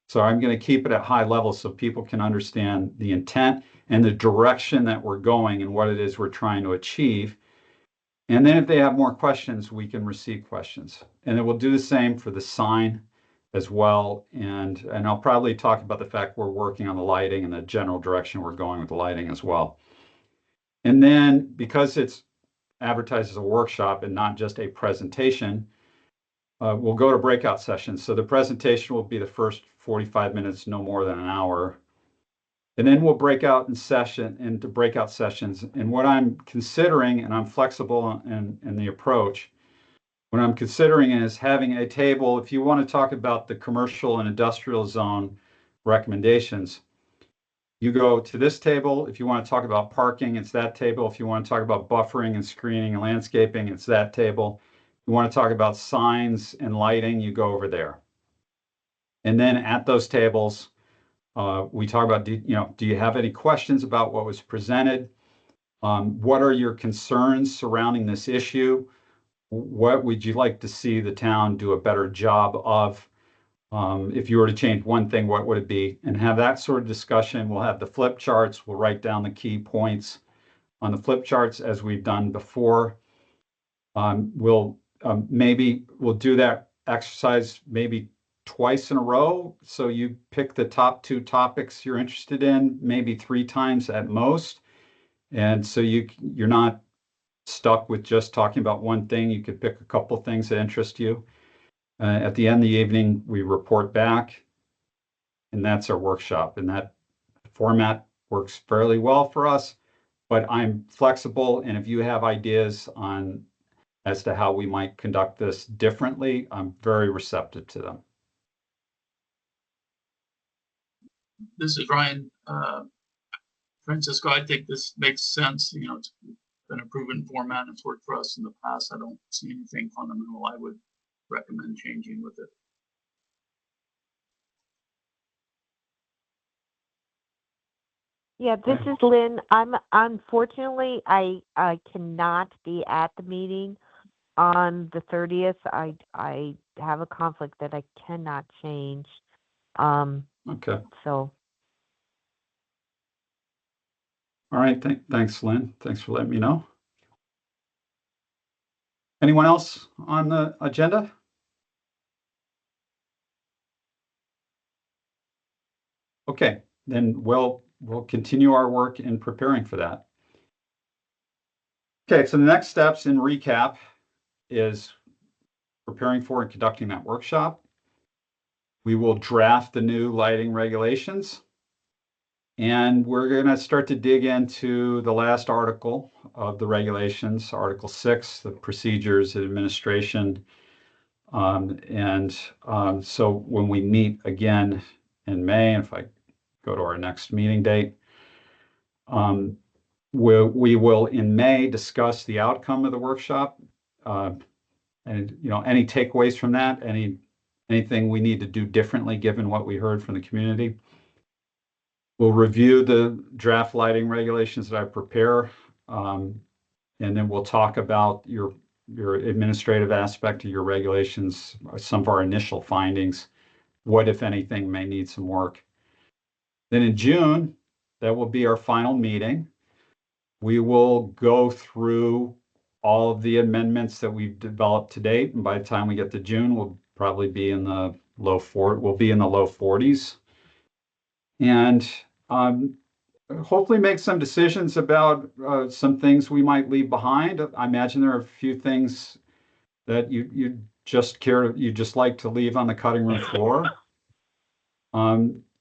So I'm going to keep it at high level so people can understand the intent and the direction that we're going and what it is we're trying to achieve. And then if they have more questions, we can receive questions. And then we'll do the same for the sign as well. And I'll probably talk about the fact we're working on the lighting and the general direction we're going with the lighting as well. And then because it's advertised as a workshop and not just a presentation, we'll go to breakout sessions. So the presentation will be the first 45 minutes, no more than an hour. And then we'll break out into breakout sessions. And what I'm considering, and I'm flexible in the approach, what I'm considering is having a table. If you want to talk about the commercial and industrial zone recommendations, you go to this table. If you want to talk about parking, it's that table. If you want to talk about buffering and screening and landscaping, it's that table. If you want to talk about signs and lighting, you go over there. And then at those tables, we talk about, do you have any questions about what was presented? What are your concerns surrounding this issue? What would you like to see the town do a better job of? If you were to change one thing, what would it be? And have that sort of discussion. We'll have the flip charts. We'll write down the key points on the flip charts as we've done before. We'll do that exercise maybe twice in a row. So you pick the top 2 topics you're interested in, maybe 3 times at most. And so you're not stuck with just talking about one thing. You could pick a couple of things that interest you. At the end of the evening, we report back, and that's our workshop. And that format works fairly well for us, but I'm flexible. And if you have ideas as to how we might conduct this differently, I'm very receptive to them. This is Ryan. Francisco, I think this makes sense. It's been a proven format. It's worked for us in the past. I don't see anything fundamental I would recommend changing with it. Yeah, this is Lynn. Unfortunately, I cannot be at the meeting on the 30th. I have a conflict that I cannot change. Okay. So. All right. Thanks, Lynn. Thanks for letting me know. Anyone else on the agenda? Okay, then we'll continue our work in preparing for that. Okay, so the next steps in recap is preparing for and conducting that workshop. We will draft the new lighting regulations. And we're going to start to dig into the last article of the regulations, Article 6, the procedures and administration So when we meet again in May, if I go to our next meeting date, we will in May discuss the outcome of the workshop. And any takeaways from that, anything we need to do differently given what we heard from the community. We'll review the draft lighting regulations that I prepare. And then we'll talk about your administrative aspect of your regulations, some of our initial findings, what, if anything, may need some work. Then in June, that will be our final meeting. We will go through all of the amendments that we've developed to date. And by the time we get to June, we'll probably be in the low 40s. And hopefully make some decisions about some things we might leave behind. I imagine there are a few things that you just like to leave on the cutting room floor.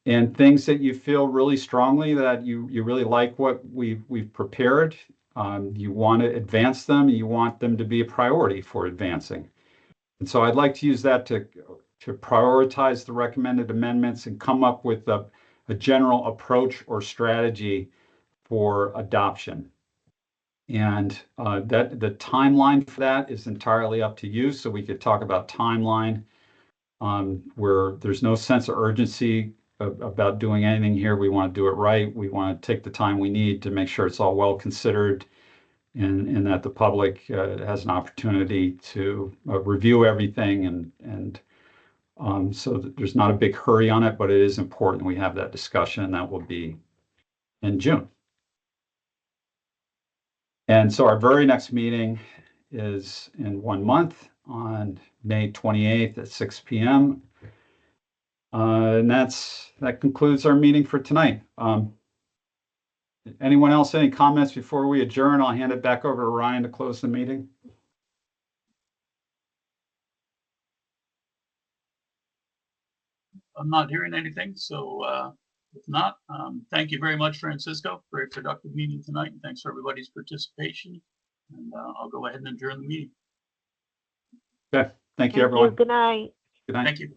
And things that you feel really strongly that you really like what we've prepared. You want to advance them. You want them to be a priority for advancing. And so I'd like to use that to prioritize the recommended amendments and come up with a general approach or strategy for adoption. And that the timeline for that is entirely up to you. So we could talk about timeline where there's no sense of urgency about doing anything here. We want to do it right. We want to take the time we need to make sure it's all well considered and that the public has an opportunity to review everything. And so there's not a big hurry on it, but it is important we have that discussion, and that will be in June. And so our very next meeting is in 1 month on May 28th at 6 p.m. And that concludes our meeting for tonight. Anyone else, any comments before we adjourn? I'll hand it back over to Ryan to close the meeting. I'm not hearing anything, so if not, thank you very much, Francisco. Very productive meeting tonight, and thanks for everybody's participation. And I'll go ahead and adjourn the meeting. Okay, thank you, everyone. Good night. Good night. Thank you.